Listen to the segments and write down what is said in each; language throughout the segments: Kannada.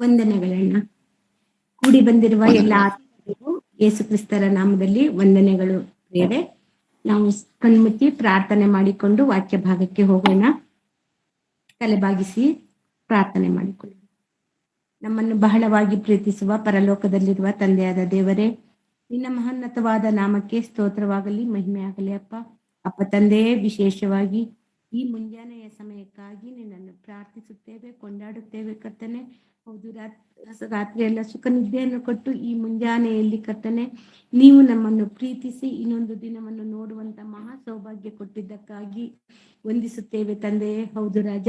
ವಂದನೆಗಳನ್ನ. ಕೂಡಿ ಬಂದಿರುವ ಎಲ್ಲ ವಂದನೆಗಳು. ಆತ್ಮರಿಗೂ ಯೇಸು ಕ್ರಿಸ್ತರ ನಾಮದಲ್ಲಿ ವಂದನೆಗಳು ಪ್ರಿಯರೇ. ನಾವು ಕಣ್ಮುಚ್ಚಿ ಪ್ರಾರ್ಥನೆ ಮಾಡಿಕೊಂಡು ವಾಕ್ಯ ಭಾಗಕ್ಕೆ ಹೋಗೋಣ. ತಲೆಬಾಗಿಸಿ ಪ್ರಾರ್ಥನೆ ಮಾಡಿಕೊಳ್ಳೋಣ. ನಮ್ಮನ್ನು ಬಹಳವಾಗಿ ಪ್ರೀತಿಸುವ ಪರಲೋಕದಲ್ಲಿರುವ ತಂದೆಯಾದ ದೇವರೇ, ನಿನ್ನ ಮಹೋನ್ನತವಾದ ನಾಮಕ್ಕೆ ಸ್ತೋತ್ರವಾಗಲಿ, ಮಹಿಮೆಯಾಗಲಿ ಅಪ್ಪ. ಅಪ್ಪ ತಂದೆಯೇ, ವಿಶೇಷವಾಗಿ ಈ ಮುಂಜಾನೆಯ ಸಮಯಕ್ಕಾಗಿ ನಿನ್ನನ್ನು ಪ್ರಾರ್ಥಿಸುತ್ತೇವೆ, ಕೊಂಡಾಡುತ್ತೇವೆ ಕರ್ತನೆ. ಹೌದು, ರಾತ್ರಿ ಎಲ್ಲ ಸುಖ ನಿದ್ದೆಯನ್ನು ಕೊಟ್ಟು ಈ ಮುಂಜಾನೆಯಲ್ಲಿ ಕರ್ತನೆ ನೀವು ನಮ್ಮನ್ನು ಪ್ರೀತಿಸಿ ಇನ್ನೊಂದು ದಿನವನ್ನು ನೋಡುವಂತ ಮಹಾ ಸೌಭಾಗ್ಯ ಕೊಟ್ಟಿದ್ದಕ್ಕಾಗಿ ವಂದಿಸುತ್ತೇವೆ ತಂದೆಯೇ. ಹೌದು ರಾಜ,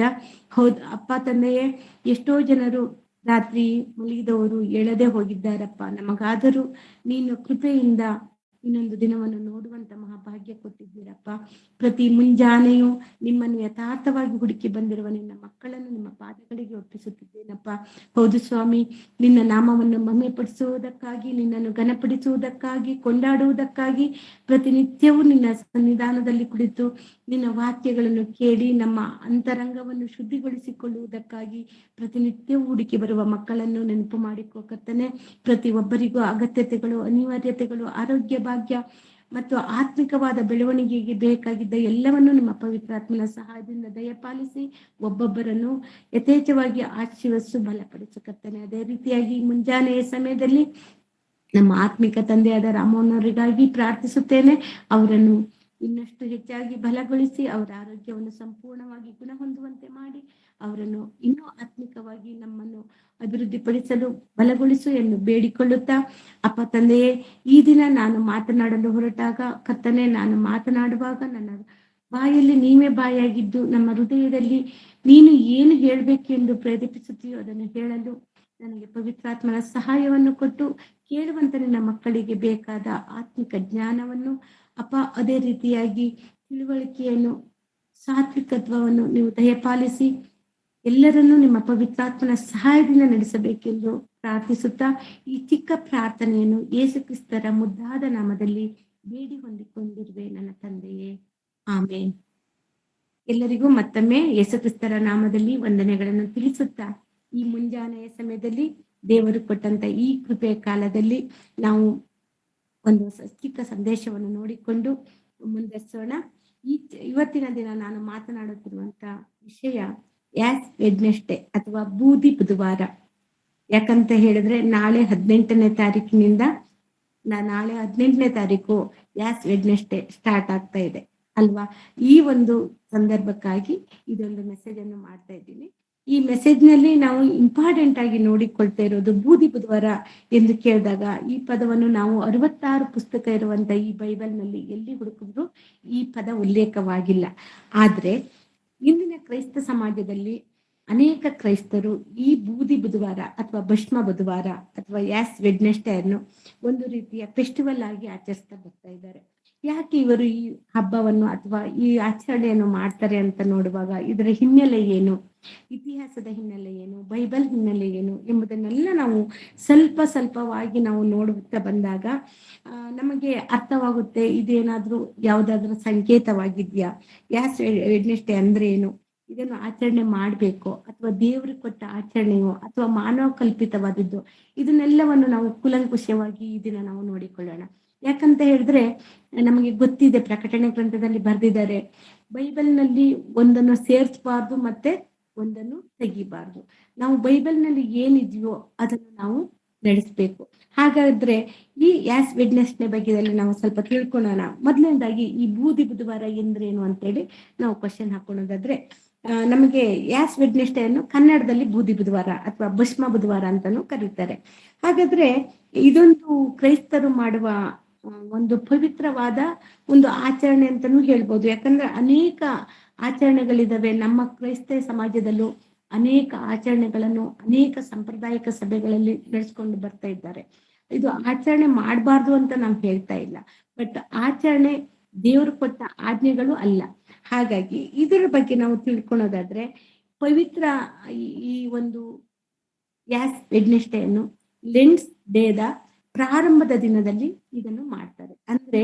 ಹೌದು ಅಪ್ಪ ತಂದೆಯೇ, ಎಷ್ಟೋ ಜನರು ರಾತ್ರಿ ಮಲಗಿದವರು ಎಳದೆ ಹೋಗಿದ್ದಾರಪ್ಪ. ನಮಗಾದರೂ ನೀನು ಕೃಪೆಯಿಂದ ಇನ್ನೊಂದು ದಿನವನ್ನು ನೋಡುವಂತ ಮಹಾಭಾಗ್ಯ ಕೊಟ್ಟಿದ್ದೀರಪ್ಪ. ಪ್ರತಿ ಮುಂಜಾನೆಯೂ ನಿಮ್ಮನ್ನು ಯಥಾರ್ಥವಾಗಿ ಹುಡುಕಿ ಬಂದಿರುವ ನಿನ್ನ ಮಕ್ಕಳನ್ನು ನಿಮ್ಮ ಪಾದಗಳಿಗೆ ಒಪ್ಪಿಸುತ್ತಿದ್ದೇನಪ್ಪ. ಹೌದು ಸ್ವಾಮಿ, ನಿನ್ನ ನಾಮವನ್ನು ಮಹಿಮೆಪಡಿಸುವುದಕ್ಕಾಗಿ, ನಿನ್ನನ್ನು ಘನಪಡಿಸುವುದಕ್ಕಾಗಿ, ಕೊಂಡಾಡುವುದಕ್ಕಾಗಿ ಪ್ರತಿನಿತ್ಯವೂ ನಿನ್ನ ಸನ್ನಿಧಾನದಲ್ಲಿ ಕುಳಿತು ನಿನ್ನ ವಾಕ್ಯಗಳನ್ನು ಕೇಳಿ ನಮ್ಮ ಅಂತರಂಗವನ್ನು ಶುದ್ಧಿಗೊಳಿಸಿಕೊಳ್ಳುವುದಕ್ಕಾಗಿ ಪ್ರತಿನಿತ್ಯವೂ ಹುಡುಕಿ ಬರುವ ಮಕ್ಕಳನ್ನು ನೆನಪು ಮಾಡಿಕೊಳ್ತಾನೆ. ಪ್ರತಿ ಒಬ್ಬರಿಗೂ ಅಗತ್ಯತೆಗಳು, ಅನಿವಾರ್ಯತೆಗಳು, ಆರೋಗ್ಯ ಭಾಗ್ಯ ಮತ್ತು ಆತ್ಮಿಕವಾದ ಬೆಳವಣಿಗೆಗೆ ಬೇಕಾಗಿದ್ದ ಎಲ್ಲವನ್ನೂ ನಿಮ್ಮ ಪವಿತ್ರಾತ್ಮನ ಸಹಾಯದಿಂದ ದಯಪಾಲಿಸಿ ಒಬ್ಬೊಬ್ಬರನ್ನು ಯಥೇಚ್ಛವಾಗಿ ಆಶೀರ್ವದಿಸಿ ಬಲಪಡಿಸುತ್ತೇನೆ. ಅದೇ ರೀತಿಯಾಗಿ ಮುಂಜಾನೆಯ ಸಮಯದಲ್ಲಿ ನಮ್ಮ ಆತ್ಮಿಕ ತಂದೆಯಾದ ರಾಮನವರಿಗಾಗಿ ಪ್ರಾರ್ಥಿಸುತ್ತೇನೆ. ಅವರನ್ನು ಇನ್ನಷ್ಟು ಹೆಚ್ಚಾಗಿ ಬಲಗೊಳಿಸಿ ಅವರ ಆರೋಗ್ಯವನ್ನು ಸಂಪೂರ್ಣವಾಗಿ ಗುಣ ಹೊಂದುವಂತೆ ಮಾಡಿ ಅವರನ್ನು ಇನ್ನೂ ಆತ್ಮಿಕವಾಗಿ ನಮ್ಮನ್ನು ಅಭಿವೃದ್ಧಿಪಡಿಸಲು ಬಲಗೊಳಿಸು ಎಂದು ಬೇಡಿಕೊಳ್ಳುತ್ತಾ, ಅಪ್ಪ ತಂದೆಯೇ, ಈ ದಿನ ನಾನು ಮಾತನಾಡಲು ಹೊರಟಾಗ ಕರ್ತನೆ, ನಾನು ಮಾತನಾಡುವಾಗ ನನ್ನ ಬಾಯಲ್ಲಿ ನೀವೇ ಬಾಯಾಗಿದ್ದು ನಮ್ಮ ಹೃದಯದಲ್ಲಿ ನೀನು ಏನು ಹೇಳಬೇಕೆಂದು ಪ್ರೇರೇಪಿಸುತ್ತೀಯೋ ಅದನ್ನು ಹೇಳಲು ನನಗೆ ಪವಿತ್ರಾತ್ಮನ ಸಹಾಯವನ್ನು ಕೊಟ್ಟು ಕೇಳುವಂತ ನಿನ್ನ ಮಕ್ಕಳಿಗೆ ಬೇಕಾದ ಆತ್ಮಿಕ ಜ್ಞಾನವನ್ನು ಅಪ್ಪ, ಅದೇ ರೀತಿಯಾಗಿ ತಿಳುವಳಿಕೆಯನ್ನು, ಸಾತ್ವಿಕತ್ವವನ್ನು ನೀವು ದಯಪಾಲಿಸಿ ಎಲ್ಲರನ್ನೂ ನಿಮ್ಮ ಪವಿತ್ರಾತ್ಮನ ಸಹಾಯದಿಂದ ನಡೆಸಬೇಕೆಂದು ಪ್ರಾರ್ಥಿಸುತ್ತಾ ಈ ಚಿಕ್ಕ ಪ್ರಾರ್ಥನೆಯನ್ನು ಯೇಸು ಕ್ರಿಸ್ತರ ಮುದ್ದಾದ ನಾಮದಲ್ಲಿ ಬೇಡಿ ಹೊಂದಿಕೊಂಡಿರುವೆ ನನ್ನ ತಂದೆಯೇ, ಆಮೇನ್. ಎಲ್ಲರಿಗೂ ಮತ್ತೊಮ್ಮೆ ಯೇಸು ಕ್ರಿಸ್ತರ ನಾಮದಲ್ಲಿ ವಂದನೆಗಳನ್ನು ತಿಳಿಸುತ್ತಾ ಈ ಮುಂಜಾನೆಯ ಸಮಯದಲ್ಲಿ ದೇವರು ಕೊಟ್ಟಂತ ಈ ಕೃಪೆಯ ಕಾಲದಲ್ಲಿ ನಾವು ಒಂದು ಚಿಕ್ಕ ಸಂದೇಶವನ್ನು ನೋಡಿಕೊಂಡು ಮುಂದುವರಿಸೋಣ. ಇವತ್ತಿನ ದಿನ ನಾನು ಮಾತನಾಡುತ್ತಿರುವಂತ ವಿಷಯ ಯಾಸ್ ವೆಡ್ನೆಸ್ಡೇ ಅಥವಾ ಬೂದಿ ಬುಧವಾರ. ಯಾಕಂತ ಹೇಳಿದ್ರೆ ನಾಳೆ 18ನೇ ತಾರೀಕಿನಿಂದ ನಾಳೆ 18ನೇ ತಾರೀಕು ಯಾಸ್ ವೆಡ್ನೆಸ್ಡೇ ಸ್ಟಾರ್ಟ್ ಆಗ್ತಾ ಇದೆ ಅಲ್ವಾ. ಈ ಒಂದು ಸಂದರ್ಭಕ್ಕಾಗಿ ಇದೊಂದು ಮೆಸೇಜ್ ಅನ್ನು ಮಾಡ್ತಾ ಇದ್ದೀನಿ. ಈ ಮೆಸೇಜ್ ನಲ್ಲಿ ನಾವು ಇಂಪಾರ್ಟೆಂಟ್ ಆಗಿ ನೋಡಿಕೊಳ್ತಾ ಇರೋದು ಬೂದಿ ಬುಧವಾರ ಎಂದು ಕೇಳಿದಾಗ ಈ ಪದವನ್ನು ನಾವು 66 ಪುಸ್ತಕ ಇರುವಂತ ಈ ಬೈಬಲ್ ನಲ್ಲಿ ಎಲ್ಲಿ ಹುಡುಕಿದ್ರು ಈ ಪದ ಉಲ್ಲೇಖವಾಗಿಲ್ಲ. ಆದ್ರೆ ಇಂದಿನ ಕ್ರೈಸ್ತ ಸಮಾಜದಲ್ಲಿ ಅನೇಕ ಕ್ರೈಸ್ತರು ಈ ಬೂದಿ ಬುಧವಾರ ಅಥವಾ ಭಸ್ಮ ಬುಧವಾರ ಅಥವಾ ಯಾಸ್ ವೆಡ್ನೆಸ್ಡೇ ಅನ್ನು ಒಂದು ರೀತಿಯ ಫೆಸ್ಟಿವಲ್ ಆಗಿ ಆಚರಿಸ್ತಾ ಬರ್ತಾ ಇದ್ದಾರೆ. ಯಾಕೆ ಇವರು ಈ ಹಬ್ಬವನ್ನು ಅಥವಾ ಈ ಆಚರಣೆಯನ್ನು ಮಾಡ್ತಾರೆ ಅಂತ ನೋಡುವಾಗ ಇದರ ಹಿನ್ನೆಲೆ ಏನು, ಇತಿಹಾಸದ ಹಿನ್ನೆಲೆ ಏನು, ಬೈಬಲ್ ಹಿನ್ನೆಲೆ ಏನು ಎಂಬುದನ್ನೆಲ್ಲ ನಾವು ಸ್ವಲ್ಪವಾಗಿ ನಾವು ನೋಡುತ್ತಾ ಬಂದಾಗ ನಮಗೆ ಅರ್ಥವಾಗುತ್ತೆ. ಇದೇನಾದ್ರೂ ಯಾವುದಾದ್ರೂ ಸಂಕೇತವಾಗಿದ್ಯಾ, ಯಾಸ್ ವೆಡ್ನೆಸ್ಡೇ ಅಂದ್ರೆ ಏನು, ಇದನ್ನು ಆಚರಣೆ ಮಾಡ್ಬೇಕು ಅಥವಾ ದೇವರು ಕೊಟ್ಟ ಆಚರಣೆಯೋ ಅಥವಾ ಮಾನವ ಕಲ್ಪಿತವಾದದ್ದು, ಇದನ್ನೆಲ್ಲವನ್ನು ನಾವು ಕುಲಂಕುಷವಾಗಿ ಈ ದಿನ ನಾವು ನೋಡಿಕೊಳ್ಳೋಣ. ಯಾಕಂತ ಹೇಳಿದ್ರೆ ನಮಗೆ ಗೊತ್ತಿದೆ, ಪ್ರಕಟಣೆ ಗ್ರಂಥದಲ್ಲಿ ಬರೆದಿದ್ದಾರೆ, ಬೈಬಲ್ ನಲ್ಲಿ ಒಂದನ್ನು ಸೇರಿಸಬಾರ್ದು ಮತ್ತೆ ಒಂದನ್ನು ತೆಗಿಬಾರ್ದು. ನಾವು ಬೈಬಲ್ ನಲ್ಲಿ ಏನಿದೆಯೋ ಅದನ್ನು ನಾವು ನಡೆಸಬೇಕು. ಹಾಗಾದ್ರೆ ಈ ಯಾಸ್ ವೆಡ್ನೆಸ್ಡೇ ಬಗ್ಗೆದಲ್ಲಿ ನಾವು ಸ್ವಲ್ಪ ತಿಳ್ಕೊಳ್ಳೋಣ. ಮೊದಲನೇದಾಗಿ ಈ ಬೂದಿ ಬುಧವಾರ ಎಂದ್ರೇನು ಅಂತೇಳಿ ನಾವು ಕ್ವಶನ್ ಹಾಕೊಳ್ಳೋದಾದ್ರೆ, ನಮಗೆ ಯಾಸ್ ವೆಡ್ನೆಸ್ಡೇ ಅನ್ನು ಕನ್ನಡದಲ್ಲಿ ಬೂದಿ ಬುಧವಾರ ಅಥವಾ ಭಸ್ಮ ಬುಧವಾರ ಅಂತಾನೂ ಕರೀತಾರೆ. ಹಾಗಾದ್ರೆ ಇದೊಂದು ಕ್ರೈಸ್ತರು ಮಾಡುವ ಒಂದು ಪವಿತ್ರವಾದ ಒಂದು ಆಚರಣೆ ಅಂತಾನೂ ಹೇಳ್ಬೋದು. ಯಾಕಂದ್ರೆ ಅನೇಕ ಆಚರಣೆಗಳಿದಾವೆ. ನಮ್ಮ ಕ್ರೈಸ್ತ ಸಮಾಜದಲ್ಲೂ ಅನೇಕ ಆಚರಣೆಗಳನ್ನು ಅನೇಕ ಸಾಂಪ್ರದಾಯಿಕ ಸಭೆಗಳಲ್ಲಿ ನಡೆಸ್ಕೊಂಡು ಬರ್ತಾ ಇದ್ದಾರೆ. ಇದು ಆಚರಣೆ ಮಾಡಬಾರ್ದು ಅಂತ ನಾವು ಹೇಳ್ತಾ ಇಲ್ಲ, ಬಟ್ ಆಚರಣೆ ದೇವರು ಕೊಟ್ಟ ಆಜ್ಞೆಗಳು ಅಲ್ಲ. ಹಾಗಾಗಿ ಇದರ ಬಗ್ಗೆ ನಾವು ತಿಳ್ಕೊಳ್ಳೋದಾದ್ರೆ, ಪವಿತ್ರ ಈ ಒಂದು ಯಾಸ್ ವೆಡ್ನೆಸ್ಡೇ ಅನ್ನು ಲೆಂಟ್ಸ್ ಡೇದ ಪ್ರಾರಂಭದ ದಿನದಲ್ಲಿ ಇದನ್ನು ಮಾಡ್ತಾರೆ. ಅಂದ್ರೆ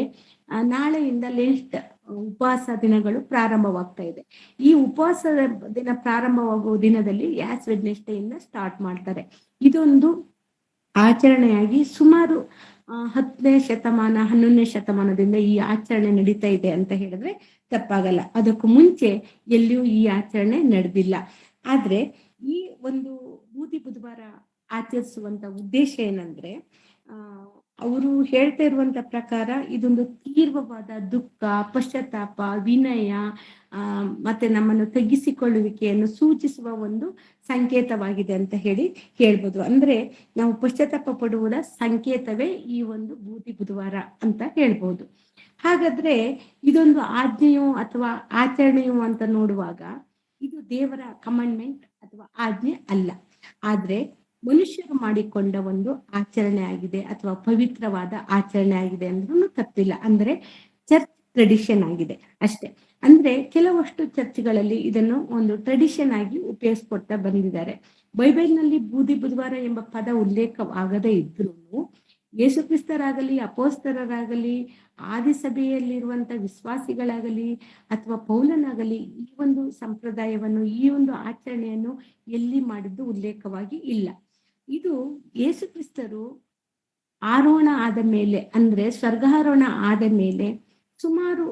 ನಾಳೆಯಿಂದ ಲೆಂಟ್ ಉಪವಾಸ ದಿನಗಳು ಪ್ರಾರಂಭವಾಗ್ತಾ ಇದೆ. ಈ ಉಪವಾಸ ದಿನ ಪ್ರಾರಂಭವಾಗುವ ದಿನದಲ್ಲಿ ಆಸ್ ವೆಡ್ನೆಸ್ಡೇ ಇಂದ ಸ್ಟಾರ್ಟ್ ಮಾಡ್ತಾರೆ. ಇದೊಂದು ಆಚರಣೆಯಾಗಿ ಸುಮಾರು 10ನೇ ಶತಮಾನ 11ನೇ ಶತಮಾನದಿಂದ ಈ ಆಚರಣೆ ನಡೀತಾ ಇದೆ ಅಂತ ಹೇಳಿದ್ರೆ ತಪ್ಪಾಗಲ್ಲ. ಅದಕ್ಕೂ ಮುಂಚೆ ಎಲ್ಲಿಯೂ ಈ ಆಚರಣೆ ನಡೆದಿಲ್ಲ. ಆದ್ರೆ ಈ ಒಂದು ಬೂದಿ ಬುಧವಾರ ಆಚರಿಸುವಂತ ಉದ್ದೇಶ ಏನಂದ್ರೆ ಆ ಅವರು ಹೇಳ್ತಾ ಇರುವಂತ ಪ್ರಕಾರ ಇದೊಂದು ತೀವ್ರವಾದ ದುಃಖ, ಪಶ್ಚಾತ್ತಾಪ, ವಿನಯ ಮತ್ತೆ ನಮ್ಮನ್ನು ತಗ್ಗಿಸಿಕೊಳ್ಳುವಿಕೆಯನ್ನು ಸೂಚಿಸುವ ಒಂದು ಸಂಕೇತವಾಗಿದೆ ಅಂತ ಹೇಳ್ಬೋದು. ಅಂದ್ರೆ ನಾವು ಪಶ್ಚಾತ್ತಾಪ ಪಡುವುದ ಸಂಕೇತವೇ ಈ ಒಂದು ಬೂದಿ ಬುಧವಾರ ಅಂತ ಹೇಳ್ಬೋದು. ಹಾಗಾದ್ರೆ ಇದೊಂದು ಆಜ್ಞೆಯೋ ಅಥವಾ ಆಚರಣೆಯೋ ಅಂತ ನೋಡುವಾಗ ಇದು ದೇವರ ಕಮಾಂಡ್ಮೆಂಟ್ ಅಥವಾ ಆಜ್ಞೆ ಅಲ್ಲ. ಆದ್ರೆ ಮನುಷ್ಯರು ಮಾಡಿಕೊಂಡ ಒಂದು ಆಚರಣೆ ಆಗಿದೆ ಅಥವಾ ಪವಿತ್ರವಾದ ಆಚರಣೆ ಆಗಿದೆ ಅಂದ್ರೂ ತಪ್ಪಿಲ್ಲ. ಅಂದ್ರೆ ಚರ್ಚ್ ಟ್ರೆಡಿಷನ್ ಆಗಿದೆ ಅಷ್ಟೇ. ಅಂದ್ರೆ ಕೆಲವಷ್ಟು ಚರ್ಚ್ಗಳಲ್ಲಿ ಇದನ್ನು ಒಂದು ಟ್ರೆಡಿಷನ್ ಆಗಿ ಉಪಯೋಗಿಸ್ಕೊಡ್ತಾ ಬಂದಿದ್ದಾರೆ. ಬೈಬಲ್ನಲ್ಲಿ ಬೂದಿ ಬುಧವಾರ ಎಂಬ ಪದ ಉಲ್ಲೇಖವಾಗದೇ ಇದ್ರೂ ಯೇಸು ಕ್ರಿಸ್ತರಾಗಲಿ, ಅಪೋಸ್ತಲರಾಗಲಿ, ಆದಿಸಭೆಯಲ್ಲಿರುವಂತ ವಿಶ್ವಾಸಿಗಳಾಗಲಿ ಅಥವಾ ಪೌಲನಾಗಲಿ ಈ ಒಂದು ಸಂಪ್ರದಾಯವನ್ನು ಈ ಒಂದು ಆಚರಣೆಯನ್ನು ಎಲ್ಲಿ ಮಾಡಿದ್ದು ಉಲ್ಲೇಖವಾಗಿ ಇಲ್ಲ. ಇದು ಯೇಸು ಕ್ರಿಸ್ತರು ಆರೋಹಣ ಆದ ಮೇಲೆ ಅಂದ್ರೆ ಸ್ವರ್ಗಾರೋಹಣ ಆದ ಮೇಲೆ ಸುಮಾರು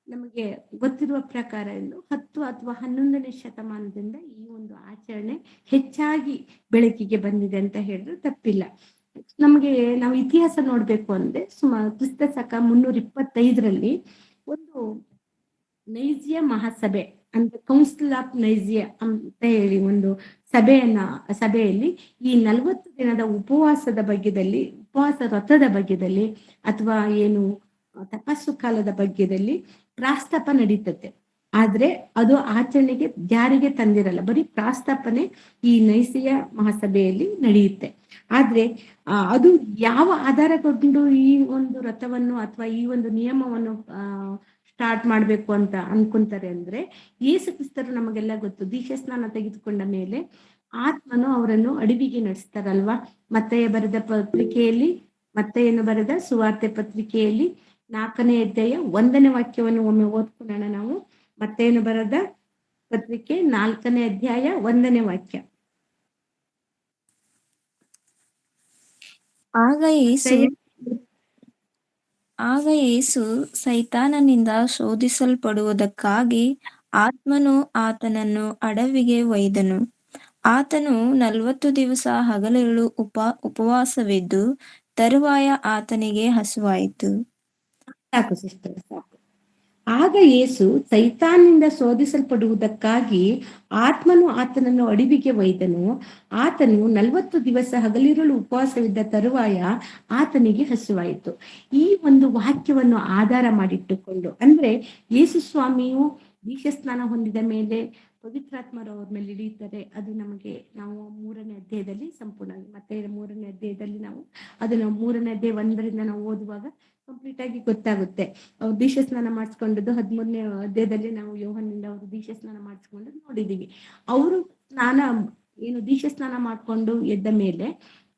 ನಮಗೆ ಗೊತ್ತಿರುವ ಪ್ರಕಾರ 10 ಅಥವಾ 11ನೇ ಶತಮಾನದಿಂದ ಈ ಒಂದು ಆಚರಣೆ ಹೆಚ್ಚಾಗಿ ಬೆಳಕಿಗೆ ಬಂದಿದೆ ಅಂತ ಹೇಳಿದ್ರೆ ತಪ್ಪಿಲ್ಲ. ನಾವು ಇತಿಹಾಸ ನೋಡ್ಬೇಕು ಅಂದ್ರೆ ಕ್ರಿಸ್ತ ಶಕ 325ರಲ್ಲಿ ಒಂದು ನೈಜಿಯ ಮಹಾಸಭೆ ಅಂದ್ರೆ ಕೌನ್ಸಿಲ್ ಆಫ್ ನೈಜಿಯಾ ಅಂತ ಹೇಳಿ ಒಂದು ಸಭೆಯಲ್ಲಿ ಈ 40 ದಿನದ ಉಪವಾಸ ವ್ರತದ ಬಗ್ಗೆದಲ್ಲಿ ಅಥವಾ ಏನು ತಪಸ್ಸು ಕಾಲದ ಬಗ್ಗೆದಲ್ಲಿ ಪ್ರಾಸ್ತಾಪ ನಡೀತತೆ. ಆದ್ರೆ ಅದು ಆಚರಣೆಗೆ ಜಾರಿಗೆ ತಂದಿರಲ್ಲ, ಬರೀ ಪ್ರಾಸ್ತಾಪನೆ ಈ ನೈಸಿಯ ಮಹಾಸಭೆಯಲ್ಲಿ ನಡೆಯುತ್ತೆ. ಆದ್ರೆ ಅದು ಯಾವ ಆಧಾರಗೊಂಡು ಈ ಒಂದು ವ್ರತವನ್ನು ಅಥವಾ ಈ ಒಂದು ನಿಯಮವನ್ನು ಸ್ಟಾರ್ಟ್ ಮಾಡ್ಬೇಕು ಅಂತ ಅನ್ಕೊಂತಾರೆ ಅಂದ್ರೆ ಯೇಸು ಕ್ರಿಸ್ತರು ನಮಗೆಲ್ಲ ಗೊತ್ತು, ದೀಕ್ಷಾ ಸ್ನಾನ ತೆಗೆದುಕೊಂಡ ಮೇಲೆ ಆತ್ಮನು ಅವರನ್ನು ಅಡವಿಗೆ ನಡೆಸ್ತಾರಲ್ವಾ. ಮತ್ತೆಯನ್ನು ಬರೆದ ಸುವಾರ್ತೆ ಪತ್ರಿಕೆಯಲ್ಲಿ 4ನೇ ಅಧ್ಯಾಯ 1ನೇ ವಾಕ್ಯವನ್ನು ಒಮ್ಮೆ ಓದ್ಕೊಳ್ಳೋಣ ನಾವು. ಮತ್ತೆಯನ್ನು ಬರೆದ ಪತ್ರಿಕೆ 4ನೇ ಅಧ್ಯಾಯ 1ನೇ ವಾಕ್ಯ. ಆಗ ಯೇಸು ಸೈತಾನನಿಂದ ಶೋಧಿಸಲ್ಪಡುವುದಕ್ಕಾಗಿ ಆತ್ಮನು ಆತನನ್ನು ಅಡವಿಗೆ ಒಯ್ದನು. ಆತನು 40 ದಿವಸ ಹಗಲಿರುಳು ಉಪವಾಸವಿದ್ದು ತರುವಾಯ ಆತನಿಗೆ ಹಸಿವಾಯಿತು. ಸಾಕು ಸಿಸ್ಟರ್, ಸಾಕು. ಆಗ ಯೇಸು ಸೈತಾನಿಂದ ಶೋಧಿಸಲ್ಪಡುವುದಕ್ಕಾಗಿ ಆತ್ಮನು ಆತನನ್ನು ಅಡವಿಗೆ ಒಯ್ದನು. ಆತನು 40 ದಿವಸ ಹಗಲಿರುಳು ಉಪವಾಸವಿದ್ದ ತರುವಾಯ ಆತನಿಗೆ ಹಸಿವಾಯಿತು. ಈ ಒಂದು ವಾಕ್ಯವನ್ನು ಆಧಾರ ಮಾಡಿಟ್ಟುಕೊಂಡು ಅಂದ್ರೆ ಯೇಸು ಸ್ವಾಮಿಯು ದೀಕ್ಷಾಸ್ನಾನ ಹೊಂದಿದ ಮೇಲೆ ಪವಿತ್ರಾತ್ಮರು ಅವ್ರ ಮೇಲೆ ಇಳಿಯುತ್ತಾರೆ. ಅದು ನಾವು 3ನೇ ಅಧ್ಯಾಯದಲ್ಲಿ ಸಂಪೂರ್ಣವಾಗಿ ಮತ್ತೆ 3ನೇ ಅಧ್ಯಾಯದಲ್ಲಿ ನಾವು ಅದನ್ನು 3ನೇ ಅಧ್ಯಾಯ 1ರಿಂದ ನಾವು ಓದುವಾಗ ಕಂಪ್ಲೀಟ್ ಆಗಿ ಗೊತ್ತಾಗುತ್ತೆ. ಅವ್ರು ದೀಕ್ಷಾ ಸ್ನಾನ ಮಾಡಿಸ್ಕೊಂಡದ್ದು 13ನೇ ಅಧ್ಯಾಯದಲ್ಲಿ ನಾವು ಯೋಹನ್ನಿಂದ ಅವರು ದೀಕ್ಷಾ ಸ್ನಾನ ಮಾಡಿಸ್ಕೊಂಡು ನೋಡಿದೀವಿ. ಅವರು ದೀಕ್ಷಾ ಸ್ನಾನ ಮಾಡ್ಕೊಂಡು ಎದ್ದ ಮೇಲೆ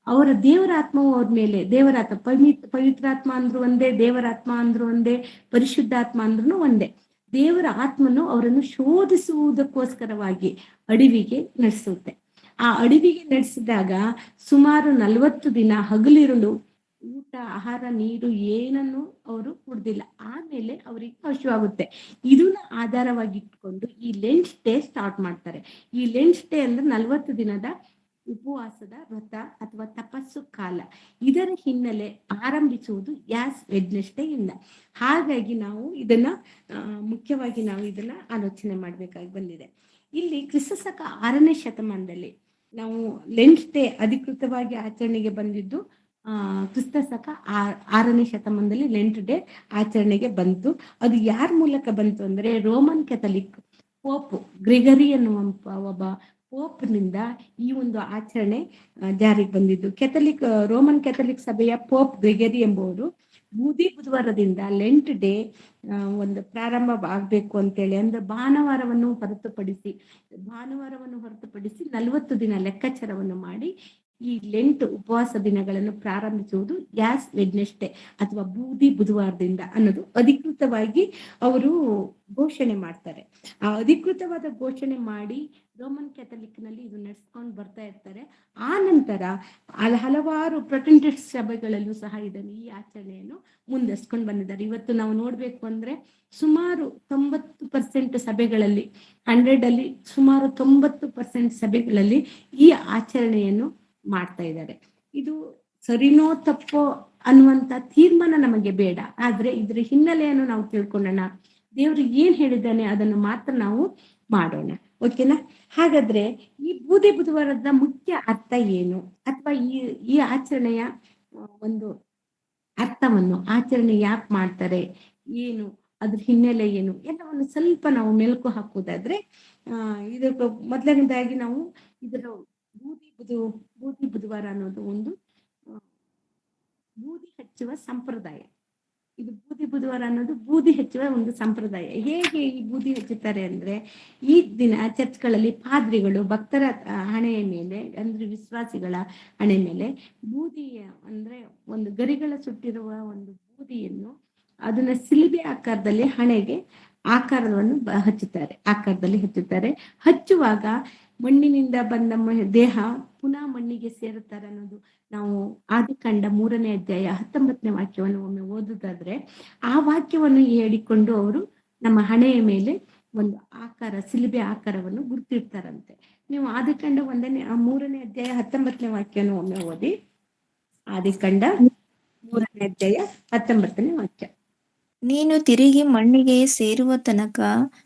ಅವರ ದೇವರ ಆತ್ಮವು ಅವ್ರ ಮೇಲೆ, ದೇವರಾತ್ಮ ಪವಿತ್ರಾತ್ಮ ಅಂದ್ರು ಒಂದೇ, ದೇವರಾತ್ಮ ಅಂದ್ರು ಒಂದೇ, ಪರಿಶುದ್ಧಾತ್ಮ ಅಂದ್ರೂ ಒಂದೇ. ದೇವರ ಆತ್ಮನು ಅವರನ್ನು ಶೋಧಿಸುವುದಕ್ಕೋಸ್ಕರವಾಗಿ ಅಡವಿಗೆ ನಡೆಸುತ್ತೆ. ಆ ಅಡವಿಗೆ ನಡೆಸಿದಾಗ ಸುಮಾರು 40 ದಿನ ಹಗಲಿರುಳು ಊಟ, ಆಹಾರ, ನೀರು ಏನನ್ನು ಅವರು ಕುಡ್ದಿಲ್ಲ. ಆಮೇಲೆ ಅವರಿಗೆ ಹಸಿವಾಗುತ್ತೆ. ಇದನ್ನ ಆಧಾರವಾಗಿ ಇಟ್ಕೊಂಡು ಈ ಲೆಂಟ್ ಡೇ ಸ್ಟಾರ್ಟ್ ಮಾಡ್ತಾರೆ. ಈ ಲೆಂಟ್ ಡೇ ಅಂದ್ರೆ 40 ದಿನದ ಉಪವಾಸದ ವ್ರತ ಅಥವಾ ತಪಸ್ಸು ಕಾಲ. ಇದರ ಹಿನ್ನೆಲೆ ಆರಂಭಿಸುವುದು ಯಾಸ್ ವೆಡ್ನೆಸ್ಡೇ ಇಂದ. ಹಾಗಾಗಿ ನಾವು ಇದನ್ನ ಮುಖ್ಯವಾಗಿ ನಾವು ಇದನ್ನ ಆಲೋಚನೆ ಮಾಡ್ಬೇಕಾಗಿ ಬಂದಿದೆ. ಇಲ್ಲಿ ಕ್ರಿಸ್ತ ಶಕ 6ನೇ ಶತಮಾನದಲ್ಲಿ ನಾವು ಲೆಂಟ್ ಡೇ ಅಧಿಕೃತವಾಗಿ ಆಚರಣೆಗೆ ಬಂದಿದ್ದು ಕ್ರಿಸ್ತ ಶಕ 6ನೇ ಶತಮಾನದಲ್ಲಿ ಲೆಂಟ್ ಡೇ ಆಚರಣೆಗೆ ಬಂತು. ಅದು ಯಾರ ಮೂಲಕ ಬಂತು ಅಂದ್ರೆ ರೋಮನ್ ಕ್ಯಾಥಲಿಕ್ ಪೋಪ್ ಗ್ರೆಗರಿ ಎನ್ನುವ ಒಬ್ಬ ಪೋಪ್ನಿಂದ ಈ ಒಂದು ಆಚರಣೆ ಜಾರಿಗೆ ಬಂದಿದ್ದು. ರೋಮನ್ ಕ್ಯಾಥಲಿಕ್ ಸಭೆಯ ಪೋಪ್ ಗ್ರೆಗರಿ ಎಂಬುವರು ಬೂದಿ ಬುಧವಾರದಿಂದ ಲೆಂಟ್ ಡೇ ಒಂದು ಪ್ರಾರಂಭ ಆಗ್ಬೇಕು ಅಂತೇಳಿ ಅಂದ್ರೆ ಭಾನುವಾರವನ್ನು ಹೊರತುಪಡಿಸಿ 40 ದಿನ ಲೆಕ್ಕಾಚಾರವನ್ನು ಮಾಡಿ ಈ ಲೆಂಟ್ ಉಪವಾಸ ದಿನಗಳನ್ನು ಪ್ರಾರಂಭಿಸುವುದು ಗ್ಯಾಸ್ ವೆಡ್ನೆಸ್ಡೇ ಅಥವಾ ಬೂದಿ ಬುಧವಾರದಿಂದ ಅನ್ನೋದು ಅಧಿಕೃತವಾಗಿ ಅವರು ಘೋಷಣೆ ಮಾಡ್ತಾರೆ. ಆ ಅಧಿಕೃತವಾದ ಘೋಷಣೆ ಮಾಡಿ ರೋಮನ್ ಕ್ಯಾಥಲಿಕ್ ನಲ್ಲಿ ಇದು ನಡೆಸ್ಕೊಂಡು ಬರ್ತಾ ಇರ್ತಾರೆ. ಆ ನಂತರ ಹಲವಾರು ಪ್ರೊಟೆಸ್ಟೆಂಟ್ ಸಭೆಗಳಲ್ಲೂ ಸಹ ಈ ಆಚರಣೆಯನ್ನು ಮುಂದರ್ಸ್ಕೊಂಡು ಬಂದಿದ್ದಾರೆ. ಇವತ್ತು ನಾವು ನೋಡ್ಬೇಕು ಅಂದ್ರೆ ಸುಮಾರು 90% ಸಭೆಗಳಲ್ಲಿ 100 ಅಲ್ಲಿ ಸುಮಾರು 90% ಸಭೆಗಳಲ್ಲಿ ಈ ಆಚರಣೆಯನ್ನು ಮಾಡ್ತಾ ಇದ್ದಾರೆ. ಇದು ಸರಿನೋ ತಪ್ಪೋ ಅನ್ನುವಂತ ತೀರ್ಮಾನ ನಮಗೆ ಬೇಡ, ಆದ್ರೆ ಇದ್ರ ಹಿನ್ನೆಲೆಯನ್ನು ನಾವು ತಿಳ್ಕೊಳ್ಳೋಣ. ದೇವ್ರು ಏನ್ ಹೇಳಿದ್ದಾನೆ ಅದನ್ನು ಮಾತ್ರ ನಾವು ಮಾಡೋಣ. ಓಕೆನಾ? ಹಾಗಾದ್ರೆ ಈ ಬೂದಿ ಬುಧವಾರದ ಮುಖ್ಯ ಅರ್ಥ ಏನು, ಅಥವಾ ಈ ಆಚರಣೆಯ ಒಂದು ಅರ್ಥವನ್ನು, ಆಚರಣೆ ಯಾಕೆ ಮಾಡ್ತಾರೆ, ಏನು ಅದ್ರ ಹಿನ್ನೆಲೆ ಏನು ಎಲ್ಲವನ್ನು ಸ್ವಲ್ಪ ನಾವು ಮೆಲುಕು ಹಾಕುವುದಾದ್ರೆ ಇದಕ್ಕೆ ಮೊದಲನೇದಾಗಿ ನಾವು ಇದರ ಬೂದಿ ಬುಧವಾರ ಅನ್ನೋದು ಒಂದು ಬೂದಿ ಹಚ್ಚುವ ಸಂಪ್ರದಾಯ. ಇದು ಬೂದಿ ಬುಧವಾರ ಅನ್ನೋದು ಬೂದಿ ಹಚ್ಚುವ ಒಂದು ಸಂಪ್ರದಾಯ. ಹೇಗೆ ಈ ಬೂದಿ ಹಚ್ಚುತ್ತಾರೆ ಅಂದ್ರೆ, ಈ ದಿನ ಚರ್ಚ್ಗಳಲ್ಲಿ ಪಾದ್ರಿಗಳು ಭಕ್ತರ ಹಣೆಯ ಮೇಲೆ, ಅಂದ್ರೆ ವಿಶ್ವಾಸಿಗಳ ಹಣೆ ಮೇಲೆ ಬೂದಿ ಅಂದ್ರೆ ಒಂದು ಗರಿಗಳ ಸುಟ್ಟಿರುವ ಒಂದು ಬೂದಿಯನ್ನು ಅದನ್ನ ಸಿಲಿಬೆ ಆಕಾರದಲ್ಲಿ ಹಣೆಗೆ ಆಕಾರವನ್ನು ಹಚ್ಚುತ್ತಾರೆ. ಹಚ್ಚುವಾಗ ಮಣ್ಣಿನಿಂದ ಬಂದ ದೇಹ ಪುನಃ ಮಣ್ಣಿಗೆ ಸೇರುತ್ತಾರೆ ಅನ್ನೋದು ನಾವು ಆದಿಕಾಂಡ 3ನೇ ಅಧ್ಯಾಯ 19ನೇ ವಾಕ್ಯವನ್ನು ಒಮ್ಮೆ ಓದುದಾದ್ರೆ, ಆ ವಾಕ್ಯವನ್ನು ಹೇಳಿಕೊಂಡು ಅವರು ನಮ್ಮ ಹಣೆಯ ಮೇಲೆ ಒಂದು ಸಿಲಿಬೆ ಆಕಾರವನ್ನು ಗುರುತಿರ್ತಾರಂತೆ. ನೀವು ಆದಿಕಾಂಡ 3ನೇ ಅಧ್ಯಾಯ 19ನೇ ವಾಕ್ಯವನ್ನು ಒಮ್ಮೆ ಓದಿ. ಆದಿಕಾಂಡ 3ನೇ ಅಧ್ಯಾಯ 19ನೇ ವಾಕ್ಯ. ನೀನು ತಿರುಗಿ ಮಣ್ಣಿಗೆ ಸೇರುವ ತನಕ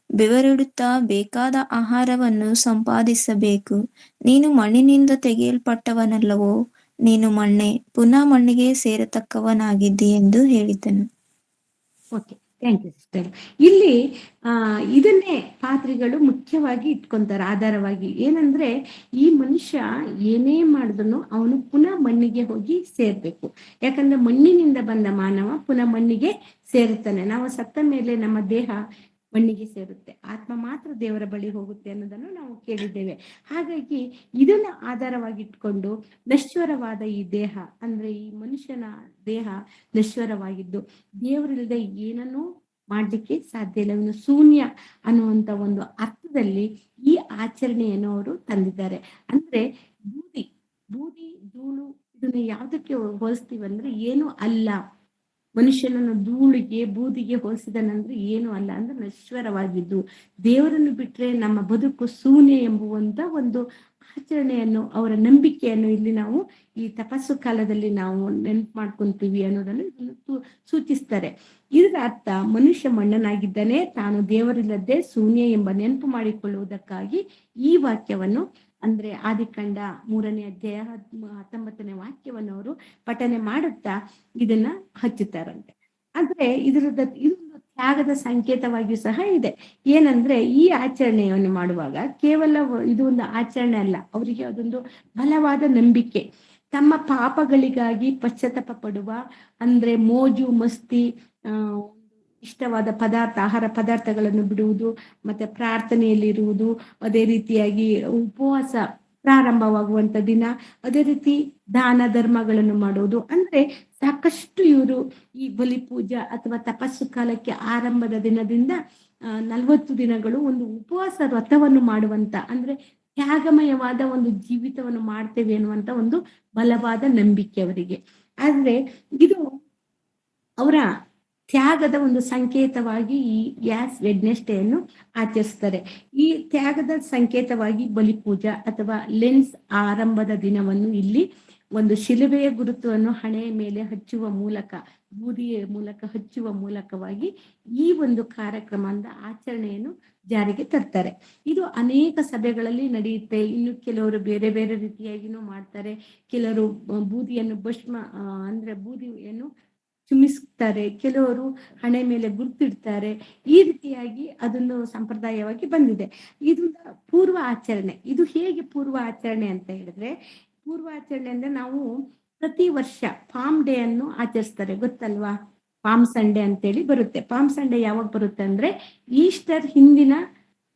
ಬೆವರಿಡುತ್ತಾ ಬೇಕಾದ ಆಹಾರವನ್ನು ಸಂಪಾದಿಸಬೇಕು. ನೀನು ಮಣ್ಣಿನಿಂದ ತೆಗೆಯಲ್ಪಟ್ಟವನಲ್ಲವೋ, ನೀನು ಮಣ್ಣೆ, ಪುನಃ ಮಣ್ಣಿಗೆ ಸೇರತಕ್ಕವನಾಗಿದ್ದಿ ಎಂದು ಹೇಳಿದನು. Okay, thank you sister. ಇಲ್ಲಿ ಇದನ್ನೇ ಪಾತ್ರಿಗಳು ಮುಖ್ಯವಾಗಿ ಇಟ್ಕೊಂತಾರೆ ಆಧಾರವಾಗಿ. ಏನಂದ್ರೆ, ಈ ಮನುಷ್ಯ ಏನೇ ಮಾಡಿದ್ರು ಅವನು ಪುನಃ ಮಣ್ಣಿಗೆ ಹೋಗಿ ಸೇರ್ಬೇಕು. ಯಾಕಂದ್ರೆ ಮಣ್ಣಿನಿಂದ ಬಂದ ಮಾನವ ಪುನಃ ಮಣ್ಣಿಗೆ ಸೇರುತ್ತಾನೆ. ನಾವು ಸತ್ತ ಮೇಲೆ ನಮ್ಮ ದೇಹ ಮಣ್ಣಿಗೆ ಸೇರುತ್ತೆ, ಆತ್ಮ ಮಾತ್ರ ದೇವರ ಬಳಿ ಹೋಗುತ್ತೆ ಅನ್ನೋದನ್ನು ನಾವು ಕೇಳಿದ್ದೇವೆ. ಹಾಗಾಗಿ ಇದನ್ನ ಆಧಾರವಾಗಿಟ್ಕೊಂಡು ನಶ್ವರವಾದ ಈ ದೇಹ, ಅಂದ್ರೆ ಈ ಮನುಷ್ಯನ ದೇಹ ನಶ್ವರವಾಗಿದ್ದು ದೇವರಿಲ್ಲದೆ ಏನನ್ನೂ ಮಾಡ್ಲಿಕ್ಕೆ ಸಾಧ್ಯ ಇಲ್ಲ, ಇವನು ಶೂನ್ಯ ಅನ್ನುವಂತ ಒಂದು ಅರ್ಥದಲ್ಲಿ ಈ ಆಚರಣೆಯನ್ನು ಅವರು ತಂದಿದ್ದಾರೆ. ಅಂದ್ರೆ ಬೂದಿ ಧೂಳು ಇದನ್ನ ಯಾವ್ದಕ್ಕೆ ಹೋಲಿಸ್ತೀವಂದ್ರೆ, ಏನು ಅಲ್ಲ. ಮನುಷ್ಯನನ್ನು ಧೂಳಿಗೆ ಬೂದಿಗೆ ಹೋಲಿಸಿದನಂದ್ರೆ ಏನು ಅಲ್ಲ, ಅಂದ್ರೆ ನಶ್ವರವಾಗಿದ್ದು ದೇವರನ್ನು ಬಿಟ್ರೆ ನಮ್ಮ ಬದುಕು ಶೂನ್ಯ ಎಂಬುವಂತ ಒಂದು ಆಚರಣೆಯನ್ನು, ಅವರ ನಂಬಿಕೆಯನ್ನು ಇಲ್ಲಿ ನಾವು ಈ ತಪಸ್ಸು ಕಾಲದಲ್ಲಿ ನಾವು ನೆನಪು ಮಾಡ್ಕೊಂತೀವಿ ಅನ್ನೋದನ್ನು ಸೂಚಿಸ್ತಾರೆ. ಇದರ ಅರ್ಥ, ಮನುಷ್ಯ ಮಣ್ಣನಾಗಿದ್ದಾನೆ, ತಾನು ದೇವರಿಲ್ಲದೆ ಶೂನ್ಯ ಎಂಬ ನೆನಪು ಮಾಡಿಕೊಳ್ಳುವುದಕ್ಕಾಗಿ ಈ ವಾಕ್ಯವನ್ನು, ಅಂದ್ರೆ ಆದಿಕಾಂಡ 3ನೇ ಅಧ್ಯಾಯ 19ನೇ ವಾಕ್ಯವನ್ನು ಅವರು ಪಠನೆ ಮಾಡುತ್ತಾ ಇದನ್ನ ಹಚ್ಚುತ್ತಾರಂತೆ. ಅಂದ್ರೆ ಇದೊಂದು ತ್ಯಾಗದ ಸಂಕೇತವಾಗಿಯೂ ಸಹ ಇದೆ. ಏನಂದ್ರೆ, ಈ ಆಚರಣೆಯನ್ನು ಮಾಡುವಾಗ ಕೇವಲ ಇದು ಒಂದು ಆಚರಣೆ ಅಲ್ಲ, ಅವರಿಗೆ ಅದೊಂದು ಬಲವಾದ ನಂಬಿಕೆ. ತಮ್ಮ ಪಾಪಗಳಿಗಾಗಿ ಪಶ್ಚಾತ್ತಾಪ ಪಡುವ, ಅಂದ್ರೆ ಮೋಜು ಮಸ್ತಿ, ಇಷ್ಟವಾದ ಆಹಾರ ಪದಾರ್ಥಗಳನ್ನು ಬಿಡುವುದು, ಮತ್ತೆ ಪ್ರಾರ್ಥನೆಯಲ್ಲಿರುವುದು, ಅದೇ ರೀತಿಯಾಗಿ ಉಪವಾಸ ಪ್ರಾರಂಭವಾಗುವಂತ ದಿನ, ಅದೇ ರೀತಿ ದಾನ ಧರ್ಮಗಳನ್ನು ಮಾಡುವುದು. ಅಂದ್ರೆ ಸಾಕಷ್ಟು ಇವರು ಈ ಬಲಿ ಪೂಜಾ ಅಥವಾ ತಪಸ್ಸು ಕಾಲಕ್ಕೆ ಆರಂಭದ ದಿನದಿಂದ 40 ದಿನಗಳು ಒಂದು ಉಪವಾಸ ವ್ರತವನ್ನು ಮಾಡುವಂತ, ಅಂದ್ರೆ ತ್ಯಾಗಮಯವಾದ ಒಂದು ಜೀವಿತವನ್ನು ಮಾಡ್ತೇವೆ ಅನ್ನುವಂತ ಒಂದು ಬಲವಾದ ನಂಬಿಕೆ ಅವರಿಗೆ. ಆದ್ರೆ ಇದು ಅವರ ತ್ಯಾಗದ ಒಂದು ಸಂಕೇತವಾಗಿ ಈ ಗ್ಯಾಸ್ ವೆಡ್ನೆಸ್ಡೇಯನ್ನು ಆಚರಿಸ್ತಾರೆ. ಈ ತ್ಯಾಗದ ಸಂಕೇತವಾಗಿ ಬಲಿಪೂಜಾ ಅಥವಾ ಲೆನ್ಸ್ ಆರಂಭದ ದಿನವನ್ನು ಇಲ್ಲಿ ಒಂದು ಶಿಲುಬೆಯ ಗುರುತನ್ನು ಹಣೆಯ ಮೇಲೆ ಹಚ್ಚುವ ಮೂಲಕ, ಬೂದಿಯ ಮೂಲಕ ಹಚ್ಚುವ ಮೂಲಕವಾಗಿ ಈ ಒಂದು ಕಾರ್ಯಕ್ರಮದ ಆಚರಣೆಯನ್ನು ಜಾರಿಗೆ ತರ್ತಾರೆ. ಇದು ಅನೇಕ ಸಭೆಗಳಲ್ಲಿ ನಡೆಯುತ್ತೆ. ಇನ್ನು ಕೆಲವರು ಬೇರೆ ಬೇರೆ ರೀತಿಯಾಗಿನೂ ಮಾಡ್ತಾರೆ. ಕೆಲವರು ಬೂದಿಯನ್ನು ಭಸ್ಮ ಅಂದ್ರೆ ಬೂದಿಯನ್ನು ಚುಮಿಸ್ತಾರೆ, ಕೆಲವರು ಹಣೆ ಮೇಲೆ ಗುರುತಿಡ್ತಾರೆ. ಈ ರೀತಿಯಾಗಿ ಅದೊಂದು ಸಂಪ್ರದಾಯವಾಗಿ ಬಂದಿದೆ. ಇದು ಪೂರ್ವ ಆಚರಣೆ. ಇದು ಹೇಗೆ ಪೂರ್ವ ಆಚರಣೆ ಅಂತ ಹೇಳಿದ್ರೆ, ಪೂರ್ವ ಆಚರಣೆ ಅಂದ್ರೆ ನಾವು ಪ್ರತಿ ವರ್ಷ ಪಾಮ್ ಡೇ ಅನ್ನು ಆಚರಿಸ್ತಾರೆ, ಗೊತ್ತಲ್ವಾ? ಪಾಮ್ ಸಂಡೇ ಅಂತೇಳಿ ಬರುತ್ತೆ. ಪಾಮ್ ಸಂಡೇ ಯಾವಾಗ ಬರುತ್ತೆ ಅಂದ್ರೆ, ಈಸ್ಟರ್ ಹಿಂದಿನ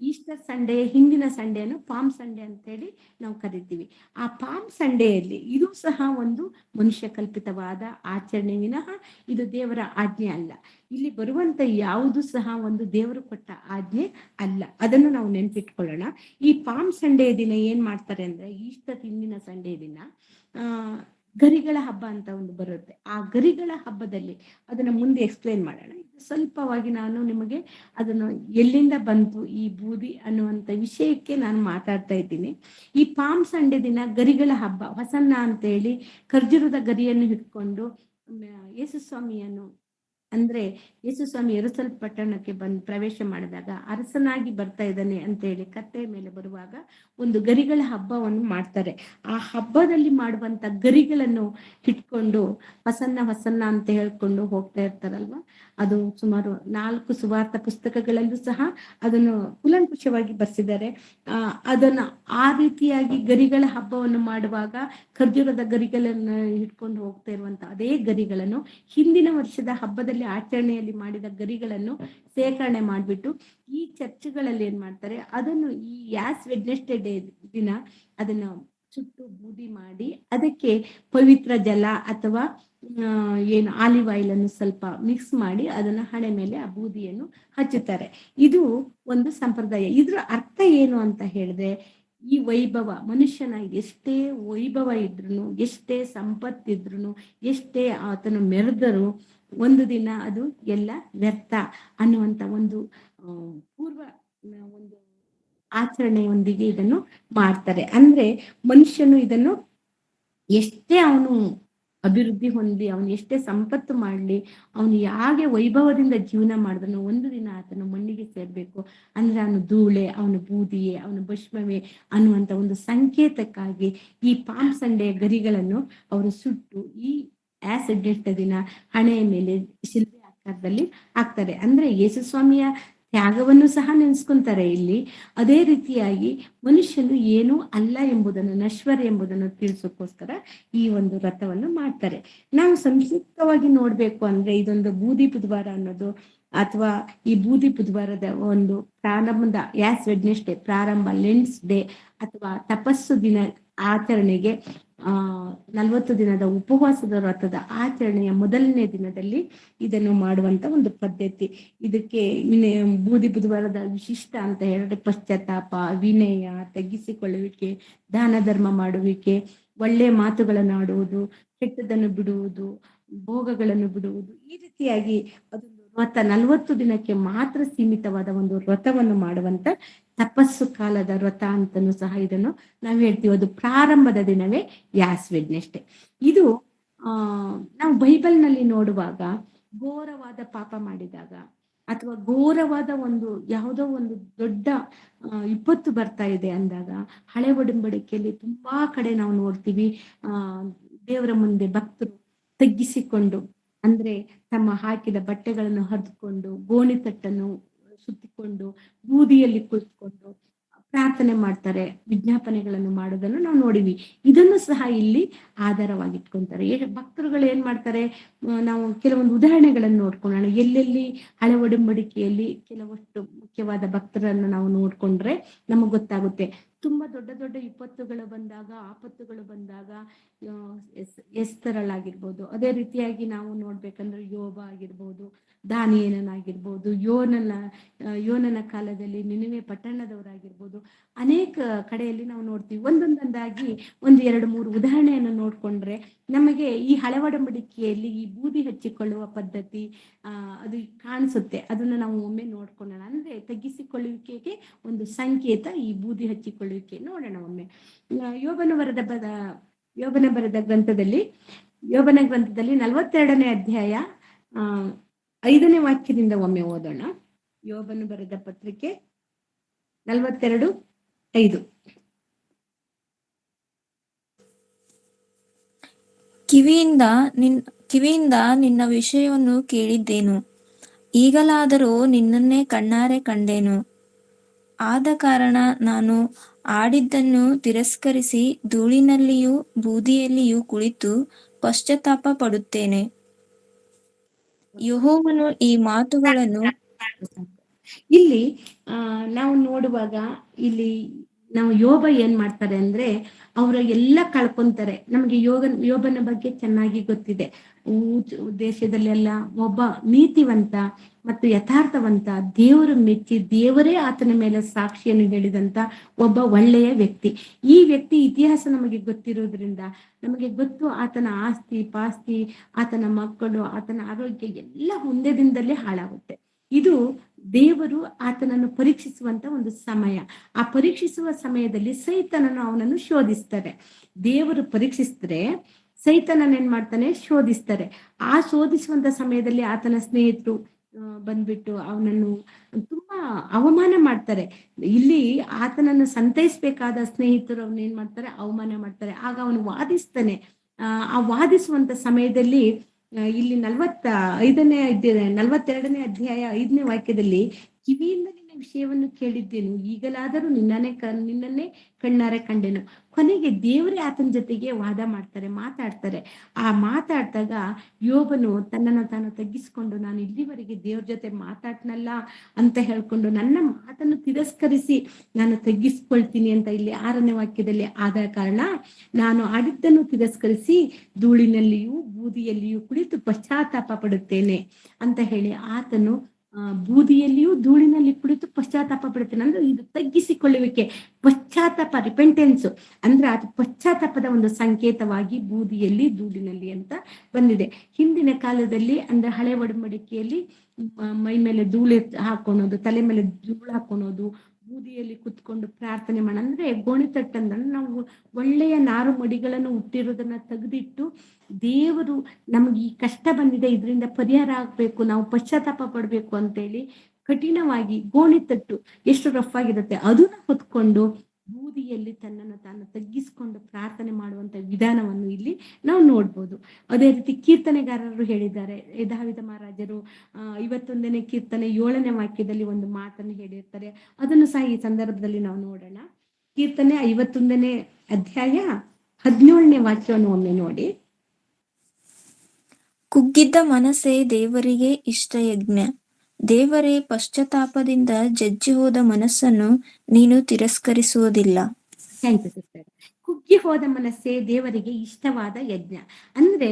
ಈಸ್ಟರ್ ಸಂಡೇ ಹಿಂದಿನ ಸಂಡೇನು ಪಾಮ್ ಸಂಡೇ ಅಂತೇಳಿ ನಾವು ಕರಿತೀವಿ. ಆ ಪಾಮ್ ಸಂಡೇಯಲ್ಲಿ ಇದು ಸಹ ಒಂದು ಮನುಷ್ಯ ಕಲ್ಪಿತವಾದ ಆಚರಣೆ ವಿನಃ ಇದು ದೇವರ ಆಜ್ಞೆ ಅಲ್ಲ. ಇಲ್ಲಿ ಬರುವಂತ ಯಾವುದು ಸಹ ಒಂದು ದೇವರು ಕೊಟ್ಟ ಆಜ್ಞೆ ಅಲ್ಲ. ಅದನ್ನು ನಾವು ನೆನ್ಪಿಟ್ಕೊಳ್ಳೋಣ. ಈ ಪಾಮ್ ಸಂಡೇ ದಿನ ಏನ್ ಮಾಡ್ತಾರೆ ಅಂದ್ರೆ ಈಸ್ಟರ್ ಹಿಂದಿನ ಸಂಡೇ ದಿನ ಆ ಗರಿಗಳ ಹಬ್ಬ ಅಂತ ಒಂದು ಬರುತ್ತೆ. ಆ ಗರಿಗಳ ಹಬ್ಬದಲ್ಲಿ ಅದನ್ನ ಮುಂದೆ ಎಕ್ಸ್ಪ್ಲೇನ್ ಮಾಡೋಣ. ಸ್ವಲ್ಪವಾಗಿ ನಾನು ನಿಮಗೆ ಅದನ್ನು ಎಲ್ಲಿಂದ ಬಂತು ಈ ಬೂದಿ ಅನ್ನುವಂತ ವಿಷಯಕ್ಕೆ ನಾನು ಮಾತಾಡ್ತಾ ಇದ್ದೀನಿ. ಈ ಪಾಮ್ ಸಂಡೆ ದಿನ ಗರಿಗಳ ಹಬ್ಬ ಹೊಸನ್ನ ಅಂತ ಹೇಳಿ ಖರ್ಜೂರದ ಗರಿಯನ್ನು ಹಿಡ್ಕೊಂಡು ಯೇಸು ಸ್ವಾಮಿಯನ್ನು ಅಂದ್ರೆ ಯೇಸು ಸ್ವಾಮಿ ಯೆರೂಸಲೇಮ್ ಪಟ್ಟಣಕ್ಕೆ ಪ್ರವೇಶ ಮಾಡಿದಾಗ ಅರಸನಾಗಿ ಬರ್ತಾ ಇದ್ದಾನೆ ಅಂತ ಹೇಳಿ ಕತ್ತೆಯ ಮೇಲೆ ಬರುವಾಗ ಒಂದು ಗರಿಗಳ ಹಬ್ಬವನ್ನು ಮಾಡ್ತಾರೆ. ಆ ಹಬ್ಬದಲ್ಲಿ ಮಾಡುವಂತ ಗರಿಗಳನ್ನು ಇಟ್ಕೊಂಡು ಹೊಸನ್ನ ಅಂತ ಹೇಳ್ಕೊಂಡು ಹೋಗ್ತಾ ಇರ್ತಾರಲ್ವಾ. ಅದು ಸುಮಾರು 4 ಸುವಾರ್ಥ ಪುಸ್ತಕಗಳಲ್ಲೂ ಸಹ ಅದನ್ನು ಕೂಲಂಕುಷವಾಗಿ ಬರ್ಸಿದ್ದಾರೆ. ಅದನ್ನ ಆ ರೀತಿಯಾಗಿ ಗರಿಗಳ ಹಬ್ಬವನ್ನು ಮಾಡುವಾಗ ಖರ್ಜೂರದ ಗರಿಗಳನ್ನು ಇಟ್ಕೊಂಡು ಹೋಗ್ತಾ ಇರುವಂತ ಅದೇ ಗರಿಗಳನ್ನು ಹಿಂದಿನ ವರ್ಷದ ಹಬ್ಬದಲ್ಲಿ ಆಚರಣೆಯಲ್ಲಿ ಮಾಡಿದ ಗರಿಗಳನ್ನು ಸೇಕರಣೆ ಮಾಡ್ಬಿಟ್ಟು ಈ ಚರ್ಚ್ಗಳಲ್ಲಿ ಏನ್ ಮಾಡ್ತಾರೆ, ಅದನ್ನು ಈ ಯಾಸ್ ವೆಡ್ನೆಸ್ಡೇ ಡೇ ದಿನ ಅದನ್ನ ಸುಟ್ಟು ಬೂದಿ ಮಾಡಿ ಅದಕ್ಕೆ ಪವಿತ್ರ ಜಲ ಅಥವಾ ಏನು ಆಲಿವ್ ಆಯಿಲ್ ಅನ್ನು ಸ್ವಲ್ಪ ಮಿಕ್ಸ್ ಮಾಡಿ ಅದನ್ನ ಹಣೆ ಮೇಲೆ ಆ ಬೂದಿಯನ್ನು ಹಚ್ಚುತ್ತಾರೆ. ಇದು ಒಂದು ಸಂಪ್ರದಾಯ. ಇದ್ರ ಅರ್ಥ ಏನು ಅಂತ ಹೇಳಿದ್ರೆ, ಈ ವೈಭವ ಮನುಷ್ಯನ ಎಷ್ಟೇ ವೈಭವ ಇದ್ರುನು, ಎಷ್ಟೇ ಸಂಪತ್ತಿದ್ರುನು, ಎಷ್ಟೇ ಆತನು ಮೆರೆದರು ಒಂದು ದಿನ ಅದು ಎಲ್ಲ ವ್ಯರ್ಥ ಅನ್ನುವಂತ ಒಂದು ಪೂರ್ವ ಒಂದು ಆಚರಣೆಯೊಂದಿಗೆ ಇದನ್ನು ಮಾಡ್ತಾರೆ. ಅಂದ್ರೆ ಮನುಷ್ಯನು ಇದನ್ನು ಎಷ್ಟೇ ಅವನು ಅಭಿವೃದ್ಧಿ ಹೊಂದಿ ಅವನು ಎಷ್ಟೇ ಸಂಪತ್ತು ಮಾಡ್ಲಿ, ಅವನು ಯಾಗೆ ವೈಭವದಿಂದ ಜೀವನ ಮಾಡಿದನು ಒಂದು ದಿನ ಆತನು ಮಣ್ಣಿಗೆ ಸೇರ್ಬೇಕು. ಅಂದ್ರೆ ಅವನು ಧೂಳೆ, ಅವನು ಬೂದಿಯೇ, ಅವನು ಭಸ್ಮವೇ ಅನ್ನುವಂತ ಒಂದು ಸಂಕೇತಕ್ಕಾಗಿ ಈ ಪಾಮ್ ಸಂಡೆ ಗರಿಗಳನ್ನು ಅವರು ಸುಟ್ಟು ಈ ಆಸಿಡ್ ದಿನ ಹಣೆಯ ಮೇಲೆ ಶಿಲ್ಪೆ ಆಕಾರದಲ್ಲಿ ಹಾಕ್ತಾರೆ. ಅಂದ್ರೆ ಯೇಸು ಸ್ವಾಮಿಯ ತ್ಯಾಗವನ್ನು ಸಹ ನೆನೆಸ್ಕೊಂತಾರೆ ಇಲ್ಲಿ. ಅದೇ ರೀತಿಯಾಗಿ ಮನುಷ್ಯನು ಏನೂ ಅಲ್ಲ ಎಂಬುದನ್ನು, ನಶ್ವರ ಎಂಬುದನ್ನು ತಿಳಿಸೋಕೋಸ್ಕರ ಈ ಒಂದು ವ್ರತವನ್ನು ಮಾಡ್ತಾರೆ. ನಾವು ಸಂಕ್ಷಿಪ್ತವಾಗಿ ನೋಡ್ಬೇಕು ಅಂದ್ರೆ ಇದೊಂದು ಬೂದಿ ಬುಧವಾರ ಅನ್ನೋದು ಅಥವಾ ಈ ಬೂದಿ ಬುಧವಾರದ ಒಂದು ಪ್ರಾರಂಭದ ಯಾಸ್ ವೆಡ್ನೆಸ್ಡೇ ಪ್ರಾರಂಭ, ಲೆಂಟ್ಸ್ ಡೇ ಅಥವಾ ತಪಸ್ಸು ದಿನ ಆಚರಣೆಗೆ 40 ದಿನದ ಉಪವಾಸದ ವ್ರತದ ಆಚರಣೆಯ ಮೊದಲನೇ ದಿನದಲ್ಲಿ ಇದನ್ನು ಮಾಡುವಂತ ಒಂದು ಪದ್ಧತಿ. ಇದಕ್ಕೆ ಬೂದಿ ಬುಧವಾರದ ವಿಶಿಷ್ಟ ಅಂತ ಹೇಳಿದ್ರೆ ಪಶ್ಚಾತ್ತಾಪ, ವಿನಯ, ತಗ್ಗಿಸಿಕೊಳ್ಳುವಿಕೆ, ದಾನ ಧರ್ಮ ಮಾಡುವಿಕೆ, ಒಳ್ಳೆ ಮಾತುಗಳನ್ನು ಆಡುವುದು, ಕೆಟ್ಟದನ್ನು ಬಿಡುವುದು, ಭೋಗಗಳನ್ನು ಬಿಡುವುದು. ಈ ರೀತಿಯಾಗಿ ಅದೊಂದು ವ್ರತ 40 ದಿನಕ್ಕೆ ಮಾತ್ರ ಸೀಮಿತವಾದ ಒಂದು ವ್ರತವನ್ನು ಮಾಡುವಂತ ತಪಸ್ಸು ಕಾಲದ ವ್ರತ ಅಂತನೂ ಸಹ ಇದನ್ನು ನಾವು ಹೇಳ್ತೀವಿ. ಅದು ಪ್ರಾರಂಭದ ದಿನವೇ ಯಾಸ್ ವೆಡ್ನೆಸ್ಡೇ. ಇದು ನಾವು ಬೈಬಲ್ನಲ್ಲಿ ನೋಡುವಾಗ ಘೋರವಾದ ಪಾಪ ಮಾಡಿದಾಗ ಅಥವಾ ಘೋರವಾದ ಒಂದು ಯಾವುದೋ ಒಂದು ದೊಡ್ಡ ವಿಪತ್ತು ಬರ್ತಾ ಇದೆ ಅಂದಾಗ ಹಳೆ ಒಡಂಬಡಿಕೆಯಲ್ಲಿ ತುಂಬಾ ಕಡೆ ನಾವು ನೋಡ್ತೀವಿ. ದೇವರ ಮುಂದೆ ಭಕ್ತರು ತಗ್ಗಿಸಿಕೊಂಡು, ಅಂದ್ರೆ ತಮ್ಮ ಹಾಕಿದ ಬಟ್ಟೆಗಳನ್ನು ಹರಿದುಕೊಂಡು, ಗೋಣಿತಟ್ಟನ್ನು ಸುತ್ತಿಕೊಂಡು, ಬೂದಿಯಲ್ಲಿ ಕುಳಿತುಕೊಂಡು ಪ್ರಾರ್ಥನೆ ಮಾಡ್ತಾರೆ, ವಿಜ್ಞಾಪನೆಗಳನ್ನು ಮಾಡೋದನ್ನು ನಾವು ನೋಡಿವಿ. ಇದನ್ನು ಸಹ ಇಲ್ಲಿ ಆಧಾರವಾಗಿಟ್ಕೊಂತಾರೆ. ಭಕ್ತರುಗಳು ಏನ್ ಮಾಡ್ತಾರೆ, ನಾವು ಕೆಲವೊಂದು ಉದಾಹರಣೆಗಳನ್ನು ನೋಡ್ಕೊಳ್ಳೋಣ. ಎಲ್ಲೆಲ್ಲಿ ಹಳೆ ಒಡಂಬಡಿಕೆಯಲ್ಲಿ ಕೆಲವಷ್ಟು ಮುಖ್ಯವಾದ ಭಕ್ತರನ್ನು ನಾವು ನೋಡ್ಕೊಂಡ್ರೆ ನಮಗ್ ಗೊತ್ತಾಗುತ್ತೆ. ತುಂಬಾ ದೊಡ್ಡ ದೊಡ್ಡ ವಿಪತ್ತುಗಳು ಬಂದಾಗ, ಆಪತ್ತುಗಳು ಬಂದಾಗ ಎಸ್ತರಳಾಗಿರ್ಬೋದು, ಅದೇ ರೀತಿಯಾಗಿ ನಾವು ನೋಡ್ಬೇಕಂದ್ರೆ ಯೋಬ ಆಗಿರ್ಬೋದು, ದಾನಿಯೇಲನಾಗಿರ್ಬೋದು, ಯೋನನ ಕಾಲದಲ್ಲಿ ನಿನೆವೆ ಪಟ್ಟಣದವರಾಗಿರ್ಬೋದು, ಅನೇಕ ಕಡೆಯಲ್ಲಿ ನಾವು ನೋಡ್ತೀವಿ. ಒಂದೊಂದಾಗಿ 1-2-3 ಉದಾಹರಣೆಯನ್ನು ನೋಡ್ಕೊಂಡ್ರೆ ನಮಗೆ ಈ ಹಳೆ ಒಡಂಬಡಿಕೆಯಲ್ಲಿ ಈ ಬೂದಿ ಹಚ್ಚಿಕೊಳ್ಳುವ ಪದ್ಧತಿ ಅದು ಕಾಣಿಸುತ್ತೆ. ಅದನ್ನು ನಾವು ಒಮ್ಮೆ ನೋಡ್ಕೊಳ್ಳೋಣ. ಅಂದ್ರೆ ತಗ್ಗಿಸಿಕೊಳ್ಳುವಿಕೆಗೆ ಒಂದು ಸಂಕೇತ ಈ ಬೂದಿ ಹಚ್ಚಿಕೊಳ್ಳುವಿಕೆ. ನೋಡೋಣ ಒಮ್ಮೆ. ಯೋಬನ ಬರೆದ ಗ್ರಂಥದಲ್ಲಿ 42ನೇ ಅಧ್ಯಾಯ 5ನೇ ವಾಕ್ಯದಿಂದ ಒಮ್ಮೆ ಓದೋಣ. ಯೋಬನು ಬರೆದ ಪತ್ರಿಕೆ 42:5. ಕಿವಿಯಿಂದ ನಿನ್ನ ವಿಷಯವನ್ನು ಕೇಳಿದ್ದೇನು, ಈಗಲಾದರೂ ನಿನ್ನನ್ನೇ ಕಣ್ಣಾರೆ ಕಂಡೆನು. ಆದ ಕಾರಣ ನಾನು ಆಡಿದ್ದನ್ನು ತಿರಸ್ಕರಿಸಿ ಧೂಳಿನಲ್ಲಿಯೂ ಬೂದಿಯಲ್ಲಿಯೂ ಕುಳಿತು ಪಶ್ಚಾತ್ತಾಪ ಪಡುತ್ತೇನೆ. ಯೆಹೋವನು ಈ ಮಾತುಗಳನ್ನು ಇಲ್ಲಿ ನಾವು ನೋಡುವಾಗ ಇಲ್ಲಿ ನಾವು ಯೋಬ ಏನ್ ಮಾಡ್ತಾರೆ ಅಂದ್ರೆ ಅವರ ಎಲ್ಲ ಕಳ್ಕೊಂತಾರೆ. ನಮಗೆ ಯೋಬನ ಬಗ್ಗೆ ಚೆನ್ನಾಗಿ ಗೊತ್ತಿದೆ. ದೇಶದಲ್ಲೆಲ್ಲ ಒಬ್ಬ ನೀತಿವಂತ ಮತ್ತು ಯಥಾರ್ಥವಂತ, ದೇವರು ಮೆಚ್ಚಿ ದೇವರೇ ಆತನ ಮೇಲೆ ಸಾಕ್ಷಿಯನ್ನು ಹೇಳಿದಂತ ಒಬ್ಬ ಒಳ್ಳೆಯ ವ್ಯಕ್ತಿ. ಈ ವ್ಯಕ್ತಿ ಇತಿಹಾಸ ನಮಗೆ ಗೊತ್ತಿರೋದ್ರಿಂದ ನಮಗೆ ಗೊತ್ತು ಆತನ ಆಸ್ತಿ ಪಾಸ್ತಿ, ಆತನ ಮಕ್ಕಳು, ಆತನ ಆರೋಗ್ಯ ಎಲ್ಲ ಒಂದೇ ದಿನದಲ್ಲೇ ಹಾಳಾಗುತ್ತೆ. ಇದು ದೇವರು ಆತನನ್ನು ಪರೀಕ್ಷಿಸುವಂತ ಒಂದು ಸಮಯ. ಆ ಪರೀಕ್ಷಿಸುವ ಸಮಯದಲ್ಲಿ ಸೈತನನು ಅವನನ್ನು ಶೋಧಿಸ್ತಾರೆ. ದೇವರು ಪರೀಕ್ಷಿಸಿದ್ರೆ ಸೈತನನ್ ಏನ್ ಮಾಡ್ತಾನೆ, ಶೋಧಿಸ್ತಾರೆ. ಆ ಶೋಧಿಸುವಂತ ಸಮಯದಲ್ಲಿ ಆತನ ಸ್ನೇಹಿತರು ಬಂದ್ಬಿಟ್ಟು ಅವನನ್ನು ತುಂಬಾ ಅವಮಾನ ಮಾಡ್ತಾರೆ. ಇಲ್ಲಿ ಆತನನ್ನು ಸಂತೈಸ್ಬೇಕಾದ ಸ್ನೇಹಿತರು ಅವನ್ ಏನ್ ಮಾಡ್ತಾರೆ, ಅವಮಾನ ಮಾಡ್ತಾರೆ. ಆಗ ಅವನು ವಾದಿಸ್ತಾನೆ. ಆ ವಾದಿಸುವಂತ ಸಮಯದಲ್ಲಿ ಇಲ್ಲಿ 42ನೇ ಅಧ್ಯಾಯ 5ನೇ ವಾಕ್ಯದಲ್ಲಿ, ಕಿವಿಯಿಂದ ನಿನ್ನ ವಿಷಯವನ್ನು ಕೇಳಿದ್ದೇನು, ಈಗಲಾದರೂ ನಿನ್ನನ್ನೇ ಕಣ್ಣಾರೆ ಕಂಡೆನು. ಕೊನೆಗೆ ದೇವರೇ ಆತನ ಜೊತೆಗೆ ವಾದ ಮಾಡ್ತಾರೆ, ಮಾತಾಡ್ತಾರೆ. ಆ ಮಾತಾಡ್ದಾಗ ಯೋಬನು ತನ್ನನ್ನು ತಾನು ತಗ್ಗಿಸ್ಕೊಂಡು, ನಾನು ಇಲ್ಲಿವರೆಗೆ ದೇವ್ರ ಜೊತೆ ಮಾತಾಡ್ನಲ್ಲ ಅಂತ ಹೇಳ್ಕೊಂಡು ನನ್ನ ಮಾತನ್ನು ತಿರಸ್ಕರಿಸಿ ನಾನು ತಗ್ಗಿಸ್ಕೊಳ್ತೀನಿ ಅಂತ ಇಲ್ಲಿ 6ನೇ ವಾಕ್ಯದಲ್ಲಿ, ಆದ ಕಾರಣ ನಾನು ಆಡಿದ್ದನ್ನು ತಿರಸ್ಕರಿಸಿ ಧೂಳಿನಲ್ಲಿಯೂ ಬೂದಿಯಲ್ಲಿಯೂ ಕುಳಿತು ಪಶ್ಚಾತ್ತಾಪ ಪಡುತ್ತೇನೆ ಅಂತ ಹೇಳಿ ಆತನು ಬೂದಿಯಲ್ಲಿಯೂ ಧೂಳಿನಲ್ಲಿ ಕುಳಿತು ಪಶ್ಚಾತ್ತಾಪ ಪಡುತ್ತೇನೆ ಅಂದ್ರೆ ಇದು ತಗ್ಗಿಸಿಕೊಳ್ಳುವಿಕೆ, ಪಶ್ಚಾತ್ತಾಪ, ರಿಪೆಂಟೆನ್ಸ್ ಅಂದ್ರೆ ಅದು ಪಶ್ಚಾತ್ತಾಪದ ಒಂದು ಸಂಕೇತವಾಗಿ ಬೂದಿಯಲ್ಲಿ ಧೂಳಿನಲ್ಲಿ ಅಂತ ಬಂದಿದೆ. ಹಿಂದಿನ ಕಾಲದಲ್ಲಿ ಅಂದ್ರೆ ಹಳೆ ಒಡಂಬಡಿಕೆಯಲ್ಲಿ ಮೈ ಮೇಲೆ ಧೂಳು ಹಾಕೊಳೋದು, ತಲೆ ಮೇಲೆ ಧೂಳು ಹಾಕೊಳೋದು, ಬೂದಿಯಲ್ಲಿ ಕುತ್ಕೊಂಡು ಪ್ರಾರ್ಥನೆ ಮಾಡ ಅಂದ್ರೆ ಗೋಣಿತಟ್ಟಂದ್ರೆ ನಾವು ಒಳ್ಳೆಯ ನಾರು ಮಡಿಗಳನ್ನು ಹುಟ್ಟಿರೋದನ್ನ ತೆಗೆದಿಟ್ಟು ದೇವರು ನಮ್ಗೆ ಈ ಕಷ್ಟ ಬಂದಿದೆ, ಇದರಿಂದ ಪರಿಹಾರ ಆಗ್ಬೇಕು, ನಾವು ಪಶ್ಚಾತ್ತಾಪ ಪಡ್ಬೇಕು ಅಂತೇಳಿ ಕಠಿಣವಾಗಿ ಗೋಣಿತಟ್ಟು ಎಷ್ಟು ರಫ್ ಆಗಿರುತ್ತೆ ಅದನ್ನ ಹೊತ್ಕೊಂಡು ಬೂದಿಯಲ್ಲಿ ತನ್ನನ್ನು ತಾನು ತಗ್ಗಿಸ್ಕೊಂಡು ಪ್ರಾರ್ಥನೆ ಮಾಡುವಂತ ವಿಧಾನವನ್ನು ಇಲ್ಲಿ ನಾವು ನೋಡ್ಬೋದು. ಅದೇ ರೀತಿ ಕೀರ್ತನೆಗಾರರು ಹೇಳಿದ್ದಾರೆ. ದಾವಿದ ಮಹಾರಾಜರು 51ನೇ ಕೀರ್ತನೆ 7ನೇ ವಾಕ್ಯದಲ್ಲಿ ಒಂದು ಮಾತನ್ನು ಹೇಳಿರ್ತಾರೆ. ಅದನ್ನು ಸಹ ಈ ಸಂದರ್ಭದಲ್ಲಿ ನಾವು ನೋಡೋಣ. ಕೀರ್ತನೆ 51ನೇ ಅಧ್ಯಾಯ 17ನೇ ವಾಕ್ಯವನ್ನು ಒಮ್ಮೆ ನೋಡಿ. ಕುಗ್ಗಿದ್ದ ಮನಸ್ಸೇ ದೇವರಿಗೆ ಇಷ್ಟ ಯಜ್ಞ. ದೇವರೇ, ಪಶ್ಚಾತ್ತಾಪದಿಂದ ಜಜ್ಜಿ ಹೋದ ಮನಸ್ಸನ್ನು ನೀನು ತಿರಸ್ಕರಿಸುವುದಿಲ್ಲ. Thank you sister. ಕುಗ್ಗಿ ಹೋದ ಮನಸ್ಸೇ ದೇವರಿಗೆ ಇಷ್ಟವಾದ ಯಜ್ಞ. ಅಂದ್ರೆ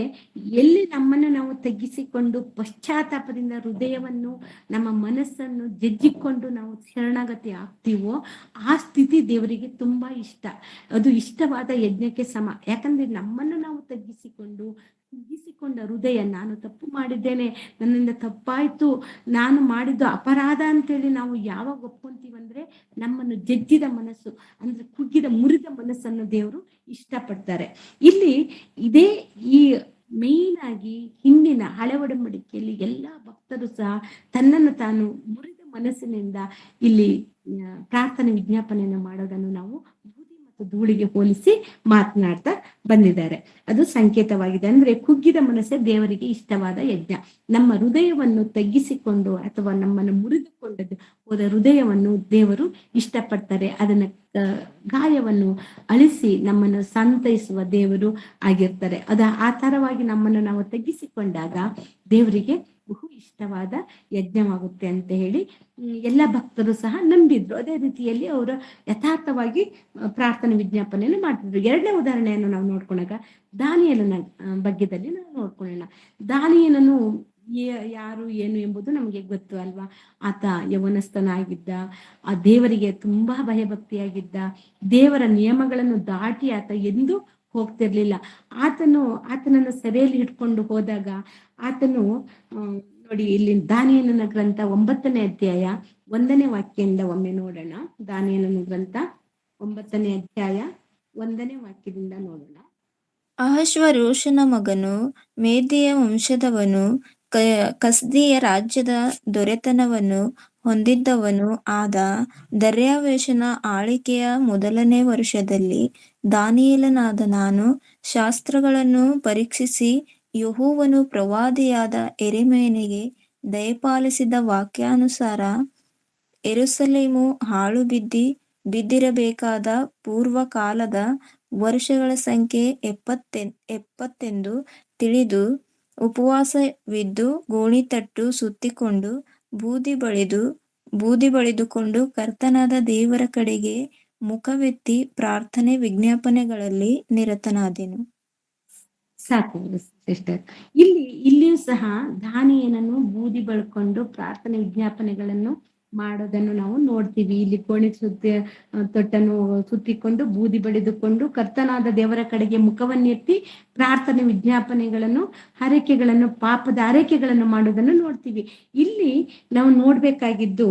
ಎಲ್ಲಿ ನಮ್ಮನ್ನು ನಾವು ತಗ್ಗಿಸಿಕೊಂಡು ಪಶ್ಚಾತ್ತಾಪದಿಂದ ಹೃದಯವನ್ನು, ನಮ್ಮ ಮನಸ್ಸನ್ನು ಜಜ್ಜಿಕೊಂಡು ನಾವು ಶರಣಾಗತಿ ಆಗ್ತೀವೋ ಆ ಸ್ಥಿತಿ ದೇವರಿಗೆ ತುಂಬಾ ಇಷ್ಟ. ಅದು ಇಷ್ಟವಾದ ಯಜ್ಞಕ್ಕೆ ಸಮ. ಯಾಕಂದ್ರೆ ನಮ್ಮನ್ನು ನಾವು ತಗ್ಗಿಸಿಕೊಂಡು ಕುಗ್ಗಿಸಿಕೊಂಡ ಹೃದಯ, ನಾನು ತಪ್ಪು ಮಾಡಿದ್ದೇನೆ, ನನ್ನಿಂದ ತಪ್ಪಾಯ್ತು, ನಾನು ಮಾಡಿದ್ದು ಅಪರಾಧ ಅಂತೇಳಿ ನಾವು ಯಾವಾಗ ಒಪ್ಕೊಂತೀವಂದ್ರೆ ನಮ್ಮನ್ನು ಜಜ್ಜಿದ ಮನಸ್ಸು ಅಂದ್ರೆ ಕುಗ್ಗಿದ ಮುರಿದ ಮನಸ್ಸನ್ನು ದೇವರು ಇಷ್ಟಪಡ್ತಾರೆ. ಇಲ್ಲಿ ಇದೇ ಈ ಮೇನ್ ಆಗಿ ಹಿಂದಿನ ಹಳೆ ಒಡಂಬಡಿಕೆಯಲ್ಲಿ ಎಲ್ಲಾ ಭಕ್ತರು ಸಹ ತನ್ನನ್ನು ತಾನು ಮುರಿದ ಮನಸ್ಸಿನಿಂದ ಇಲ್ಲಿ ಪ್ರಾರ್ಥನೆ ವಿಜ್ಞಾಪನೆಯನ್ನು ಮಾಡೋದನ್ನು ನಾವು ಬೂದಿ ಮತ್ತು ಧೂಳಿಗೆ ಹೋಲಿಸಿ ಮಾತನಾಡ್ತಾ ಬಂದಿದ್ದಾರೆ. ಅದು ಸಂಕೇತವಾಗಿದೆ. ಅಂದ್ರೆ ಕುಗ್ಗಿದ ಮನಸ್ಸೇ ದೇವರಿಗೆ ಇಷ್ಟವಾದ ಯಜ್ಞ. ನಮ್ಮ ಹೃದಯವನ್ನು ತಗ್ಗಿಸಿಕೊಂಡು ಅಥವಾ ನಮ್ಮನ್ನು ಮುರಿದುಕೊಂಡದ್ದು ಹೋದ ಹೃದಯವನ್ನು ದೇವರು ಇಷ್ಟಪಡ್ತಾರೆ. ಅದನ್ನ ಗಾಯವನ್ನು ಅಳಿಸಿ ನಮ್ಮನ್ನು ಸಂತೈಸುವ ದೇವರು ಆಗಿರ್ತಾರೆ. ಆ ತರವಾಗಿ ನಮ್ಮನ್ನು ನಾವು ತಗ್ಗಿಸಿಕೊಂಡಾಗ ದೇವರಿಗೆ ಬಹು ಇಷ್ಟವಾದ ಯಜ್ಞವಾಗುತ್ತೆ ಅಂತ ಹೇಳಿ ಎಲ್ಲ ಭಕ್ತರು ಸಹ ನಂಬಿದ್ರು. ಅದೇ ರೀತಿಯಲ್ಲಿ ಅವರು ಯಥಾರ್ಥವಾಗಿ ಪ್ರಾರ್ಥನೆ ವಿಜ್ಞಾಪನೆಯನ್ನು ಮಾಡ್ತಿದ್ರು. 2ನೇ ಉದಾಹರಣೆಯನ್ನು ನಾವು ನೋಡ್ಕೊಂಡಾಗ ದಾನಿಯೇಲನ ಬಗ್ಗೆದಲ್ಲಿ ನಾವು ನೋಡ್ಕೊಳ್ಳೋಣ. ದಾನಿಯೇಲನು ಯಾರು ಏನು ಎಂಬುದು ನಮಗೆ ಗೊತ್ತು ಅಲ್ವಾ. ಆತ ಯವನಸ್ಥನಾಗಿದ್ದ, ಆ ದೇವರಿಗೆ ತುಂಬಾ ಭಯಭಕ್ತಿಯಾಗಿದ್ದ, ದೇವರ ನಿಯಮಗಳನ್ನು ದಾಟಿ ಆತ ಎಂದೂ ಹೋಗ್ತಿರ್ಲಿಲ್ಲ. ಆತನನ್ನು ಸೆರೆಯಲ್ಲಿ ಹಿಡ್ಕೊಂಡು ಹೋದಾಗ ಆತನು ನೋಡಿ ಇಲ್ಲಿ ದಾನಿಯೇಲನ ಗ್ರಂಥ 9ನೇ ಅಧ್ಯಾಯ 1ನೇ ವಾಕ್ಯದಿಂದ ಒಮ್ಮೆ ನೋಡೋಣ. ದಾನಿಯೇಲನ ಗ್ರಂಥ 9ನೇ ಅಧ್ಯಾಯ 1ನೇ ವಾಕ್ಯದಿಂದ ನೋಡೋಣ. ಅಹಷ್ವೇರೋಷನ ಮಗನು, ಮೇದ್ಯ ವಂಶದವನು, ಕಸ್ದೀಯ ರಾಜ್ಯದ ದೊರೆತನವನ್ನು ಹೊಂದಿದ್ದವನು ಆದ ದರ್ಯಾವೇಶನ ಆಳಿಕೆಯ 1ನೇ ವರ್ಷದಲ್ಲಿ ದಾನಿಯೇಲನಾದ ನಾನು ಶಾಸ್ತ್ರಗಳನ್ನು ಪರೀಕ್ಷಿಸಿ ಯೆಹೋವನು ಪ್ರವಾದಿಯಾದ ಯೆರೆಮೀಯನಿಗೆ ದಯಪಾಲಿಸಿದ ವಾಕ್ಯಾನುಸಾರ ಯೆರೂಸಲೇಮು ಹಾಳು ಬಿದ್ದಿರಬೇಕಾದ ಪೂರ್ವಕಾಲದ ವರ್ಷಗಳ ಸಂಖ್ಯೆ 70 ತಿಳಿದು ಉಪವಾಸವಿದ್ದು ಗೋಣಿತಟ್ಟು ಸುತ್ತಿಕೊಂಡು ಬೂದಿ ಬಳಿದು ಬೂದಿ ಬಳಿದುಕೊಂಡು ಕರ್ತನಾದ ದೇವರ ಕಡೆಗೆ ಮುಖವೆತ್ತಿ ಪ್ರಾರ್ಥನೆ ವಿಜ್ಞಾಪನೆಗಳಲ್ಲಿ ನಿರತನಾದೆನು. ಸಾಕು ಸಿಸ್ಟರ್. ಇಲ್ಲಿಯೂ ಸಹ ದಾನಿಯೇಲನು ಬೂದಿ ಬಳ್ಕೊಂಡು ಪ್ರಾರ್ಥನೆ ವಿಜ್ಞಾಪನೆಗಳನ್ನು ಮಾಡೋದನ್ನು ನಾವು ನೋಡ್ತೀವಿ. ಇಲ್ಲಿ ಕೋಣೆ ತೊಟ್ಟನ್ನು ಸುತ್ತಿಕೊಂಡು ಬೂದಿ ಬಳಿದುಕೊಂಡು ಕರ್ತನಾದ ದೇವರ ಕಡೆಗೆ ಮುಖವನ್ನೆತ್ತಿ ಪ್ರಾರ್ಥನೆ ವಿಜ್ಞಾಪನೆಗಳನ್ನು ಪಾಪದ ಹರಕೆಗಳನ್ನು ಮಾಡೋದನ್ನು ನೋಡ್ತೀವಿ. ಇಲ್ಲಿ ನಾವು ನೋಡ್ಬೇಕಾಗಿದ್ದು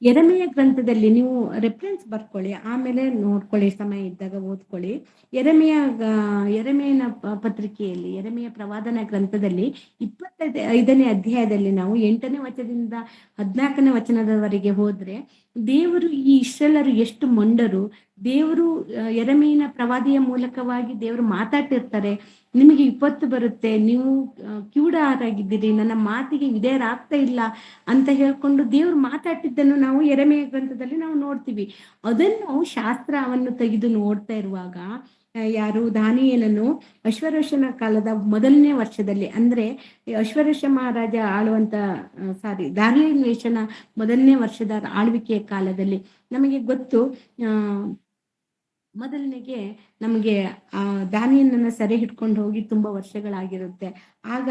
ಯೆರೆಮೀಯ ಗ್ರಂಥದಲ್ಲಿ, ನೀವು ರೆಫರೆನ್ಸ್ ಬರ್ಕೊಳ್ಳಿ, ಆಮೇಲೆ ನೋಡ್ಕೊಳ್ಳಿ, ಸಮಯ ಇದ್ದಾಗ ಓದ್ಕೊಳ್ಳಿ. ಯೆರೆಮೀಯನ ಪತ್ರಿಕೆಯಲ್ಲಿ, ಯೆರೆಮೀಯ ಪ್ರವಾದನ ಗ್ರಂಥದಲ್ಲಿ 25ನೇ ಅಧ್ಯಾಯದಲ್ಲಿ ನಾವು 8ನೇ ವಚನದಿಂದ 14ನೇ ವಚನದವರೆಗೆ ಹೋದ್ರೆ, ದೇವರು ಈ ಇಸ್ರಾಯೇಲರು ಎಷ್ಟು ಮೊಂಡರು, ದೇವರು ಯೆರೆಮೀಯನ ಪ್ರವಾದಿಯ ಮೂಲಕವಾಗಿ ದೇವರು ಮಾತಾಡ್ತಿರ್ತಾರೆ, ನಿಮಗೆ ವಿಪತ್ತು ಬರುತ್ತೆ, ನೀವು ಕಿವುಡರಾಗಿದ್ದೀರಿ, ನನ್ನ ಮಾತಿಗೆ ವಿಧೇಯರಾಗ್ತಾ ಇಲ್ಲ ಅಂತ ಹೇಳ್ಕೊಂಡು ದೇವ್ರು ಮಾತಾಡ್ತಿದ್ದನ್ನು ನಾವು ಯೆರೆಮೀಯ ಗ್ರಂಥದಲ್ಲಿ ನಾವು ನೋಡ್ತೀವಿ. ಅದನ್ನು ಶಾಸ್ತ್ರವನ್ನು ತೆಗೆದು ನೋಡ್ತಾ ಇರುವಾಗ ಯಾರು ದಾನಿಯೇಲನು ಅಶ್ವರೋಷನ ಕಾಲದ ಮೊದಲನೇ ವರ್ಷದಲ್ಲಿ, ಅಂದ್ರೆ ಅಶ್ವರೋಷ ಮಹಾರಾಜ ಆಳುವಂತ ದಾನಿಯೇಲನ ಮೊದಲನೇ ವರ್ಷದ ಆಳ್ವಿಕೆಯ ಕಾಲದಲ್ಲಿ ನಮಗೆ ಗೊತ್ತು, ಮೊದಲನೆಗೆ ನಮಗೆ ದಾನಿಯೇಲನನ್ನ ಸೆರೆ ಹಿಡ್ಕೊಂಡು ಹೋಗಿ ತುಂಬಾ ವರ್ಷಗಳಾಗಿರುತ್ತೆ. ಆಗ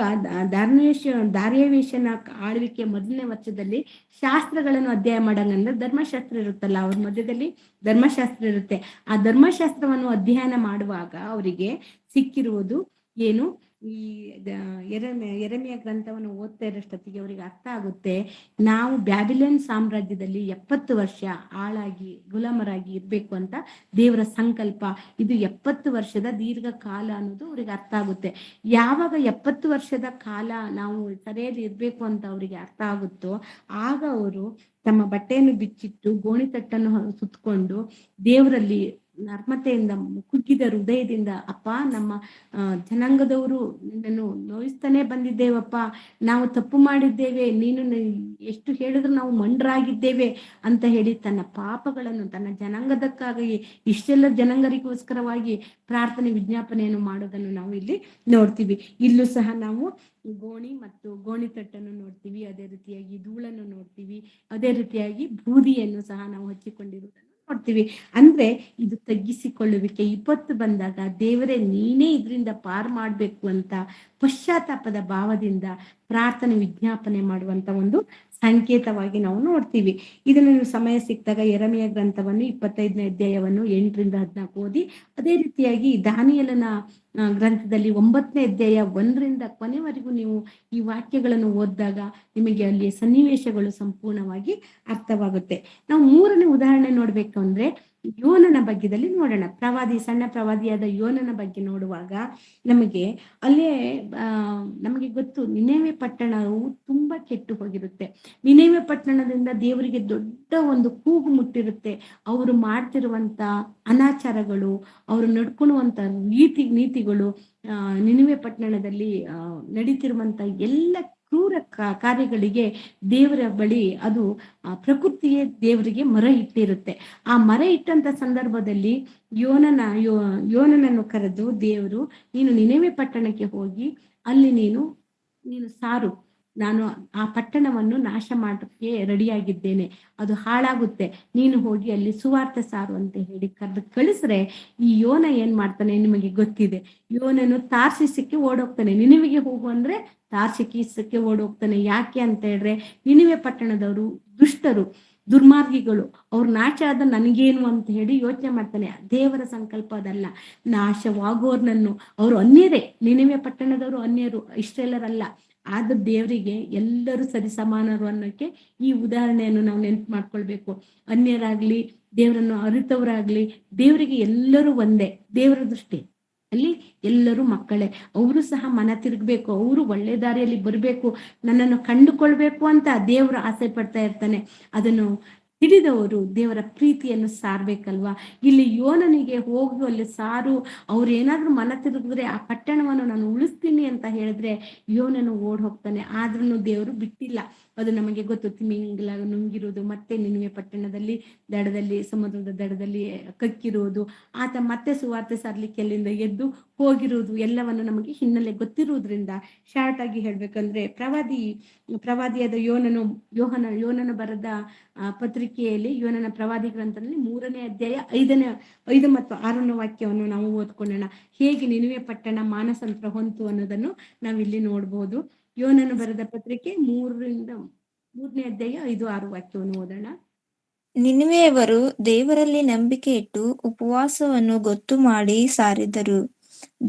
ದಾರ್ಯಾವೇಶನ ಆಳ್ವಿಕೆ ಮೊದಲನೇ ವರ್ಷದಲ್ಲಿ ಶಾಸ್ತ್ರಗಳನ್ನು ಅಧ್ಯಯನ ಮಾಡಂಗಂದ್ರೆ ಧರ್ಮಶಾಸ್ತ್ರ ಇರುತ್ತಲ್ಲ, ಅವ್ರ ಮಧ್ಯದಲ್ಲಿ ಧರ್ಮಶಾಸ್ತ್ರ ಇರುತ್ತೆ. ಆ ಧರ್ಮಶಾಸ್ತ್ರವನ್ನು ಅಧ್ಯಯನ ಮಾಡುವಾಗ ಅವರಿಗೆ ಸಿಕ್ಕಿರುವುದು ಏನು, ಈ ಯೆರೆಮೀಯ ಗ್ರಂಥವನ್ನು ಓದ್ತಾ ಇರೋಷ್ಟೊತ್ತಿಗೆ ಅವರಿಗೆ ಅರ್ಥ ಆಗುತ್ತೆ, ನಾವು ಬ್ಯಾಬಿಲೋನ್ ಸಾಮ್ರಾಜ್ಯದಲ್ಲಿ 70 ವರ್ಷ ಆಳಾಗಿ ಗುಲಾಮರಾಗಿ ಇರ್ಬೇಕು ಅಂತ ದೇವರ ಸಂಕಲ್ಪ. ಇದು 70 ವರ್ಷದ ದೀರ್ಘ ಕಾಲ ಅನ್ನೋದು ಅವ್ರಿಗೆ ಅರ್ಥ ಆಗುತ್ತೆ. ಯಾವಾಗ 70 ವರ್ಷದ ಕಾಲ ನಾವು ಸರಿಯಾಗಿ ಇರ್ಬೇಕು ಅಂತ ಅವರಿಗೆ ಅರ್ಥ ಆಗುತ್ತೋ, ಆಗ ಅವರು ತಮ್ಮ ಬಟ್ಟೆಯನ್ನು ಬಿಚ್ಚಿಟ್ಟು ಗೋಣಿತಟ್ಟನ್ನು ಸುತ್ತಕೊಂಡು ದೇವರಲ್ಲಿ ನರ್ಮತೆಯಿಂದ ಕುಗ್ಗಿದ ಹೃದಯದಿಂದ, ಅಪ್ಪ, ನಮ್ಮ ಜನಾಂಗದವರು ನಿನ್ನನ್ನು ನೋಯಿಸ್ತಾನೆ ಬಂದಿದ್ದೇವಪ್ಪ, ನಾವು ತಪ್ಪು ಮಾಡಿದ್ದೇವೆ, ನೀನು ಎಷ್ಟು ಹೇಳಿದ್ರು ನಾವು ಮಂಡ್ರಾಗಿದ್ದೇವೆ ಅಂತ ಹೇಳಿ ತನ್ನ ಪಾಪಗಳನ್ನು ತನ್ನ ಜನಾಂಗದಕ್ಕಾಗಿ, ಇಷ್ಟೆಲ್ಲ ಜನಾಂಗರಿಗೋಸ್ಕರವಾಗಿ ಪ್ರಾರ್ಥನೆ ವಿಜ್ಞಾಪನೆಯನ್ನು ಮಾಡೋದನ್ನು ನಾವು ಇಲ್ಲಿ ನೋಡ್ತೀವಿ. ಇಲ್ಲೂ ಸಹ ನಾವು ಗೋಣಿ ಮತ್ತು ಗೋಣಿತಟ್ಟನ್ನು ನೋಡ್ತೀವಿ, ಅದೇ ರೀತಿಯಾಗಿ ಧೂಳನ್ನು ನೋಡ್ತೀವಿ, ಅದೇ ರೀತಿಯಾಗಿ ಬೂದಿಯನ್ನು ಸಹ ನಾವು ಹಚ್ಚಿಕೊಂಡಿರುವುದನ್ನು ನೋಡ್ತೀವಿ. ಅಂದ್ರೆ ಇದು ತಗ್ಗಿಸಿಕೊಳ್ಳುವಿಕೆ. ವಿಪತ್ತು ಬಂದಾಗ ದೇವರೇ ನೀನೇ ಇದರಿಂದ ಪಾರ್ ಮಾಡ್ಬೇಕು ಅಂತ ಪಶ್ಚಾತ್ತಾಪದ ಭಾವದಿಂದ ಪ್ರಾರ್ಥನೆ ವಿಜ್ಞಾಪನೆ ಮಾಡುವಂತ ಒಂದು ಸಂಕೇತವಾಗಿ ನಾವು ನೋಡ್ತೀವಿ. ಇದನ್ನು ನೀವು ಸಮಯ ಸಿಕ್ಕಿದಾಗ ಯೆರೆಮೀಯ ಗ್ರಂಥವನ್ನು 25ನೇ ಅಧ್ಯಾಯವನ್ನು 8ರಿಂದ 14 ಓದಿ, ಅದೇ ರೀತಿಯಾಗಿ ದಾನಿಯೇಲನ ಗ್ರಂಥದಲ್ಲಿ 9ನೇ ಅಧ್ಯಾಯ 1ರಿಂದ ಕೊನೆವರೆಗೂ ನೀವು ಈ ವಾಕ್ಯಗಳನ್ನು ಓದಿದಾಗ ನಿಮಗೆ ಅಲ್ಲಿ ಸನ್ನಿವೇಶಗಳು ಸಂಪೂರ್ಣವಾಗಿ ಅರ್ಥವಾಗುತ್ತೆ. ನಾವು 3ನೇ ಉದಾಹರಣೆ ನೋಡ್ಬೇಕು ಅಂದ್ರೆ ಯೋನನ ಬಗ್ಗೆದಲ್ಲಿ ನೋಡೋಣ. ಸಣ್ಣ ಪ್ರವಾದಿಯಾದ ಯೋನನ ಬಗ್ಗೆ ನೋಡುವಾಗ ನಮಗೆ ಅಲ್ಲೇ ನಮಗೆ ಗೊತ್ತು, ನಿನೆವೆ ಪಟ್ಟಣವು ತುಂಬಾ ಕೆಟ್ಟು ಹೋಗಿರುತ್ತೆ. ನಿನೆವೆ ಪಟ್ಟಣದಿಂದ ದೇವರಿಗೆ ದೊಡ್ಡ ಒಂದು ಕೂಗು ಮುಟ್ಟಿರುತ್ತೆ. ಅವರು ಮಾಡ್ತಿರುವಂತ ಅನಾಚಾರಗಳು, ಅವರು ನಡ್ಕೊಳ್ಳುವಂತ ನೀತಿಗಳು, ನಿನೆವೆ ಪಟ್ಟಣದಲ್ಲಿ ನಡೀತಿರುವಂತ ಎಲ್ಲ ಕ್ರೂರ ಕಾರ್ಯಗಳಿಗೆ ದೇವರ ಬಳಿ ಅದು ಪ್ರಕೃತಿಯೇ ದೇವರಿಗೆ ಮರ ಇಟ್ಟಿರುತ್ತೆ. ಆ ಮರ ಇಟ್ಟಂತ ಸಂದರ್ಭದಲ್ಲಿ ಯೋನನನ್ನು ಕರೆದು ದೇವರು, ನೀನು ನಿನೆವೆ ಪಟ್ಟಣಕ್ಕೆ ಹೋಗಿ ಅಲ್ಲಿ ನೀನು ಸಾರು, ನಾನು ಆ ಪಟ್ಟಣವನ್ನು ನಾಶ ಮಾಡಕ್ಕೆ ರೆಡಿಯಾಗಿದ್ದೇನೆ, ಅದು ಹಾಳಾಗುತ್ತೆ, ನೀನು ಹೋಗಿ ಅಲ್ಲಿ ಸುವಾರ್ತೆ ಸಾರು ಅಂತ ಹೇಳಿ ಕರೆದು ಕಳಿಸ್ರೆ, ಈ ಯೋನ ಏನ್ ಮಾಡ್ತಾನೆ ನಿಮಗೆ ಗೊತ್ತಿದೆ. ಯೋನನು ತಾರ್ಸಿಸಕ್ಕೆ ಓಡೋಗ್ತಾನೆ. ನಿನೆವೆಗೆ ಹೋಗು ಅಂದ್ರೆ ತಾರ್ಸಿಕೀಸಕ್ಕೆ ಓಡೋಗ್ತಾನೆ. ಯಾಕೆ ಅಂತ ಹೇಳಿದ್ರೆ, ನಿನೆವೆ ಪಟ್ಟಣದವರು ದುಷ್ಟರು, ದುರ್ಮಾರ್ಗಿಗಳು, ಅವ್ರು ನಾಶ ಆದ ನನಗೇನು ಅಂತ ಹೇಳಿ ಯೋಚನೆ ಮಾಡ್ತಾನೆ. ದೇವರ ಸಂಕಲ್ಪ ಅದಲ್ಲ, ನಾಶವಾಗೋರ್ನನ್ನು, ಅವರು ಅನ್ಯರೇ, ನಿನೆವೆ ಪಟ್ಟಣದವರು ಅನ್ಯರು, ಇಸ್ರಾಯೇಲರಲ್ಲ. ಆದ್ರೂ ದೇವರಿಗೆ ಎಲ್ಲರೂ ಸರಿ ಸಮಾನರು ಅನ್ನೋಕೆ ಈ ಉದಾಹರಣೆಯನ್ನು ನಾವು ನೆನ್ಪು ಮಾಡ್ಕೊಳ್ಬೇಕು. ಅನ್ಯರಾಗ್ಲಿ, ದೇವರನ್ನು ಅರಿತವರಾಗ್ಲಿ, ದೇವರಿಗೆ ಎಲ್ಲರೂ ಒಂದೇ. ದೇವರ ದೃಷ್ಟಿ ಅಲ್ಲಿ ಎಲ್ಲರೂ ಮಕ್ಕಳೇ. ಅವರು ಸಹ ಮನ ತಿರುಗ್ಬೇಕು, ಅವರು ಒಳ್ಳೆ ದಾರಿಯಲ್ಲಿ ಬರ್ಬೇಕು, ನನ್ನನ್ನು ಕಂಡುಕೊಳ್ಬೇಕು ಅಂತ ದೇವರು ಆಸೆ ಪಡ್ತಾ ಇರ್ತಾನೆ. ಅದನ್ನು ಹಿಡಿದವರು ದೇವರ ಪ್ರೀತಿಯನ್ನು ಸಾರ್ಬೇಕಲ್ವಾ. ಇಲ್ಲಿ ಯೋನನಿಗೆ ಹೋಗಿ ಅಲ್ಲಿ ಸಾರು, ಅವ್ರು ಏನಾದ್ರೂ ಮನ ತಿರುಗಿದ್ರೆ ಆ ಪಟ್ಟಣವನ್ನು ನಾನು ಉಳಿಸ್ತೀನಿ ಅಂತ ಹೇಳಿದ್ರೆ ಯೋನನು ಓಡ್ ಹೋಗ್ತಾನೆ. ಆದ್ರೂ ದೇವರು ಬಿಟ್ಟಿಲ್ಲ. ಅದು ನಮಗೆ ಗೊತ್ತು. ತಿಮಿಂಗಲ ನುಂಗಿರುವುದು, ಮತ್ತೆ ನಿನಿವೆ ಪಟ್ಟಣದಲ್ಲಿ ದಡದಲ್ಲಿ, ಸಮುದ್ರದ ದಡದಲ್ಲಿ ಕಕ್ಕಿರುವುದು, ಆತ ಮತ್ತೆ ಸುವಾರ್ತೆ ಸಾರ್ಲಿಕ್ಕೆ ಅಲ್ಲಿಂದ ಎದ್ದು ಹೋಗಿರುವುದು ಎಲ್ಲವನ್ನು ನಮಗೆ ಹಿನ್ನೆಲೆ ಗೊತ್ತಿರುವುದರಿಂದ ಶಾರ್ಟ್ ಆಗಿ ಹೇಳ್ಬೇಕಂದ್ರೆ ಪ್ರವಾದಿಯಾದ ಯೋನನು ಬರೆದ ಪತ್ರಿಕೆಯಲ್ಲಿ, ಯೋನನ ಪ್ರವಾದಿ ಗ್ರಂಥದಲ್ಲಿ 3ನೇ ಅಧ್ಯಾಯ 5 ಮತ್ತು 6ನೇ ವಾಕ್ಯವನ್ನು ನಾವು ಓದ್ಕೊಳ್ಳೋಣ. ಹೇಗೆ ನಿನಿವೆ ಪಟ್ಟಣ ಮಾನಸಾಂತರ ಹೊಂತು ಅನ್ನೋದನ್ನು ನಾವಿಲ್ಲಿ ನೋಡ್ಬೋದು. ಯೋನನು ಬರೆದ ಪತ್ರಿಕೆ 3ನೇ ಅಧ್ಯಾಯ 5-6 ವಾಕ್ಯವನ್ನು ಓದೋಣ. ನಿನಿವೆಯವರು ದೇವರಲ್ಲಿ ನಂಬಿಕೆ ಇಟ್ಟು ಉಪವಾಸವನ್ನು ಗೊತ್ತು ಮಾಡಿ ಸಾರಿದರು.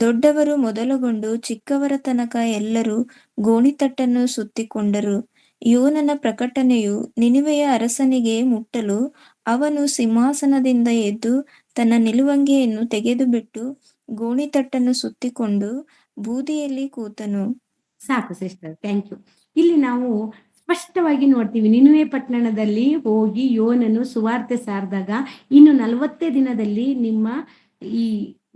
ದೊಡ್ಡವರು ಮೊದಲುಗೊಂಡು ಚಿಕ್ಕವರ ತನಕ ಎಲ್ಲರೂ ಗೋಣಿತಟ್ಟನ್ನು ಸುತ್ತಿಕೊಂಡರು. ಯೋನನ ಪ್ರಕಟಣೆಯು ನಿನಿವೆಯ ಅರಸನಿಗೆ ಮುಟ್ಟಲು ಅವನು ಸಿಂಹಾಸನದಿಂದ ಎದ್ದು ತನ್ನ ನಿಲುವಂಗಿಯನ್ನು ತೆಗೆದುಬಿಟ್ಟು ಗೋಣಿತಟ್ಟನ್ನು ಸುತ್ತಿಕೊಂಡು ಬೂದಿಯಲ್ಲಿ ಕೂತನು. ಸಾಕು ಸಿಸ್ಟರ್, ಥ್ಯಾಂಕ್ ಯು. ಇಲ್ಲಿ ನಾವು ಸ್ಪಷ್ಟವಾಗಿ ನೋಡ್ತೀವಿ, ನಿನಿವೆ ಪಟ್ಟಣದಲ್ಲಿ ಹೋಗಿ ಯೋನನು ಸುವಾರ್ತೆ ಸಾರಿದಾಗ ಇನ್ನು 40 ದಿನದಲ್ಲಿ ನಿಮ್ಮ ಈ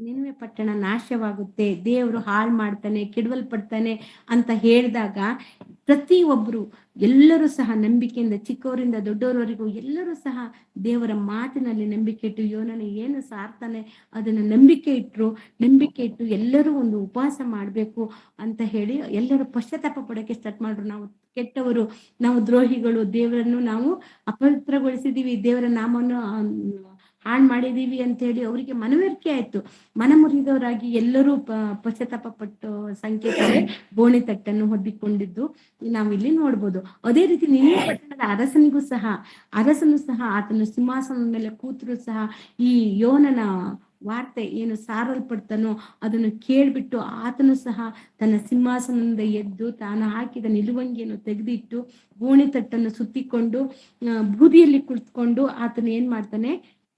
ನಿನಿವೆ ಪಟ್ಟಣ ನಾಶವಾಗುತ್ತೆ, ದೇವರು ಹಾಳು ಮಾಡ್ತಾನೆ, ಕೆಡವಲ್ಪಡ್ತಾನೆ ಅಂತ ಹೇಳಿದಾಗ ಪ್ರತಿಯೊಬ್ಬರು ಎಲ್ಲರೂ ಸಹ ನಂಬಿಕೆಯಿಂದ, ಚಿಕ್ಕವರಿಂದ ದೊಡ್ಡವರವರೆಗೂ ಎಲ್ಲರೂ ಸಹ ದೇವರ ಮಾತಿನಲ್ಲಿ ನಂಬಿಕೆ ಇಟ್ಟು, ಯೋನನ ಏನು ಸಾರ್ತಾನೆ ಅದನ್ನ ನಂಬಿಕೆ ಇಟ್ಟು ಎಲ್ಲರೂ ಒಂದು ಉಪವಾಸ ಮಾಡ್ಬೇಕು ಅಂತ ಹೇಳಿ ಎಲ್ಲರೂ ಪಶ್ಚಾತ್ತಾಪ ಪಡೋಕೆ ಸ್ಟಾರ್ಟ್ ಮಾಡ್ರು. ನಾವು ಕೆಟ್ಟವರು, ನಾವು ದ್ರೋಹಿಗಳು, ದೇವರನ್ನು ನಾವು ಅಪವಿತ್ರಗೊಳಿಸಿದೀವಿ, ದೇವರ ನಾಮವನ್ನು ಹಾಳು ಮಾಡಿದೀವಿ ಅಂತ ಹೇಳಿ ಅವರಿಗೆ ಮನವರಿಕೆ ಆಯ್ತು. ಮನಮುರಿದವರಾಗಿ ಎಲ್ಲರೂ ಪಶ್ಚಾತ್ತಾಪ ಪಟ್ಟು ಸಂಕೇತವೇ ಗೋಣಿತಟ್ಟನ್ನು ಹೊದ್ದಿಕೊಂಡಿದ್ದು ನಾವಿಲ್ಲಿ ನೋಡ್ಬೋದು. ಅದೇ ರೀತಿ ನಿನಿವೆ ಪಟ್ಟಣದ ಅರಸನು ಸಹ ಆತನ ಸಿಂಹಾಸನದ ಮೇಲೆ ಕೂತರು ಸಹ ಈ ಯೋನನ ವಾರ್ತೆ ಏನು ಸಾರಲ್ಪಡ್ತಾನೋ ಅದನ್ನು ಕೇಳ್ಬಿಟ್ಟು ಆತನು ಸಹ ತನ್ನ ಸಿಂಹಾಸನದಿಂದ ಎದ್ದು ತಾನು ಹಾಕಿದ ನಿಲುವಂಗಿಯನ್ನು ತೆಗೆದಿಟ್ಟು ಗೋಣಿತಟ್ಟನ್ನು ಸುತ್ತಿಕೊಂಡು ಬೂದಿಯಲ್ಲಿ ಕುಳಿತುಕೊಂಡು ಆತನು ಏನ್ ಮಾಡ್ತಾನೆ,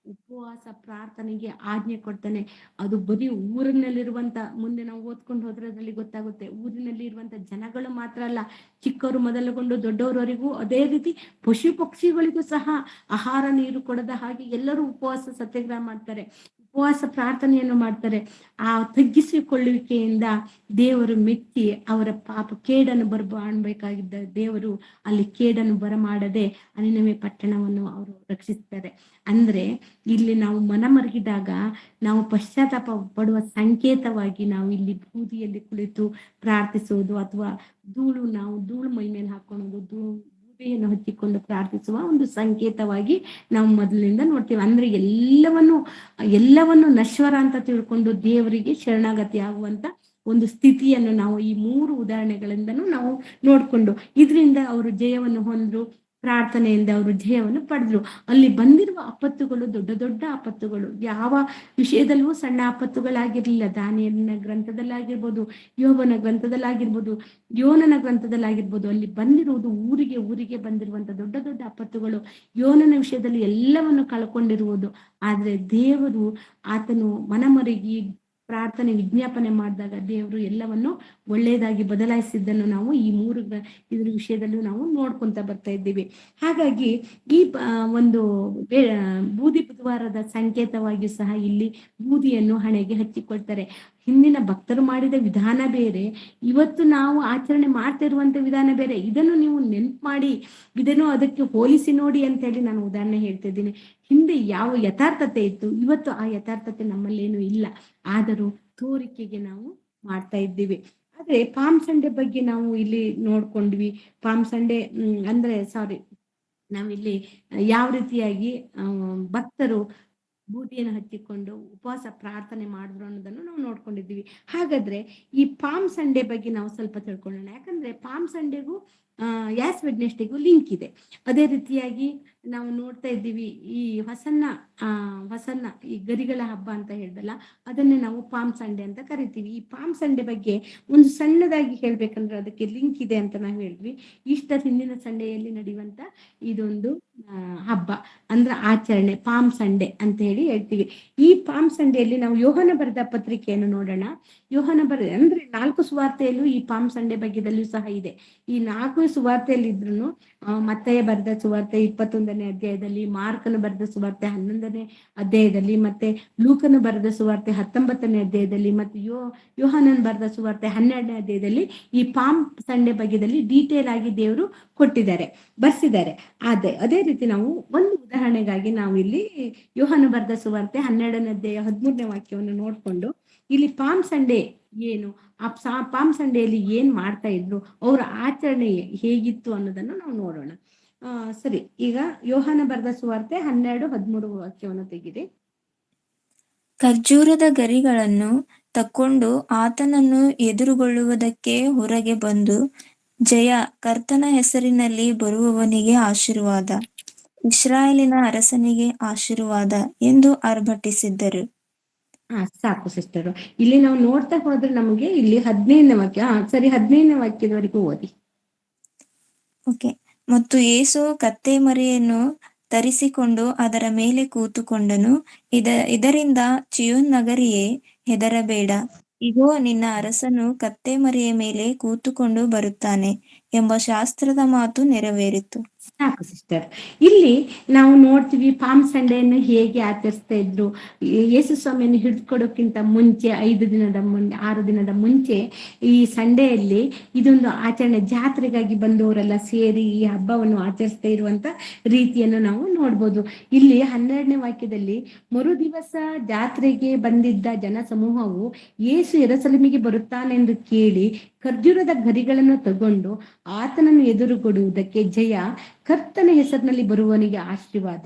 ಉಪವಾಸ ಪ್ರಾರ್ಥನೆಗೆ ಆಜ್ಞೆ ಕೊಡ್ತಾನೆ. ಅದು ಬರೀ ಊರಿನಲ್ಲಿರುವಂತ, ಮುಂದೆ ನಾವು ಓದ್ಕೊಂಡು ಹೋದ್ರಲ್ಲಿ ಗೊತ್ತಾಗುತ್ತೆ, ಊರಿನಲ್ಲಿ ಇರುವಂತ ಜನಗಳು ಮಾತ್ರ ಅಲ್ಲ, ಚಿಕ್ಕವರು ಮೊದಲುಗೊಂಡು ದೊಡ್ಡವರವರೆಗೂ, ಅದೇ ರೀತಿ ಪಶು ಪಕ್ಷಿಗಳಿಗೂ ಸಹ ಆಹಾರ ನೀರು ಕೊಡದ ಹಾಗೆ ಎಲ್ಲರೂ ಉಪವಾಸ ಸತ್ಯಾಗ್ರಹ ಮಾಡ್ತಾರೆ, ಉಪವಾಸ ಪ್ರಾರ್ಥನೆಯನ್ನು ಮಾಡ್ತಾರೆ. ಆ ತಗ್ಗಿಸಿಕೊಳ್ಳುವಿಕೆಯಿಂದ ದೇವರು ಮೆಚ್ಚಿ ಅವರ ಪಾಪ ಕೇಡನ್ನು ಬರಮಾಡಬೇಕಾಗಿದ್ದ ದೇವರು ಅಲ್ಲಿ ಕೇಡನ್ನು ಬರಮಾಡದೆ ನಿನಿವೆ ಪಟ್ಟಣವನ್ನು ಅವರು ರಕ್ಷಿಸ್ತಾರೆ. ಅಂದ್ರೆ ಇಲ್ಲಿ ನಾವು ಮನಮರುಗಿದಾಗ ನಾವು ಪಶ್ಚಾತ್ತಾಪ ಪಡುವ ಸಂಕೇತವಾಗಿ ನಾವು ಇಲ್ಲಿ ಬೂದಿಯಲ್ಲಿ ಕುಳಿತು ಪ್ರಾರ್ಥಿಸುವುದು, ಅಥವಾ ಧೂಳು ಮೈ ಮೇಲೆ ಹಾಕೊಳ್ಳೋದು, ಬೂದಿಯನ್ನು ಹಚ್ಚಿಕೊಂಡು ಪ್ರಾರ್ಥಿಸುವ ಒಂದು ಸಂಕೇತವಾಗಿ ನಾವು ಮೊದಲಿನಿಂದ ನೋಡ್ತೀವಿ. ಅಂದ್ರೆ ಎಲ್ಲವನ್ನು ನಶ್ವರ ಅಂತ ತಿಳ್ಕೊಂಡು ದೇವರಿಗೆ ಶರಣಾಗತಿ ಆಗುವಂತ ಒಂದು ಸ್ಥಿತಿಯನ್ನು ನಾವು ಈ 3 ಉದಾಹರಣೆಗಳಿಂದನೂ ನಾವು ನೋಡ್ಕೊಂಡು, ಇದರಿಂದ ಅವರು ಜಯವನ್ನು ಹೊಂದ್ರು, ಪ್ರಾರ್ಥನೆಯಿಂದ ಅವರು ಜಯವನ್ನು ಪಡೆದ್ರು. ಅಲ್ಲಿ ಬಂದಿರುವ ಆಪತ್ತುಗಳು ದೊಡ್ಡ ದೊಡ್ಡ ಆಪತ್ತುಗಳು, ಯಾವ ವಿಷಯದಲ್ಲೂ ಸಣ್ಣ ಆಪತ್ತುಗಳಾಗಿರ್ಲಿಲ್ಲ. ದಾನಿಯೇಲನ ಗ್ರಂಥದಲ್ಲಾಗಿರ್ಬೋದು, ಯೋಬನ ಗ್ರಂಥದಲ್ಲಾಗಿರ್ಬೋದು, ಯೋನನ ಗ್ರಂಥದಲ್ಲಾಗಿರ್ಬೋದು, ಅಲ್ಲಿ ಬಂದಿರುವುದು ಊರಿಗೆ ಬಂದಿರುವಂತ ದೊಡ್ಡ ದೊಡ್ಡ ಆಪತ್ತುಗಳು. ಯೋನನ ವಿಷಯದಲ್ಲಿ ಎಲ್ಲವನ್ನು ಕಳ್ಕೊಂಡಿರುವುದು, ಆದ್ರೆ ದೇವರು ಆತನು ಮನಮರುಗಿ ಪ್ರಾರ್ಥನೆ ವಿಜ್ಞಾಪನೆ ಮಾಡಿದಾಗ ದೇವರು ಎಲ್ಲವನ್ನು ಒಳ್ಳೆಯದಾಗಿ ಬದಲಾಯಿಸಿದ್ದನ್ನು ನಾವು ಈ 3 ಇದ್ರ ವಿಷಯದಲ್ಲೂ ನಾವು ನೋಡ್ಕೊಂತ ಬರ್ತಾ ಇದ್ದೀವಿ. ಹಾಗಾಗಿ ಈ ಒಂದು ಬೂದಿ ಬುಧವಾರದ ಸಂಕೇತವಾಗಿ ಸಹ ಇಲ್ಲಿ ಬೂದಿಯನ್ನು ಹಣೆಗೆ ಹಚ್ಚಿಕೊಳ್ತಾರೆ. ಹಿಂದಿನ ಭಕ್ತರು ಮಾಡಿದ ವಿಧಾನ ಬೇರೆ, ಇವತ್ತು ನಾವು ಆಚರಣೆ ಮಾಡ್ತಾ ಇರುವಂತ ವಿಧಾನ ಬೇರೆ. ಇದನ್ನು ನೀವು ನೆನ್ಪು ಮಾಡಿ, ಇದನ್ನು ಅದಕ್ಕೆ ಹೋಲಿಸಿ ನೋಡಿ ಅಂತ ಹೇಳಿ ನಾನು ಉದಾಹರಣೆ ಹೇಳ್ತಾ ಇದ್ದೀನಿ. ಹಿಂದೆ ಯಾವ ಯಥಾರ್ಥತೆ ಇತ್ತು, ಇವತ್ತು ಆ ಯಥಾರ್ಥತೆ ನಮ್ಮಲ್ಲೇನು ಇಲ್ಲ, ಆದರೂ ತೋರಿಕೆಗೆ ನಾವು ಮಾಡ್ತಾ ಇದ್ದೀವಿ. ಆದ್ರೆ ಪಾಮ್ ಸಂಡೆ ಬಗ್ಗೆ ನಾವು ಇಲ್ಲಿ ನೋಡ್ಕೊಂಡ್ವಿ. ಪಾಮ್ ಸಂಡೆ ನಾವಿಲ್ಲಿ ಯಾವ ರೀತಿಯಾಗಿ ಭಕ್ತರು ಬೂದಿಯನ್ನು ಹಚ್ಚಿಕೊಂಡು ಉಪವಾಸ ಪ್ರಾರ್ಥನೆ ಮಾಡಿದ್ರು ಅನ್ನೋದನ್ನು ನಾವು ನೋಡ್ಕೊಂಡಿದ್ದೀವಿ. ಹಾಗಾದ್ರೆ ಈ ಪಾಮ್ ಸಂಡೆ ಬಗ್ಗೆ ನಾವು ಸ್ವಲ್ಪ ತಿಳ್ಕೊಳ್ಳೋಣ. ಯಾಕಂದ್ರೆ ಪಾಮ್ ಸಂಡೆಗೂ ಯಾಸ್ ವೆಡ್ನೆಸ್ಡೇಗೂ ಲಿಂಕ್ ಇದೆ. ಅದೇ ರೀತಿಯಾಗಿ ನಾವು ನೋಡ್ತಾ ಇದ್ದೀವಿ, ಈ ಹೊಸನ್ನ ಈ ಗರಿಗಳ ಹಬ್ಬ ಅಂತ ಹೇಳ್ದಲ್ಲ, ಅದನ್ನೇ ನಾವು ಪಾಮ್ ಸಂಡೆ ಅಂತ ಕರಿತೀವಿ. ಈ ಪಾಮ್ ಸಂಡೆ ಬಗ್ಗೆ ಒಂದು ಸಣ್ಣದಾಗಿ ಹೇಳ್ಬೇಕಂದ್ರೆ ಅದಕ್ಕೆ ಲಿಂಕ್ ಇದೆ ಅಂತ ನಾವು ಹೇಳಿದ್ವಿ. ಈಸ್ಟರ್ ಹಿಂದಿನ ಸಂಡೆಯಲ್ಲಿ ನಡೆಯುವಂತ ಇದೊಂದು ಹಬ್ಬ ಅಂದ್ರೆ ಆಚರಣೆ, ಪಾಮ್ ಸಂಡೆ ಅಂತ ಹೇಳಿ ಹೇಳ್ತೀವಿ. ಈ ಪಾಮ್ ಸಂಡೆಯಲ್ಲಿ ನಾವು ಯೋಹನ ಬರೆದ ಪತ್ರಿಕೆಯನ್ನು ನೋಡೋಣ. ಅಂದ್ರೆ 4 ಸುವಾರ್ತೆಯಲ್ಲೂ ಈ ಪಾಮ್ ಸಂಡೆ ಬಗ್ಗೆದಲ್ಲೂ ಸಹ ಇದೆ. ಈ 4 ಸುವಾರ್ತೆಯಲ್ಲಿ ಇದ್ರು ಮತ್ತಯ್ಯ ಬರೆದ ಸುವಾರ್ತೆ 21ನೇ ಅಧ್ಯಾಯದಲ್ಲಿ, ಮಾರ್ಕನು ಬರೆದ ಸುವಾರ್ತೆ 11ನೇ ಅಧ್ಯಾಯದಲ್ಲಿ, ಮತ್ತೆ ಲೂಕನು ಬರೆದ ಸುವಾರ್ತೆ 19ನೇ ಅಧ್ಯಾಯದಲ್ಲಿ, ಮತ್ತೆ ಯೋಹಾನನ್ ಬರೆದ ಸುವಾರ್ತೆ 12ನೇ ಅಧ್ಯಾಯದಲ್ಲಿ ಈ ಪಾಮ್ ಸಂಡೆ ಬಗ್ಗೆದಲ್ಲಿ ಡೀಟೇಲ್ ಆಗಿ ದೇವರು ಕೊಟ್ಟಿದ್ದಾರೆ, ಬರ್ಸಿದ್ದಾರೆ. ಅದೇ ರೀತಿ ನಾವು ಒಂದು ಉದಾಹರಣೆಗಾಗಿ ನಾವು ಇಲ್ಲಿ ಯೋಹಾನ ಬರೆದ ಸುವಾರ್ತೆ 12ನೇ ಅಧ್ಯಾಯ 13ನೇ ವಾಕ್ಯವನ್ನು ನೋಡ್ಕೊಂಡು ಇಲ್ಲಿ ಪಾಮ್ ಸಂಡೆ ಏನು, ಆ ಪಾಮ್ ಸಂಡೆಯಲ್ಲಿ ಏನ್ ಮಾಡ್ತಾ ಇದ್ರು, ಅವರ ಆಚರಣೆ ಹೇಗಿತ್ತು ಅನ್ನೋದನ್ನು ನಾವು ನೋಡೋಣ. ಸರಿ, ಈಗ ಯೋಹಾನ ಬರೆದ ಸುವಾರ್ತೆ 12-13 ವಾಕ್ಯವನ್ನು ತೆಗೆದಿ. ಖರ್ಜೂರದ ಗರಿಗಳನ್ನು ತಕ್ಕೊಂಡು ಆತನನ್ನು ಎದುರುಗೊಳ್ಳುವುದಕ್ಕೆ ಹೊರಗೆ ಬಂದು, ಜಯ, ಕರ್ತನ ಹೆಸರಿನಲ್ಲಿ ಬರುವವನಿಗೆ ಆಶೀರ್ವಾದ, ಇಸ್ರಾಯೇಲಿನ ಅರಸನಿಗೆ ಆಶೀರ್ವಾದ ಎಂದು ಆರ್ಭಟಿಸಿದ್ದರು. ಸಾಕು ಸಿಸ್ಟರ್. ಇಲ್ಲಿ ನಾವು ನೋಡ್ತಾ ಹೋದ್ರೆ ನಮಗೆ ಇಲ್ಲಿ 15ನೇ ವಾಕ್ಯ, ಸರಿ 15ನೇ ವಾಕ್ಯದವರೆಗೂ ಓದಿ. ಓಕೆ. ಮತ್ತು ಯೇಸು ಕತ್ತೆ ಮರಿಯನ್ನು ತರಿಸಿಕೊಂಡು ಅದರ ಮೇಲೆ ಕೂತುಕೊಂಡನು. ಇದರಿಂದ ಚಿಯೋನ್ ನಗರಿಯೇ, ಹೆದರಬೇಡ, ಇಗೋ ನಿನ್ನ ಅರಸನು ಕತ್ತೆ ಮರಿಯ ಮೇಲೆ ಕೂತುಕೊಂಡು ಬರುತ್ತಾನೆ ಎಂಬ ಶಾಸ್ತ್ರದ ಮಾತು ನೆರವೇರಿತು. ಸಾಕು ಸಿಸ್ಟರ್. ಇಲ್ಲಿ ನಾವು ನೋಡ್ತೀವಿ ಪಾಮ್ ಸಂಡೆಯನ್ನು ಹೇಗೆ ಆಚರಿಸ್ತಾ ಇದ್ರು. ಯೇಸು ಸ್ವಾಮಿಯನ್ನು ಹಿಡಿದುಕೊಡೋಕ್ಕಿಂತ ಮುಂಚೆ 6 ದಿನದ ಮುಂಚೆ ಈ ಸಂಡೆಯಲ್ಲಿ ಇದೊಂದು ಆಚರಣೆ, ಜಾತ್ರೆಗಾಗಿ ಬಂದವರೆಲ್ಲ ಸೇರಿ ಈ ಹಬ್ಬವನ್ನು ಆಚರಿಸ್ತಾ ಇರುವಂತ ರೀತಿಯನ್ನು ನಾವು ನೋಡ್ಬೋದು. ಇಲ್ಲಿ 12ನೇ ವಾಕ್ಯದಲ್ಲಿ, ಮರು ದಿವಸ ಜಾತ್ರೆಗೆ ಬಂದಿದ್ದ ಜನ ಸಮೂಹವು ಯೇಸು ಯೆರೂಸಲೇಮಿಗೆ ಬರುತ್ತಾನೆಂದು ಕೇಳಿ ಖರ್ಜೂರದ ಗರಿಗಳನ್ನು ತಗೊಂಡು ಆತನನ್ನು ಎದುರುಗೊಡುವುದಕ್ಕೆ ಜಯ, ಕರ್ತನ ಹೆಸರಿನಲ್ಲಿ ಬರುವವನಿಗೆ ಆಶೀರ್ವಾದ,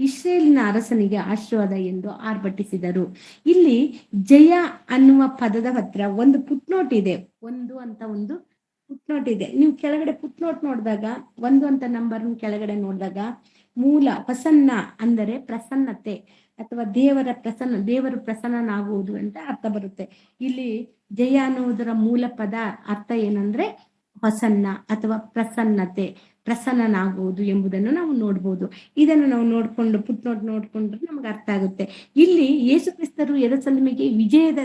ಇಸ್ರಾಯೇಲಿನ ಅರಸನಿಗೆ ಆಶೀರ್ವಾದ ಎಂದು ಆರ್ಭಟಿಸಿದರು. ಇಲ್ಲಿ ಜಯ ಅನ್ನುವ ಪದದ ಹತ್ರ ಒಂದು ಪುಟ್ನೋಟ್ ಇದೆ. ಒಂದು ಪುಟ್ನೋಟ್ ಇದೆ. ನೀವು ಕೆಳಗಡೆ ಪುಟ್ನೋಟ್ ನೋಡಿದಾಗ, 1 ಅಂತ ನಂಬರ್ ಕೆಳಗಡೆ ನೋಡಿದಾಗ ಮೂಲ ಪ್ರಸನ್ನ ಅಂದರೆ ಪ್ರಸನ್ನತೆ ಅಥವಾ ದೇವರು ಪ್ರಸನ್ನನಾಗುವುದು ಅಂತ ಅರ್ಥ ಬರುತ್ತೆ. ಇಲ್ಲಿ ಜಯ ಅನ್ನುವುದರ ಮೂಲ ಪದ ಅರ್ಥ ಏನಂದ್ರೆ ಹೊಸನ್ನ ಅಥವಾ ಪ್ರಸನ್ನತೆ, ಪ್ರಸನ್ನನಾಗುವುದು ಎಂಬುದನ್ನು ನಾವು ನೋಡ್ಬೋದು. ಇದನ್ನು ನಾವು ನೋಡ್ಕೊಂಡು ಪುಟ್ನೋಟ್ ನೋಡ್ಕೊಂಡ್ರೆ ನಮ್ಗೆ ಅರ್ಥ ಆಗುತ್ತೆ. ಇಲ್ಲಿ ಯೇಸು ಕ್ರಿಸ್ತರು ಯೆರೂಸಲೇಮಿಗೆ ವಿಜಯದ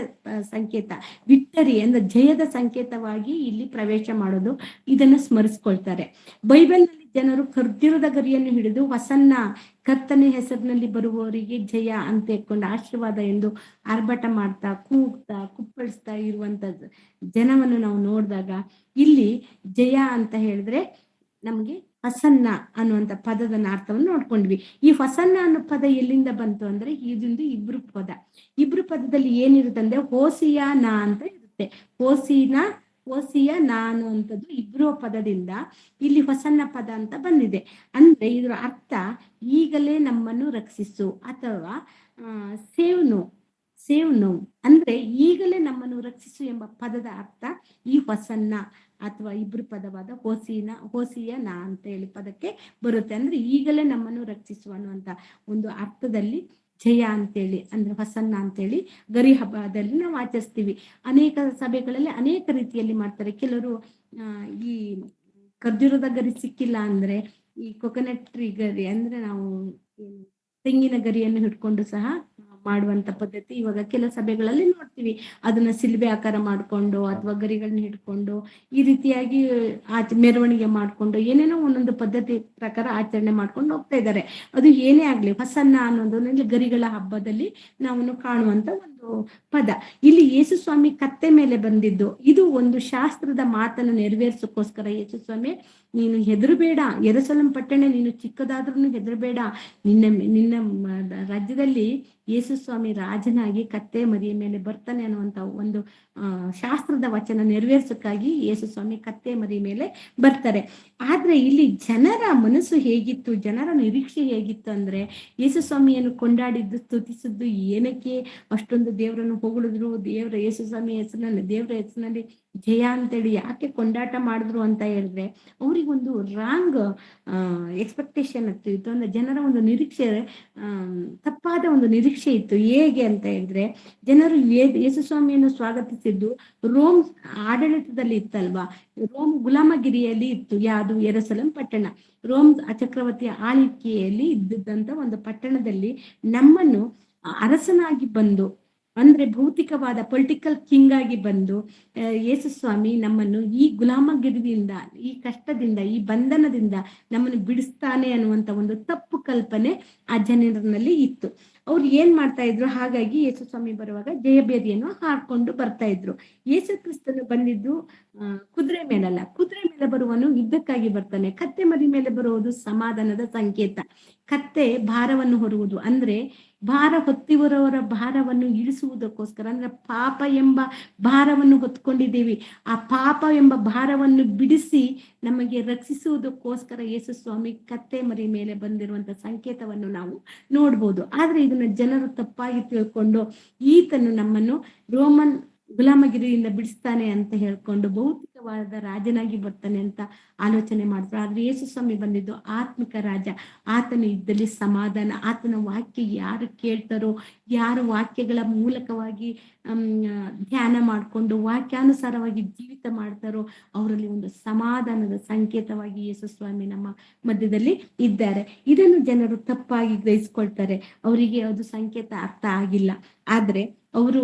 ಸಂಕೇತ, ವಿಕ್ಟರಿ ಅಂದ್ರೆ ಜಯದ ಸಂಕೇತವಾಗಿ ಇಲ್ಲಿ ಪ್ರವೇಶ ಮಾಡೋದು, ಇದನ್ನು ಸ್ಮರಿಸ್ಕೊಳ್ತಾರೆ. ಬೈಬಲ್ನಲ್ಲಿ ಜನರು ಖರ್ಜೂರದ ಗರಿಯನ್ನು ಹಿಡಿದು ಹೊಸನ್ನ, ಕರ್ತನ ಹೆಸರಿನಲ್ಲಿ ಬರುವವರಿಗೆ ಜಯ ಅಂತ ಹೇಳ್ಕೊಂಡು ಆಶೀರ್ವಾದ ಎಂದು ಆರ್ಭಟ ಮಾಡ್ತಾ, ಕೂಗ್ತಾ, ಕುಪ್ಪಳಿಸ್ತಾ ಇರುವಂತ ಜನವನ್ನು ನಾವು ನೋಡಿದಾಗ ಇಲ್ಲಿ ಜಯ ಅಂತ ಹೇಳಿದ್ರೆ ನಮ್ಗೆ ಹೊಸನ್ನ ಅನ್ನುವಂತ ಪದದ ಅರ್ಥವನ್ನು ನೋಡ್ಕೊಂಡ್ವಿ. ಈ ಹೊಸನ್ನ ಅನ್ನೋ ಪದ ಎಲ್ಲಿಂದ ಬಂತು ಅಂದ್ರೆ ಇದೊಂದು ಇಬ್ರು ಪದದಲ್ಲಿ ಏನಿರುತ್ತೆ ಅಂದ್ರೆ ಹೋಸಿಯಾ ನಾ ಅಂತ ಇರುತ್ತೆ. ಹೋಸಿಯ ನಾನು ಅಂತದ್ದು ಇಬ್ರು ಪದದಿಂದ ಇಲ್ಲಿ ಹೊಸನ್ನ ಪದ ಅಂತ ಬಂದಿದೆ. ಅಂದ್ರೆ ಇದರ ಅರ್ಥ ಈಗಲೇ ನಮ್ಮನ್ನು ರಕ್ಷಿಸು ಅಥವಾ ಸೇವ್ ನೋ ಅಂದ್ರೆ ಈಗಲೇ ನಮ್ಮನ್ನು ರಕ್ಷಿಸು ಎಂಬ ಪದದ ಅರ್ಥ ಈ ಹೊಸನ್ನ ಅಥವಾ ಇಬ್ರು ಪದವಾದ ಹೋಸಿಯ ನಾ ಅಂತ ಹೇಳಿ ಪದಕ್ಕೆ ಬರುತ್ತೆ. ಅಂದ್ರೆ ಈಗಲೇ ನಮ್ಮನ್ನು ರಕ್ಷಿಸು ಅನ್ನುವಂತ ಒಂದು ಅರ್ಥದಲ್ಲಿ ಜಯ ಅಂತೇಳಿ ಅಂದ್ರೆ ಹೊಸನ್ನ ಅಂತೇಳಿ ಗರಿ ಹಬ್ಬದಲ್ಲಿ ನಾವು ಆಚರಿಸ್ತೀವಿ. ಅನೇಕ ಸಭೆಗಳಲ್ಲಿ ಅನೇಕ ರೀತಿಯಲ್ಲಿ ಮಾಡ್ತಾರೆ. ಕೆಲವರು ಈ ಖರ್ಜೂರದ ಗರಿ ಸಿಕ್ಕಿಲ್ಲ ಅಂದ್ರೆ ಈ ಕೊಕೊನಟ್ ಟ್ರೀ ಗರಿ ಅಂದ್ರೆ ನಾವು ತೆಂಗಿನ ಗರಿಯನ್ನು ಹಿಡ್ಕೊಂಡು ಸಹ ಮಾಡುವಂತ ಪದ್ಧತಿ ಇವಾಗ ಕೆಲ ಸಭೆಗಳಲ್ಲಿ ನೋಡ್ತೀವಿ. ಅದನ್ನ ಸಿಲ್ಬೆ ಆಕಾರ ಮಾಡ್ಕೊಂಡು ಅಥವಾ ಗರಿಗಳನ್ನ ಹಿಡ್ಕೊಂಡು ಈ ರೀತಿಯಾಗಿ ಮೆರವಣಿಗೆ ಮಾಡ್ಕೊಂಡು ಏನೇನೋ ಒಂದೊಂದು ಪದ್ಧತಿ ಪ್ರಕಾರ ಆಚರಣೆ ಮಾಡ್ಕೊಂಡು ಹೋಗ್ತಾ ಇದ್ದಾರೆ. ಅದು ಏನೇ ಆಗ್ಲಿ, ಹೊಸನ್ನ ಅನ್ನೋದು ಗರಿಗಳ ಹಬ್ಬದಲ್ಲಿ ನಾವು ಕಾಣುವಂತ ಒಂದು ಪದ. ಇಲ್ಲಿ ಯೇಸು ಸ್ವಾಮಿ ಕತ್ತೆ ಮೇಲೆ ಬಂದಿದ್ದು ಇದು ಒಂದು ಶಾಸ್ತ್ರದ ಮಾತನ್ನು ನೆರವೇರಿಸೋಕ್ಕೋಸ್ಕರ, ಯೇಸು ಸ್ವಾಮಿ ನೀನು ಹೆದರಬೇಡ, ಯೆರೂಸಲೇಮ್ ಪಟ್ಟಣ ನೀನು ಚಿಕ್ಕದಾದ್ರೂ ಹೆದರಬೇಡ, ನಿನ್ನ ರಾಜ್ಯದಲ್ಲಿ ಯೇಸು ಸ್ವಾಮಿ ರಾಜನಾಗಿ ಕತ್ತೆ ಮರಿಯ ಮೇಲೆ ಬರ್ತಾನೆ ಅನ್ನುವಂತ ಒಂದು ಶಾಸ್ತ್ರದ ವಚನ ನೆರವೇರಿಸಕ್ಕಾಗಿ ಯೇಸು ಸ್ವಾಮಿ ಕತ್ತೆ ಮರಿ ಮೇಲೆ ಬರ್ತಾರೆ. ಆದ್ರೆ ಇಲ್ಲಿ ಜನರ ಮನಸ್ಸು ಹೇಗಿತ್ತು, ಜನರ ನಿರೀಕ್ಷೆ ಹೇಗಿತ್ತು ಅಂದ್ರೆ ಯೇಸು ಸ್ವಾಮಿಯನ್ನು ಕೊಂಡಾಡಿದ್ದು, ಸ್ತುತಿಸಿದ್ದು ಏನಕ್ಕೆ, ಅಷ್ಟೊಂದು ದೇವರನ್ನು ಹೊಗಳಿದ್ರು, ಯೇಸು ಸ್ವಾಮಿ ಹೆಸರಿನಲ್ಲಿ, ದೇವರ ಹೆಸರಿನಲ್ಲಿ ಜಯ ಅಂತೇಳಿ ಯಾಕೆ ಕೊಂಡಾಟ ಮಾಡಿದ್ರು ಅಂತ ಹೇಳಿದ್ರೆ ಅವ್ರಿಗೊಂದು ರಾಂಗ್ ಎಕ್ಸ್ಪೆಕ್ಟೇಷನ್ ಇತ್ತು. ಅಂದ್ರೆ ಜನರ ಒಂದು ನಿರೀಕ್ಷೆ ತಪ್ಪಾದ ಒಂದು ನಿರೀಕ್ಷೆ ಇತ್ತು. ಹೇಗೆ ಅಂತ ಹೇಳಿದ್ರೆ ಜನರು ಯೇಸು ಸ್ವಾಮಿಯನ್ನು ಸ್ವಾಗತಿಸಿದ್ದು ರೋಮ್ ಆಡಳಿತದಲ್ಲಿ ಇತ್ತಲ್ವಾ, ರೋಮ್ ಗುಲಾಮಗಿರಿಯಲ್ಲಿ ಇತ್ತು. ಯಾವುದು? ಯೆರೂಸಲೇಮ್ ಪಟ್ಟಣ ರೋಮ್ ಚಕ್ರವರ್ತಿಯ ಆಳ್ವಿಕೆಯಲ್ಲಿ ಇದ್ದಂತ ಒಂದು ಪಟ್ಟಣದಲ್ಲಿ ನಮ್ಮನ್ನು ಅರಸನಾಗಿ ಬಂದು ಅಂದ್ರೆ ಭೌತಿಕವಾದ ಪೊಲಿಟಿಕಲ್ ಕಿಂಗ್ ಆಗಿ ಬಂದು ಯೇಸು ಸ್ವಾಮಿ ನಮ್ಮನ್ನು ಈ ಗುಲಾಮಗಿರಿಯಿಂದ, ಈ ಕಷ್ಟದಿಂದ, ಈ ಬಂಧನದಿಂದ ನಮ್ಮನ್ನು ಬಿಡಿಸ್ತಾನೆ ಅನ್ನುವಂತ ಒಂದು ತಪ್ಪು ಕಲ್ಪನೆ ಆ ಜನರಲ್ಲಿ ಇತ್ತು. ಅವ್ರು ಏನ್ ಮಾಡ್ತಾ ಇದ್ರು, ಹಾಗಾಗಿ ಯೇಸು ಸ್ವಾಮಿ ಬರುವಾಗ ಜಯಬೇರಿಯನ್ನು ಹಾಕೊಂಡು ಬರ್ತಾ ಇದ್ರು. ಯೇಸು ಕ್ರಿಸ್ತನು ಬಂದಿದ್ದು ಕುದುರೆ ಮೇಲಲ್ಲ, ಕುದುರೆ ಮೇಲೆ ಬರುವನು ಯುದ್ಧಕ್ಕಾಗಿ ಬರ್ತಾನೆ. ಕತ್ತೆ ಮರಿ ಮೇಲೆ ಬರುವುದು ಸಮಾಧಾನದ ಸಂಕೇತ. ಕತ್ತೆ ಭಾರವನ್ನು ಹೊರುವುದು ಅಂದ್ರೆ ಭಾರ ಹೊತ್ತಿರುವವರ ಭಾರವನ್ನು ಇಳಿಸುವುದಕ್ಕೋಸ್ಕರ, ಅಂದ್ರೆ ಪಾಪ ಎಂಬ ಭಾರವನ್ನು ಹೊತ್ಕೊಂಡಿದ್ದೀವಿ, ಆ ಪಾಪ ಎಂಬ ಭಾರವನ್ನು ಬಿಡಿಸಿ ನಮಗೆ ರಕ್ಷಿಸುವುದಕ್ಕೋಸ್ಕರ ಯೇಸು ಸ್ವಾಮಿ ಕತ್ತೆ ಮರಿ ಮೇಲೆ ಬಂದಿರುವಂತ ಸಂಕೇತವನ್ನು ನಾವು ನೋಡ್ಬೋದು. ಆದ್ರೆ ಇದನ್ನ ಜನರು ತಪ್ಪಾಗಿ ತಿಳ್ಕೊಂಡು ಈತನು ನಮ್ಮನ್ನು ರೋಮನ್ ಗುಲಾಮಗಿರಿಯಿಂದ ಬಿಡಿಸ್ತಾನೆ ಅಂತ ಹೇಳ್ಕೊಂಡು ಭೌತಿಕವಾದ ರಾಜನಾಗಿ ಬರ್ತಾನೆ ಅಂತ ಆಲೋಚನೆ ಮಾಡ್ತಾರೆ. ಆದ್ರೆ ಯೇಸು ಸ್ವಾಮಿ ಬಂದಿದ್ದು ಆತ್ಮಿಕ ರಾಜ. ಆತನು ಇದ್ದಲ್ಲಿ ಸಮಾಧಾನ. ಆತನ ವಾಕ್ಯ ಯಾರು ಕೇಳ್ತಾರೋ, ಯಾರು ವಾಕ್ಯಗಳ ಮೂಲಕವಾಗಿ ಧ್ಯಾನ ಮಾಡಿಕೊಂಡು ವಾಕ್ಯಾನುಸಾರವಾಗಿ ಜೀವಿತ ಮಾಡ್ತಾರೋ ಅವರಲ್ಲಿ ಒಂದು ಸಮಾಧಾನದ ಸಂಕೇತವಾಗಿ ಯೇಸು ಸ್ವಾಮಿ ನಮ್ಮ ಮಧ್ಯದಲ್ಲಿ ಇದ್ದಾರೆ. ಇದನ್ನು ಜನರು ತಪ್ಪಾಗಿ ಗ್ರಹಿಸ್ಕೊಳ್ತಾರೆ. ಅವರಿಗೆ ಅದು ಸಂಕೇತ ಅರ್ಥ ಆಗಿಲ್ಲ. ಆದ್ರೆ ಅವರು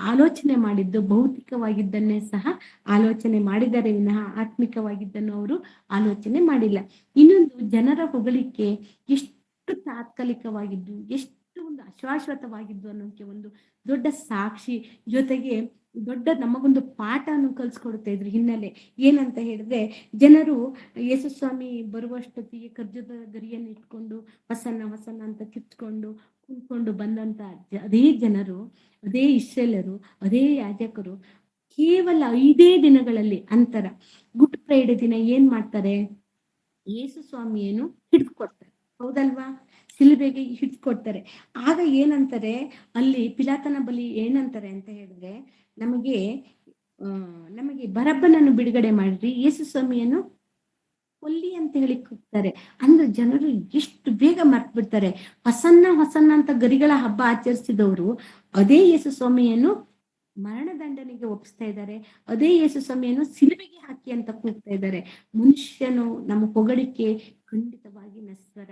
ಆಲೋಚನೆ ಮಾಡಿದ್ದು ಭೌತಿಕವಾಗಿದ್ದನ್ನೇ ಸಹ ಆಲೋಚನೆ ಮಾಡಿದರೆ ವಿನಃ ಆತ್ಮಿಕವಾಗಿದ್ದನ್ನು ಅವರು ಆಲೋಚನೆ ಮಾಡಿಲ್ಲ. ಇನ್ನೊಂದು, ಜನರ ಹೊಗಳಿಕೆ ಎಷ್ಟು ತಾತ್ಕಾಲಿಕವಾಗಿದ್ದು, ಎಷ್ಟು ಒಂದು ಅಶಾಶ್ವತವಾಗಿದ್ದು ಅನ್ನೋಕೆ ಒಂದು ದೊಡ್ಡ ಸಾಕ್ಷಿ, ಜೊತೆಗೆ ದೊಡ್ಡ ನಮಗೊಂದು ಪಾಠವನ್ನು ಕಲ್ಸ್ಕೊಡ್ತಾ ಇದ್ರು. ಹಿನ್ನೆಲೆ ಏನಂತ ಹೇಳಿದ್ರೆ, ಜನರು ಯೇಸು ಸ್ವಾಮಿ ಬರುವಷ್ಟೊತ್ತಿಗೆ ಖರ್ಜೂರದ ಗರಿಯನ್ನು ಇಟ್ಕೊಂಡು ಹೊಸನ್ನ ಹೊಸನ್ನ ಅಂತ ಕಿತ್ಕೊಂಡು ಕುಂತ್ಕೊಂಡು ಬಂದಂತ ಅದೇ ಜನರು, ಅದೇ ಇಸ್ರೇಲರು, ಅದೇ ಯಾಜಕರು ಕೇವಲ 5 ದಿನಗಳಲ್ಲಿ ಅಂತರ ಗುಡ್ ಫ್ರೈಡೆ ದಿನ ಏನ್ ಮಾಡ್ತಾರೆ, ಯೇಸು ಸ್ವಾಮಿಯನ್ನು ಹಿಡಿದುಕೊಡ್ತಾರೆ. ಹೌದಲ್ವಾ? ಸಿಲುಬೆಗೆ ಹಿಡಿದುಕೊಡ್ತಾರೆ. ಆಗ ಏನಂತಾರೆ, ಅಲ್ಲಿ ಪಿಲಾತನ ಬಲಿ ಏನಂತಾರೆ ಅಂತ ಹೇಳಿದ್ರೆ, ನಮಗೆ ನಮಗೆ ಬರಬ್ಬನನ್ನು ಬಿಡುಗಡೆ ಮಾಡ್ರಿ, ಯೇಸು ಸ್ವಾಮಿಯನ್ನು ಕೊಲ್ಲಿ ಅಂತ ಹೇಳಿ ಕೂಗ್ತಾರೆ. ಅಂದ್ರೆ ಜನರು ಎಷ್ಟು ಬೇಗ ಮರ್ತ್ ಬಿಡ್ತಾರೆ. ಹೊಸನ್ನ ಅಂತ ಗರಿಗಳ ಹಬ್ಬ ಆಚರಿಸಿದವರು ಅದೇ ಯೇಸು ಸ್ವಾಮಿಯನ್ನು ಮರಣದಂಡನೆಗೆ ಒಪ್ಪಿಸ್ತಾ ಇದ್ದಾರೆ. ಅದೇ ಯೇಸು ಸ್ವಾಮಿಯನ್ನು ಸಿಲುಬೆಗೆ ಹಾಕಿ ಅಂತ ಕೂಗ್ತಾ ಇದ್ದಾರೆ. ಮನುಷ್ಯನು ನಮ್ಮ ಹೊಗಳಿಕೆ ಖಂಡಿತವಾಗಿ ನಶ್ವರ.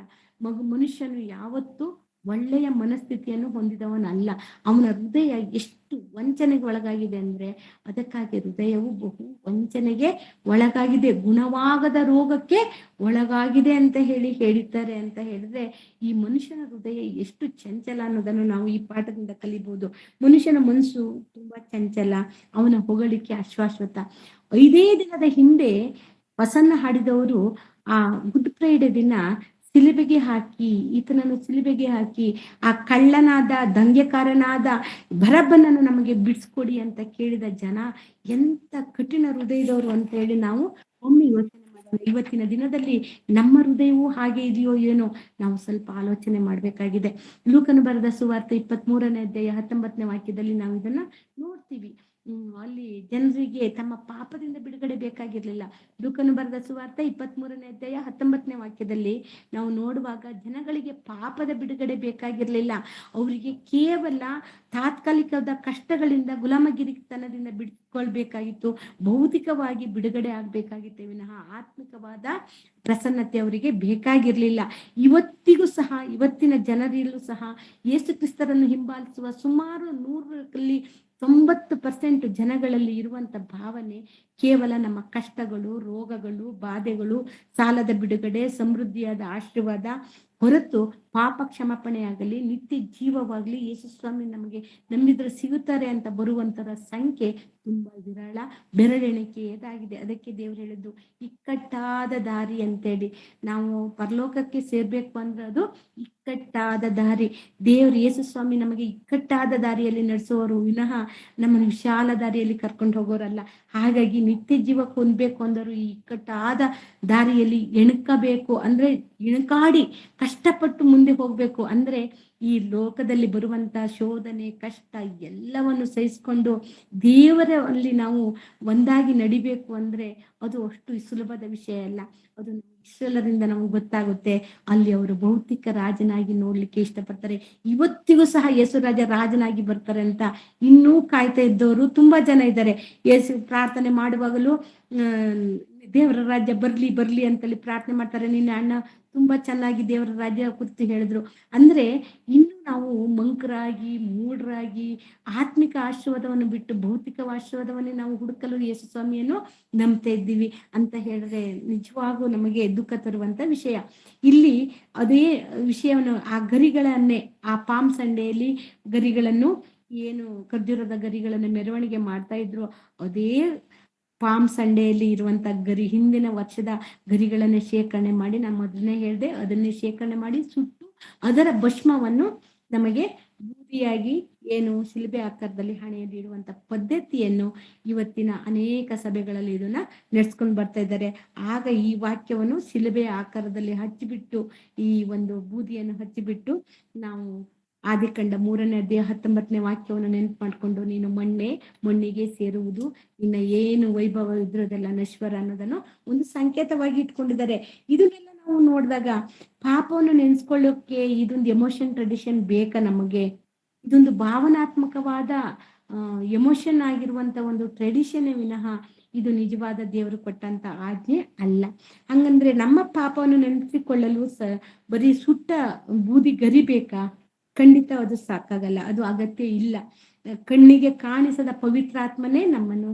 ಮನುಷ್ಯನು ಯಾವತ್ತೂ ಒಳ್ಳೆಯ ಮನಸ್ಥಿತಿಯನ್ನು ಹೊಂದಿದವನಲ್ಲ. ಅವನ ಹೃದಯ ಎಷ್ಟು ವಂಚನೆಗೆ ಒಳಗಾಗಿದೆ ಅಂದ್ರೆ ಅದಕ್ಕಾಗಿ ಹೃದಯವು ಬಹು ವಂಚನೆಗೆ ಒಳಗಾಗಿದೆ, ಗುಣವಾಗದ ರೋಗಕ್ಕೆ ಒಳಗಾಗಿದೆ ಅಂತ ಹೇಳಿದ್ದಾರೆ. ಅಂತ ಹೇಳಿದ್ರೆ ಈ ಮನುಷ್ಯನ ಹೃದಯ ಎಷ್ಟು ಚಂಚಲ ಅನ್ನೋದನ್ನು ನಾವು ಈ ಪಾಠದಿಂದ ಕಲಿಬಹುದು. ಮನುಷ್ಯನ ಮನಸ್ಸು ತುಂಬಾ ಚಂಚಲ, ಅವನ ಹೊಗಳಿಕೆ ಅಶ್ವಾಶ್ವತ. 5 ದಿನದ ಹಿಂದೆ ಹೊಸನ್ನ ಹಾಡಿದವರು ಆ ಗುಡ್ ಫ್ರೈಡೆ ದಿನ ಸಿಲುಬೆಗೆ ಹಾಕಿ, ಈತನನ್ನು ಸಿಲುಬೆಗೆ ಹಾಕಿ, ಆ ಕಳ್ಳನಾದ ದಂಗೆಕಾರನಾದ ಬರಬ್ಬನನ್ನು ನಮಗೆ ಬಿಡಿಸ್ಕೊಡಿ ಅಂತ ಕೇಳಿದ ಜನ ಎಂತ ಕಠಿಣ ಹೃದಯದವರು ಅಂತ ಹೇಳಿ ನಾವು ಒಮ್ಮೆ ಯೋಚನೆ ಮಾಡೋಣ. ಇವತ್ತಿನ ದಿನದಲ್ಲಿ ನಮ್ಮ ಹೃದಯವೂ ಹಾಗೆ ಇದೆಯೋ ಏನೋ ನಾವು ಸ್ವಲ್ಪ ಆಲೋಚನೆ ಮಾಡ್ಬೇಕಾಗಿದೆ. ಲೂಕನು ಬರೆದ ಸುವಾರ್ತೆ 23ನೇ ಅಧ್ಯಾಯ 19ನೇ ವಾಕ್ಯದಲ್ಲಿ ನಾವು ಇದನ್ನ ನೋಡ್ತೀವಿ. ಅಲ್ಲಿ ಜನರಿಗೆ ತಮ್ಮ ಪಾಪದಿಂದ ಬಿಡುಗಡೆ ಬೇಕಾಗಿರ್ಲಿಲ್ಲ. ಲೂಕನು ಬರೆದ ಸುವಾರ್ತೆ 23ನೇ ಅಧ್ಯಾಯ 19ನೇ ವಾಕ್ಯದಲ್ಲಿ ನಾವು ನೋಡುವಾಗ ಜನಗಳಿಗೆ ಪಾಪದ ಬಿಡುಗಡೆ ಬೇಕಾಗಿರ್ಲಿಲ್ಲ. ಅವರಿಗೆ ಕೇವಲ ತಾತ್ಕಾಲಿಕದ ಕಷ್ಟಗಳಿಂದ, ಗುಲಾಮಗಿರಿತನದಿಂದ ಬಿಡ್ಕೊಳ್ಬೇಕಾಗಿತ್ತು. ಭೌತಿಕವಾಗಿ ಬಿಡುಗಡೆ ಆಗ್ಬೇಕಾಗಿತ್ತೆ ವಿನಃ ಆತ್ಮಿಕವಾದ ಪ್ರಸನ್ನತೆ ಅವರಿಗೆ ಬೇಕಾಗಿರ್ಲಿಲ್ಲ. ಇವತ್ತಿಗೂ ಸಹ, ಇವತ್ತಿನ ಜನರಲ್ಲೂ ಸಹ ಯೇಸು ಕ್ರಿಸ್ತರನ್ನು ಹಿಂಬಾಲಿಸುವ ಸುಮಾರು 100ರಲ್ಲಿ 90% ಜನಗಳಲ್ಲಿ ಇರುವಂತ ಭಾವನೆ ಕೇವಲ ನಮ್ಮ ಕಷ್ಟಗಳು, ರೋಗಗಳು, ಬಾಧೆಗಳು, ಸಾಲದ ಬಿಡುಗಡೆ, ಸಮೃದ್ಧಿಯಾದ ಆಶೀರ್ವಾದ ಹೊರತು ಪಾಪ ಕ್ಷಮಾಪಣೆ ಆಗಲಿ, ನಿತ್ಯ ಜೀವವಾಗ್ಲಿ ಯೇಸು ಸ್ವಾಮಿ ನಮಗೆ ನಂಬಿದ್ರೆ ಸಿಗುತ್ತಾರೆ ಅಂತ ಬರುವಂತರ ಸಂಖ್ಯೆ ತುಂಬಾ ವಿರಳ, ಬೆರಳೆಣಿಕೆಯದಾಗಿದೆ. ಅದಕ್ಕೆ ದೇವ್ರು ಹೇಳಿದ್ದು ಇಕ್ಕಟ್ಟಾದ ದಾರಿ ಅಂತೇಳಿ. ನಾವು ಪರಲೋಕಕ್ಕೆ ಸೇರ್ಬೇಕು ಅಂದ್ರೆ ಅದು ಇಕ್ಕಟ್ಟಾದ ದಾರಿ. ದೇವ್ರು ಯೇಸು ಸ್ವಾಮಿ ನಮಗೆ ಇಕ್ಕಟ್ಟಾದ ದಾರಿಯಲ್ಲಿ ನಡೆಸುವವರು ವಿನಃ ನಮ್ಮನ್ನು ವಿಶಾಲ ದಾರಿಯಲ್ಲಿ ಕರ್ಕೊಂಡು ಹೋಗೋರಲ್ಲ. ಹಾಗಾಗಿ ನಿತ್ಯ ಜೀವಕ್ಕೆ ಹೊಂದಬೇಕು ಅಂದರು ಈ ಇಕ್ಕಟ್ಟಾದ ದಾರಿಯಲ್ಲಿ ಎಣಕಬೇಕು, ಅಂದ್ರೆ ಇಣಕಾಡಿ ಕಷ್ಟಪಟ್ಟು ಮುಂದೆ ಹೋಗ್ಬೇಕು. ಅಂದ್ರೆ ಈ ಲೋಕದಲ್ಲಿ ಬರುವಂತ ಶೋಧನೆ, ಕಷ್ಟ ಎಲ್ಲವನ್ನು ಸಹಿಸ್ಕೊಂಡು ದೇವರಲ್ಲಿ ನಾವು ಒಂದಾಗಿ ನಡಿಬೇಕು ಅಂದ್ರೆ ಅದು ಅಷ್ಟು ಸುಲಭದ ವಿಷಯ ಅಲ್ಲ. ಅದು ಇಸ್ರೇಲರಿಂದ ನಮ್ಗೆ ಗೊತ್ತಾಗುತ್ತೆ. ಅಲ್ಲಿ ಅವರು ಭೌತಿಕ ರಾಜನಾಗಿ ನೋಡ್ಲಿಕ್ಕೆ ಇಷ್ಟಪಡ್ತಾರೆ. ಇವತ್ತಿಗೂ ಸಹ ಯೇಸು ರಾಜನಾಗಿ ಬರ್ತಾರೆ ಅಂತ ಇನ್ನೂ ಕಾಯ್ತಾ ಇದ್ದವರು ತುಂಬಾ ಜನ ಇದ್ದಾರೆ. ಯೇಸು ಪ್ರಾರ್ಥನೆ ಮಾಡುವಾಗಲೂ ದೇವರ ರಾಜ್ಯ ಬರ್ಲಿ ಬರ್ಲಿ ಅಂತೇಳಿ ಪ್ರಾರ್ಥನೆ ಮಾಡ್ತಾರೆ. ನಿನ್ನ ಅಣ್ಣ ತುಂಬಾ ಚೆನ್ನಾಗಿ ದೇವರ ರಾಜ್ಯ ಕುರಿತು ಹೇಳಿದ್ರು. ಅಂದ್ರೆ ಇನ್ನು ನಾವು ಮಂಕರಾಗಿ, ಮೂಢರಾಗಿ, ಆತ್ಮಿಕ ಆಶೀರ್ವಾದವನ್ನು ಬಿಟ್ಟು ಭೌತಿಕ ಆಶೀರ್ವಾದವನ್ನೇ ನಾವು ಹುಡುಕಲು ಯೇಸು ಸ್ವಾಮಿಯನ್ನು ನಂಬ್ತಾ ಇದ್ದೀವಿ ಅಂತ ಹೇಳಿದ್ರೆ ನಿಜವಾಗೂ ನಮಗೆ ದುಃಖ ತರುವಂತ ವಿಷಯ. ಇಲ್ಲಿ ಅದೇ ವಿಷಯವನ್ನು ಆ ಗರಿಗಳನ್ನೇ ಆ ಪಾಮ್ ಸಂಡೆಯಲ್ಲಿ ಗರಿಗಳನ್ನು ಏನು ಖರ್ಜೂರದ ಗರಿಗಳನ್ನು ಮೆರವಣಿಗೆ ಮಾಡ್ತಾ ಇದ್ರು, ಅದೇ ಪಾಮ್ ಸಂಡೆಯಲ್ಲಿ ಇರುವಂತ ಗರಿ ಹಿಂದಿನ ವರ್ಷದ ಗರಿಗಳನ್ನೇ ಶೇಖರಣೆ ಮಾಡಿ, ನಾನು ಮೊದಲನೇ ಹೇಳಿದೆ ಅದನ್ನೇ ಶೇಖರಣೆ ಮಾಡಿ ಸುಟ್ಟು ಅದರ ಭಸ್ಮವನ್ನು ನಮಗೆ ಬೂದಿಯಾಗಿ ಏನು ಶಿಲ್ಬೆ ಆಕಾರದಲ್ಲಿ ಹಣೆಯಲ್ಲಿ ಇಡುವಂತ ಪದ್ಧತಿಯನ್ನು ಇವತ್ತಿನ ಅನೇಕ ಸಭೆಗಳಲ್ಲಿ ಇದನ್ನ ನಡೆಸ್ಕೊಂಡು ಬರ್ತಾ ಇದ್ದಾರೆ. ಆಗ ಈ ವಾಕ್ಯವನ್ನು ಶಿಲುಬೆಯ ಆಕಾರದಲ್ಲಿ ಹಚ್ಚಿಬಿಟ್ಟು ಈ ಒಂದು ಬೂದಿಯನ್ನು ಹಚ್ಚಿಬಿಟ್ಟು ನಾವು ಆದಿಕಾಂಡ 3ನೇ ಅಧ್ಯಾಯ 19ನೇ ವಾಕ್ಯವನ್ನು ನೆನಪು ಮಾಡ್ಕೊಂಡು ನೀನು ಮಣ್ಣೆ, ಮಣ್ಣಿಗೆ ಸೇರುವುದು, ನಿನ್ನ ಏನು ವೈಭವ ಇದ್ರದೆಲ್ಲ ನಶ್ವರ ಅನ್ನೋದನ್ನು ಒಂದು ಸಂಕೇತವಾಗಿ ಇಟ್ಕೊಂಡಿದ್ದಾರೆ. ಇದನ್ನೆಲ್ಲ ನಾವು ನೋಡಿದಾಗ ಪಾಪವನ್ನು ನೆನೆಸ್ಕೊಳ್ಳೋಕೆ ಇದೊಂದು ಎಮೋಷನ್ ಟ್ರೆಡಿಷನ್ ಬೇಕಾ ನಮಗೆ? ಇದೊಂದು ಭಾವನಾತ್ಮಕವಾದ ಎಮೋಷನ್ ಆಗಿರುವಂತ ಒಂದು ಟ್ರೆಡಿಷನ್ ವಿನಃ ಇದು ನಿಜವಾದ ದೇವರು ಕೊಟ್ಟಂತ ಆಜ್ಞೆ ಅಲ್ಲ. ಹಂಗಂದ್ರೆ ನಮ್ಮ ಪಾಪವನ್ನು ನೆನೆಸಿಕೊಳ್ಳಲು ಬರೀ ಸುಟ್ಟ ಬೂದಿ ಗರಿ ಬೇಕಾ? ಖಂಡಿತ ಅದು ಸಾಕಾಗಲ್ಲ, ಅದು ಅಗತ್ಯ ಇಲ್ಲ. ಕಣ್ಣಿಗೆ ಕಾಣಿಸದ ಪವಿತ್ರಾತ್ಮನೇ ನಮ್ಮನ್ನು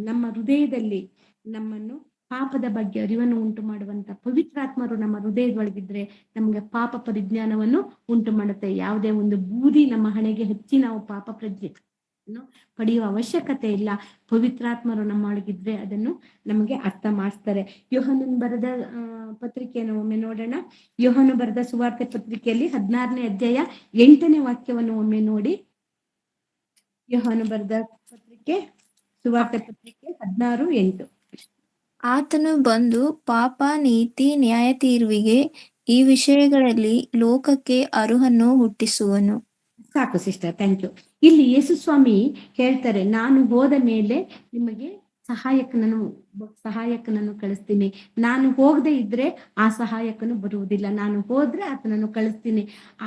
ನಮ್ಮ ಹೃದಯದಲ್ಲಿ ನಮ್ಮನ್ನು ಪಾಪದ ಬಗ್ಗೆ ಅರಿವನ್ನು ಉಂಟು ಮಾಡುವಂತ ಪವಿತ್ರಾತ್ಮರು ನಮ್ಮ ಹೃದಯದೊಳಗಿದ್ರೆ ನಮ್ಗೆ ಪಾಪ ಪರಿಜ್ಞಾನವನ್ನು ಉಂಟು ಮಾಡುತ್ತೆ. ಯಾವುದೇ ಒಂದು ಬೂದಿ ನಮ್ಮ ಹಣೆಗೆ ಹಚ್ಚಿ ನಾವು ಪಾಪ ಪ್ರಜ್ಞೆಯನ್ನು ಪಡೆಯುವ ಅವಶ್ಯಕತೆ ಇಲ್ಲ. ಪವಿತ್ರಾತ್ಮರು ನಮ್ಮೊಳಗಿದ್ರೆ ಅದನ್ನು ನಮಗೆ ಅರ್ಥ ಮಾಡಿಸ್ತಾರೆ. ಯೋಹಾನನ ಬರೆದ ಪತ್ರಿಕೆಯನ್ನು ಒಮ್ಮೆ ನೋಡೋಣ. ಯೋಹಾನ ಬರೆದ ಸುವಾರ್ತೆ ಪತ್ರಿಕೆಯಲ್ಲಿ 16ನೇ ಅಧ್ಯಾಯ 8ನೇ ವಾಕ್ಯವನ್ನು ಒಮ್ಮೆ ನೋಡಿ. ಯೋಹಾನ ಬರೆದ ಪತ್ರಿಕೆ ಸುವಾರ್ತೆ ಪತ್ರಿಕೆ 16:8. ಆತನು ಬಂದು ಪಾಪ, ನೀತಿ, ನ್ಯಾಯ ತೀರ್ವಿಗೆ ಈ ವಿಷಯಗಳಲ್ಲಿ ಲೋಕಕ್ಕೆ ಅರುಹನ್ನು ಹುಟ್ಟಿಸುವನು. ಸಾಕು ಸಿಸ್ಟರ್, ಥ್ಯಾಂಕ್ ಯು. ಇಲ್ಲಿ ಯೇಸು ಸ್ವಾಮಿ ಹೇಳ್ತಾರೆ, ನಾನು ಹೋದ ಮೇಲೆ ನಿಮಗೆ ಸಹಾಯಕನನ್ನು ಕಳಿಸ್ತೀನಿ. ನಾನು ಹೋಗದೆ ಇದ್ರೆ ಆ ಸಹಾಯಕನು ಬರುವುದಿಲ್ಲ, ನಾನು ಹೋದ್ರೆ ಆತನನ್ನು ಕಳಿಸ್ತೀನಿ.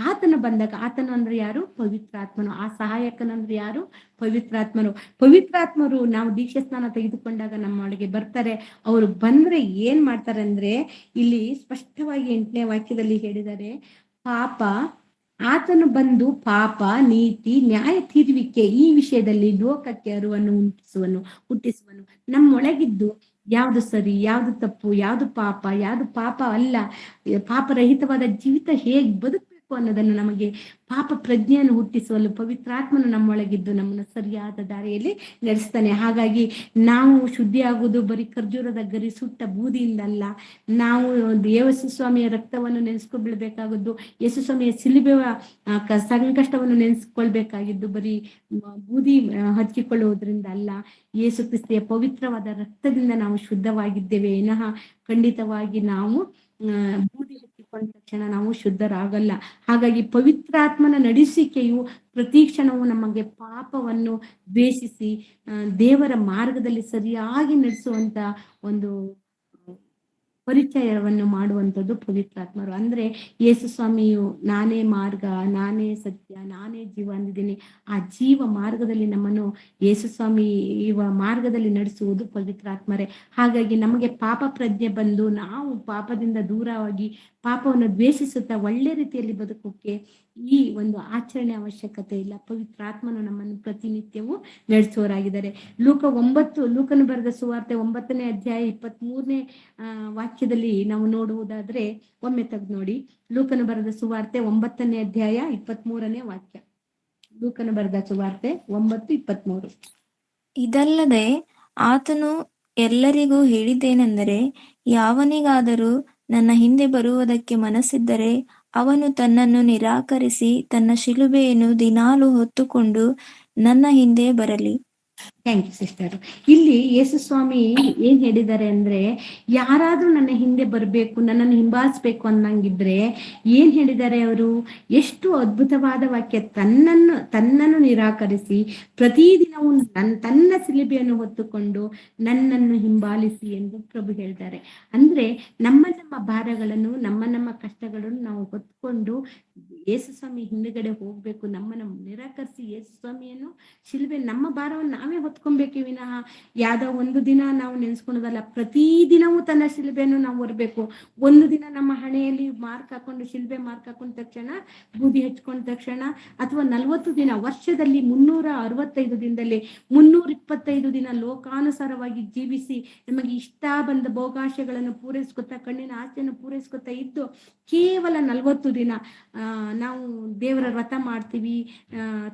ಆತನು ಬಂದಾಗ, ಆತನು ಅಂದ್ರೆ ಯಾರು? ಪವಿತ್ರಾತ್ಮನು. ಆ ಸಹಾಯಕನಂದ್ರೆ ಯಾರು? ಪವಿತ್ರಾತ್ಮರು ನಾವು ದೀಕ್ಷೆ ಸ್ನಾನ ತೆಗೆದುಕೊಂಡಾಗ ನಮ್ಮೊಳಗೆ ಬರ್ತಾರೆ. ಅವರು ಬಂದ್ರೆ ಏನ್ ಮಾಡ್ತಾರೆ ಅಂದ್ರೆ, ಇಲ್ಲಿ ಸ್ಪಷ್ಟವಾಗಿ 8ನೇ ವಾಕ್ಯದಲ್ಲಿ ಹೇಳಿದ್ದಾರೆ, ಆತನು ಬಂದು ಪಾಪ, ನೀತಿ, ನ್ಯಾಯ ತೀರುವಿಕೆ ಈ ವಿಷಯದಲ್ಲಿ ಲೋಕಕ್ಕೆ ಅರಿವನ್ನು ಹುಟ್ಟಿಸುವನು. ನಮ್ಮೊಳಗಿದ್ದು ಯಾವುದು ಸರಿ, ಯಾವುದು ತಪ್ಪು, ಯಾವುದು ಪಾಪ ಅಲ್ಲ, ಪಾಪರಹಿತವಾದ ಜೀವಿತ ಹೇಗ್ ಬದುಕಬೇಕು ಅನ್ನೋದನ್ನು ನಮಗೆ ಪಾಪ ಪ್ರಜ್ಞೆಯನ್ನು ಹುಟ್ಟಿಸುವಲು ಪವಿತ್ರಾತ್ಮನು ನಮ್ಮೊಳಗಿದ್ದು ನಮ್ಮನ್ನು ಸರಿಯಾದ ದಾರಿಯಲ್ಲಿ ನಡೆಸ್ತಾನೆ. ಹಾಗಾಗಿ ನಾವು ಶುದ್ಧಿ ಆಗುವುದು ಬರೀ ಖರ್ಜೂರದ ಗರಿ ಸುಟ್ಟ ಬೂದಿಯಿಂದಲ್ಲ. ನಾವು ಯೇಸು ಸ್ವಾಮಿಯ ರಕ್ತವನ್ನು ನೆನೆಸ್ಕೊಳ್ಬೇಕಾಗದ್ದು, ಯೇಸು ಸ್ವಾಮಿಯ ಸಿಲುಬೆಯ ಸಂಕಷ್ಟವನ್ನು ನೆನೆಸ್ಕೊಳ್ಬೇಕಾಗಿದ್ದು ಬರೀ ಬೂದಿ ಹಚ್ಚಿಕೊಳ್ಳುವುದರಿಂದ ಅಲ್ಲ. ಯೇಸು ಕ್ರಿಸ್ತಿಯ ಪವಿತ್ರವಾದ ರಕ್ತದಿಂದ ನಾವು ಶುದ್ಧವಾಗಿದ್ದೇವೆ ವಿನಃ ಖಂಡಿತವಾಗಿ ನಾವು ಬೂದಿ ಹಚ್ಚಿಕೊಂಡ ತಕ್ಷಣ ನಾವು ಶುದ್ಧರಾಗಲ್ಲ. ಹಾಗಾಗಿ ಪವಿತ್ರಾತ್ಮನ ನಡೆಸಿಕೆಯು ಪ್ರತಿ ಕ್ಷಣವೂ ನಮಗೆ ಪಾಪವನ್ನು ದ್ವೇಷಿಸಿ ದೇವರ ಮಾರ್ಗದಲ್ಲಿ ಸರಿಯಾಗಿ ನಡೆಸುವಂತ ಒಂದು ಪರಿಚಯವನ್ನು ಮಾಡುವಂಥದ್ದು ಪವಿತ್ರಾತ್ಮರು. ಅಂದ್ರೆ ಯೇಸು ಸ್ವಾಮಿಯು ನಾನೇ ಮಾರ್ಗ, ನಾನೇ ಸತ್ಯ, ನಾನೇ ಜೀವ ಅಂದಿದ್ದೀನಿ. ಆ ಜೀವ ಮಾರ್ಗದಲ್ಲಿ ನಮ್ಮನ್ನು ಯೇಸು ಸ್ವಾಮಿ ಮಾರ್ಗದಲ್ಲಿ ನಡೆಸುವುದು ಪವಿತ್ರಾತ್ಮರೇ. ಹಾಗಾಗಿ ನಮಗೆ ಪಾಪ ಪ್ರಜ್ಞೆ ಬಂದು ನಾವು ಪಾಪದಿಂದ ದೂರವಾಗಿ ಪಾಪವನ್ನು ದ್ವೇಷಿಸುತ್ತಾ ಒಳ್ಳೆ ರೀತಿಯಲ್ಲಿ ಬದುಕೋಕೆ ಈ ಒಂದು ಆಚರಣೆ ಅವಶ್ಯಕತೆ ಇಲ್ಲ. ಪವಿತ್ರಾತ್ಮನು ನಮ್ಮನ್ನು ಪ್ರತಿನಿತ್ಯವೂ ನಡೆಸುವರಾಗಿದ್ದಾರೆ. ಲೂಕನು ಬರೆದ ಸುವಾರ್ತೆ 9ನೇ ಅಧ್ಯಾಯ 23ನೇ ವಾಕ್ಯದಲ್ಲಿ ನಾವು ನೋಡುವುದಾದ್ರೆ ಒಮ್ಮೆ ತೆಗೆದು ನೋಡಿ. ಲೂಕನು ಬರೆದ ಸುವಾರ್ತೆ 9ನೇ ಅಧ್ಯಾಯ 23ನೇ ವಾಕ್ಯ. ಲೂಕನು ಬರೆದ ಸುವಾರ್ತೆ 9:23. ಇದಲ್ಲದೆ ಆತನು ಎಲ್ಲರಿಗೂ ಹೇಳಿದ್ದೇನೆಂದರೆ, ಯಾವನಿಗಾದರೂ ನನ್ನ ಹಿಂದೆ ಬರುವುದಕ್ಕೆ ಮನಸ್ಸಿದ್ದರೆ ಅವನು ತನ್ನನ್ನು ನಿರಾಕರಿಸಿ ತನ್ನ ಶಿಲುಬೆಯನ್ನು ದಿನಾಲು ಹೊತ್ತುಕೊಂಡು ನನ್ನ ಹಿಂದೆ ಬರಲಿ. Thank you sister. ಇಲ್ಲಿ ಯೇಸು ಸ್ವಾಮಿ ಏನ್ ಹೇಳಿದ್ದಾರೆ ಅಂದ್ರೆ, ಯಾರಾದ್ರೂ ನನ್ನ ಹಿಂದೆ ಬರ್ಬೇಕು, ನನ್ನನ್ನು ಹಿಂಬಾಲಿಸ್ಬೇಕು ಅನ್ನಂಗಿದ್ರೆ ಏನ್ ಹೇಳಿದ್ದಾರೆ ಅವರು? ಎಷ್ಟು ಅದ್ಭುತವಾದ ವಾಕ್ಯ. ತನ್ನನ್ನು ನಿರಾಕರಿಸಿ ಪ್ರತಿದಿನವೂ ತನ್ನ ಶಿಲುಬೆಯನ್ನು ಹೊತ್ತುಕೊಂಡು ನನ್ನನ್ನು ಹಿಂಬಾಲಿಸಿ ಎಂದು ಪ್ರಭು ಹೇಳಿದ್ದಾರೆ. ಅಂದ್ರೆ ನಮ್ಮ ಭಾರಗಳನ್ನು, ನಮ್ಮ ಕಷ್ಟಗಳನ್ನು ನಾವು ಹೊತ್ಕೊಂಡು ಯೇಸು ಸ್ವಾಮಿ ಹಿಂದುಗಡೆ ಹೋಗ್ಬೇಕು. ನಮ್ಮನ್ನು ನಿರಾಕರಿಸಿ ಯೇಸು ಸ್ವಾಮಿಯನ್ನು ಶಿಲುಬೆ ನಮ್ಮ ಭಾರವನ್ನು ನಾವೇ ಹೊತ್ಕೊಬೇಕೆ ವಿನಃ ಯಾವ್ದೋ ಒಂದು ದಿನ ನಾವು ನೆನ್ಸ್ಕೊಳೋದಲ್ಲ. ಪ್ರತಿದಿನವೂ ತನ್ನ ಶಿಲುಬೆಯನ್ನು ನಾವು ಹೊರಬೇಕು. ಒಂದು ದಿನ ನಮ್ಮ ಹಣೆಯಲ್ಲಿ ಮಾರ್ಕ್ ಹಾಕೊಂಡು ಶಿಲ್ಬೆ ಮಾರ್ಕ್ ಹಾಕೊಂಡ ತಕ್ಷಣ, ಬೂದಿ ಹಚ್ಕೊಂಡ ತಕ್ಷಣ, ಅಥವಾ 40 ದಿನ ವರ್ಷದಲ್ಲಿ 365 ದಿನದಲ್ಲಿ 325 ದಿನ ಲೋಕಾನುಸಾರವಾಗಿ ಜೀವಿಸಿ ನಮಗೆ ಇಷ್ಟ ಬಂದ ಭೋಗಾಶೆಗಳನ್ನು ಪೂರೈಸ್ಕೊತಾ, ಕಣ್ಣಿನ ಆಸೆಯನ್ನು ಪೂರೈಸ್ಕೊತಾ ಇದ್ದು ಕೇವಲ 40 ದಿನ ನಾವು ದೇವರ ವ್ರತ ಮಾಡ್ತೀವಿ,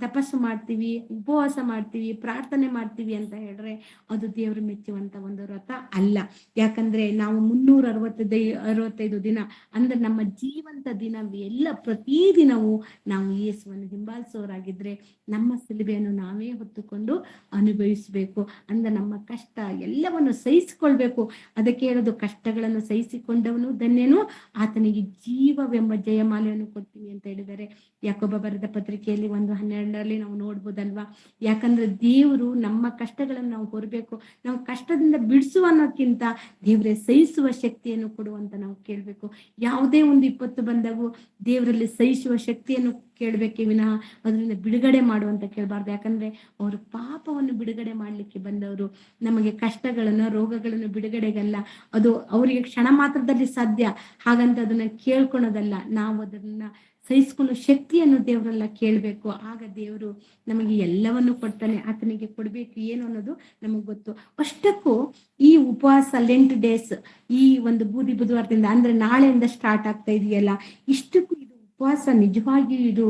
ತಪಸ್ಸು ಮಾಡ್ತೀವಿ, ಉಪವಾಸ ಮಾಡ್ತೀವಿ, ಪ್ರಾರ್ಥನೆ ಮಾಡ್ತೀವಿ ಅಂತ ಹೇಳಿದ್ರೆ ಅದು ದೇವರು ಮೆಚ್ಚುವಂತ ಒಂದು ವ್ರತ ಅಲ್ಲ. ಯಾಕಂದ್ರೆ ನಾವು 365 ದಿನ ಅಂದ್ರೆ ನಮ್ಮ ಜೀವಂತ ದಿನವೆಲ್ಲ ಪ್ರತಿದಿನವೂ ನಾವು ಯೇಸುವನ್ನು ಹಿಂಬಾಲಿಸೋರಾಗಿದ್ರೆ ನಮ್ಮ ಸಿಲುಬೆಯನ್ನು ನಾವೇ ಹೊತ್ತುಕೊಂಡು ಅನುಭವಿಸಬೇಕು. ಅಂದ್ರೆ ನಮ್ಮ ಕಷ್ಟ ಎಲ್ಲವನ್ನು ಸಹಿಸಿಕೊಳ್ಬೇಕು. ಅದಕ್ಕೆ ಹೇಳೋದು, ಕಷ್ಟಗಳನ್ನು ಸಹಿಸಿಕೊಂಡವನು ಧನ್ಯನು, ಆತನಿಗೆ ಜೀವವೆಂಬ ಜಯಮಾಲೆಯನ್ನು ಕೊಡ್ತೀನಿ ಅಂತ ಹೇಳಿದ್ದಾರೆ. ಯಾಕೊಬ್ಬ ಬರೆದ ಪತ್ರಿಕೆಯಲ್ಲಿ 1:12 ನಾವು ನೋಡ್ಬೋದಲ್ವಾ. ಯಾಕಂದ್ರೆ ದೇವರು ನಮ್ಮ ಕಷ್ಟಗಳನ್ನು ನಾವು ಹೊರಬೇಕು. ನಾವು ಕಷ್ಟದಿಂದ ಬಿಡಿಸುವ ಅನ್ನೋಕ್ಕಿಂತ ದೇವರೇ ಸಹಿಸುವ ಶಕ್ತಿಯನ್ನು ಕೊಡುವಂತ ನಾವು ಕೇಳ್ಬೇಕು. ಯಾವುದೇ ಒಂದು ವಿಪತ್ತು ಬಂದಾಗೂ ದೇವರಲ್ಲಿ ಸಹಿಸುವ ಶಕ್ತಿಯನ್ನು ಕೇಳ್ಬೇಕೆ ವಿನಃ ಅದರಿಂದ ಬಿಡುಗಡೆ ಮಾಡುವಂತ ಕೇಳಬಾರ್ದು. ಯಾಕಂದ್ರೆ ಅವರು ಪಾಪವನ್ನು ಬಿಡುಗಡೆ ಮಾಡ್ಲಿಕ್ಕೆ ಬಂದವರು. ನಮಗೆ ಕಷ್ಟಗಳನ್ನು, ರೋಗಗಳನ್ನು ಬಿಡುಗಡೆಗಲ್ಲ. ಅದು ಅವರಿಗೆ ಕ್ಷಣ ಮಾತ್ರದಲ್ಲಿ ಸಾಧ್ಯ. ಹಾಗಂತ ಅದನ್ನ ಕೇಳ್ಕೊಳೋದಲ್ಲ, ನಾವು ಅದನ್ನ ಸಹಿಸ್ಕೊಳ್ಳೋ ಶಕ್ತಿಯನ್ನು ದೇವರೆಲ್ಲ ಕೇಳ್ಬೇಕು. ಆಗ ದೇವರು ನಮಗೆ ಎಲ್ಲವನ್ನು ಕೊಡ್ತಾನೆ. ಆತನಿಗೆ ಕೊಡ್ಬೇಕು ಏನು ಅನ್ನೋದು ನಮಗ್ ಗೊತ್ತು. ಅಷ್ಟಕ್ಕೂ ಈ ಉಪವಾಸ ಲೆಂಟ್ ಡೇಸ್, ಈ ಒಂದು ಬೂದಿ ಬುಧವಾರದಿಂದ ಅಂದ್ರೆ ನಾಳೆಯಿಂದ ಸ್ಟಾರ್ಟ್ ಆಗ್ತಾ ಇದೆಯಲ್ಲ, ಇಷ್ಟಕ್ಕೂ ಇದು ಉಪವಾಸ ನಿಜವಾಗಿಯೂ ಇದು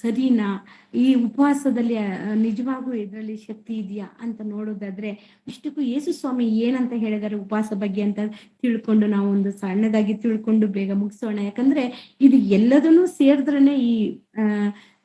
ಸರಿನಾ? ಈ ಉಪವಾಸದಲ್ಲಿ ನಿಜವಾಗೂ ಇದರಲ್ಲಿ ಶಕ್ತಿ ಇದೆಯಾ ಅಂತ ನೋಡೋದಾದ್ರೆ, ಇಷ್ಟಕ್ಕೂ ಯೇಸು ಸ್ವಾಮಿ ಏನಂತ ಹೇಳಿದಾರೆ ಉಪವಾಸ ಬಗ್ಗೆ ಅಂತ ತಿಳ್ಕೊಂಡು ನಾವು ಒಂದು ಸಣ್ಣದಾಗಿ ತಿಳ್ಕೊಂಡು ಬೇಗ ಮುಗಿಸೋಣ. ಯಾಕಂದ್ರೆ ಇದು ಎಲ್ಲದನ್ನೂ ಸೇರಿದ್ರೇನೆ ಈ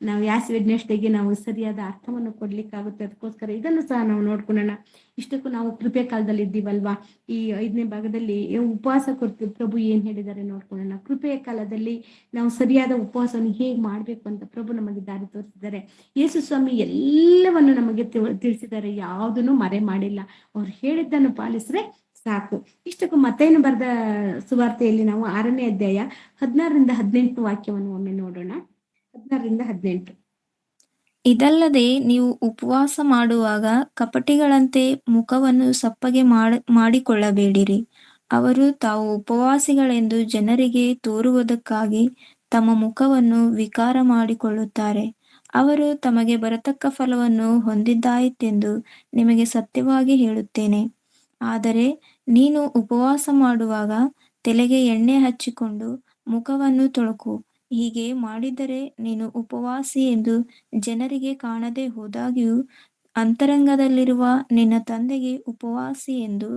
ನಾವು ಯಾಸ್ ವೆಡ್ನೆಸ್ಡೇಗೆ ನಾವು ಸರಿಯಾದ ಅರ್ಥವನ್ನು ಕೊಡ್ಲಿಕ್ಕಾಗುತ್ತೆ. ಅದಕ್ಕೋಸ್ಕರ ಇದನ್ನು ಸಹ ನಾವು ನೋಡ್ಕೊಳ್ಳೋಣ. ಇಷ್ಟಕ್ಕೂ ನಾವು ಕೃಪೆ ಕಾಲದಲ್ಲಿ ಇದ್ದೀವಲ್ವಾ. ಈ 5ನೇ ಭಾಗದಲ್ಲಿ ಉಪವಾಸ ಕೊಡ್ತೀವಿ, ಪ್ರಭು ಏನ್ ಹೇಳಿದ್ದಾರೆ ನೋಡ್ಕೊಳ್ಳೋಣ. ಕೃಪೆಯ ಕಾಲದಲ್ಲಿ ನಾವು ಸರಿಯಾದ ಉಪವಾಸವನ್ನು ಹೇಗ್ ಮಾಡ್ಬೇಕು ಅಂತ ಪ್ರಭು ನಮಗೆ ದಾರಿ ತೋರಿಸಿದ್ದಾರೆ. ಯೇಸು ಸ್ವಾಮಿ ಎಲ್ಲವನ್ನು ನಮಗೆ ತಿಳಿಸಿದ್ದಾರೆ, ಯಾವುದನ್ನು ಮರೆ ಮಾಡಿಲ್ಲ. ಅವ್ರು ಹೇಳಿದ್ದನ್ನು ಪಾಲಿಸ್ರೆ ಸಾಕು. ಇಷ್ಟಕ್ಕೂ ಮತ್ತೇನು ಬರೆದ ಸುವಾರ್ತೆಯಲ್ಲಿ ನಾವು 6ನೇ ಅಧ್ಯಾಯ 16ರಿಂದ 18 ವಾಕ್ಯವನ್ನು ಒಮ್ಮೆ ನೋಡೋಣ. 16ರಿಂದ 18. ಇದಲ್ಲದೆ ನೀವು ಉಪವಾಸ ಮಾಡುವಾಗ ಕಪಟಿಗಳಂತೆ ಮುಖವನ್ನು ಸಪ್ಪಗೆ ಮಾಡಿಕೊಳ್ಳಬೇಡಿರಿ. ಅವರು ತಾವು ಉಪವಾಸಿಗಳೆಂದು ಜನರಿಗೆ ತೋರುವುದಕ್ಕಾಗಿ ತಮ್ಮ ಮುಖವನ್ನು ವಿಕಾರ ಮಾಡಿಕೊಳ್ಳುತ್ತಾರೆ. ಅವರು ತಮಗೆ ಬರತಕ್ಕ ಫಲವನ್ನು ಹೊಂದಿದ್ದಾಯಿತೆಂದು ನಿಮಗೆ ಸತ್ಯವಾಗಿ ಹೇಳುತ್ತೇನೆ. ಆದರೆ ನೀನು ಉಪವಾಸ ಮಾಡುವಾಗ ತಲೆಗೆ ಎಣ್ಣೆ ಹಚ್ಚಿಕೊಂಡು ಮುಖವನ್ನು ತೊಳಕು. ಹೀಗೆ ಮಾಡಿದರೆ ನೀನು ಉಪವಾಸಿ ಎಂದು ಜನರಿಗೆ ಕಾಣದೆ ಹೋದಾಗ್ಯೂ ಅಂತರಂಗದಲ್ಲಿರುವ ನಿನ್ನ ತಂದೆಗೆ ಉಪವಾಸಿ ಎಂದು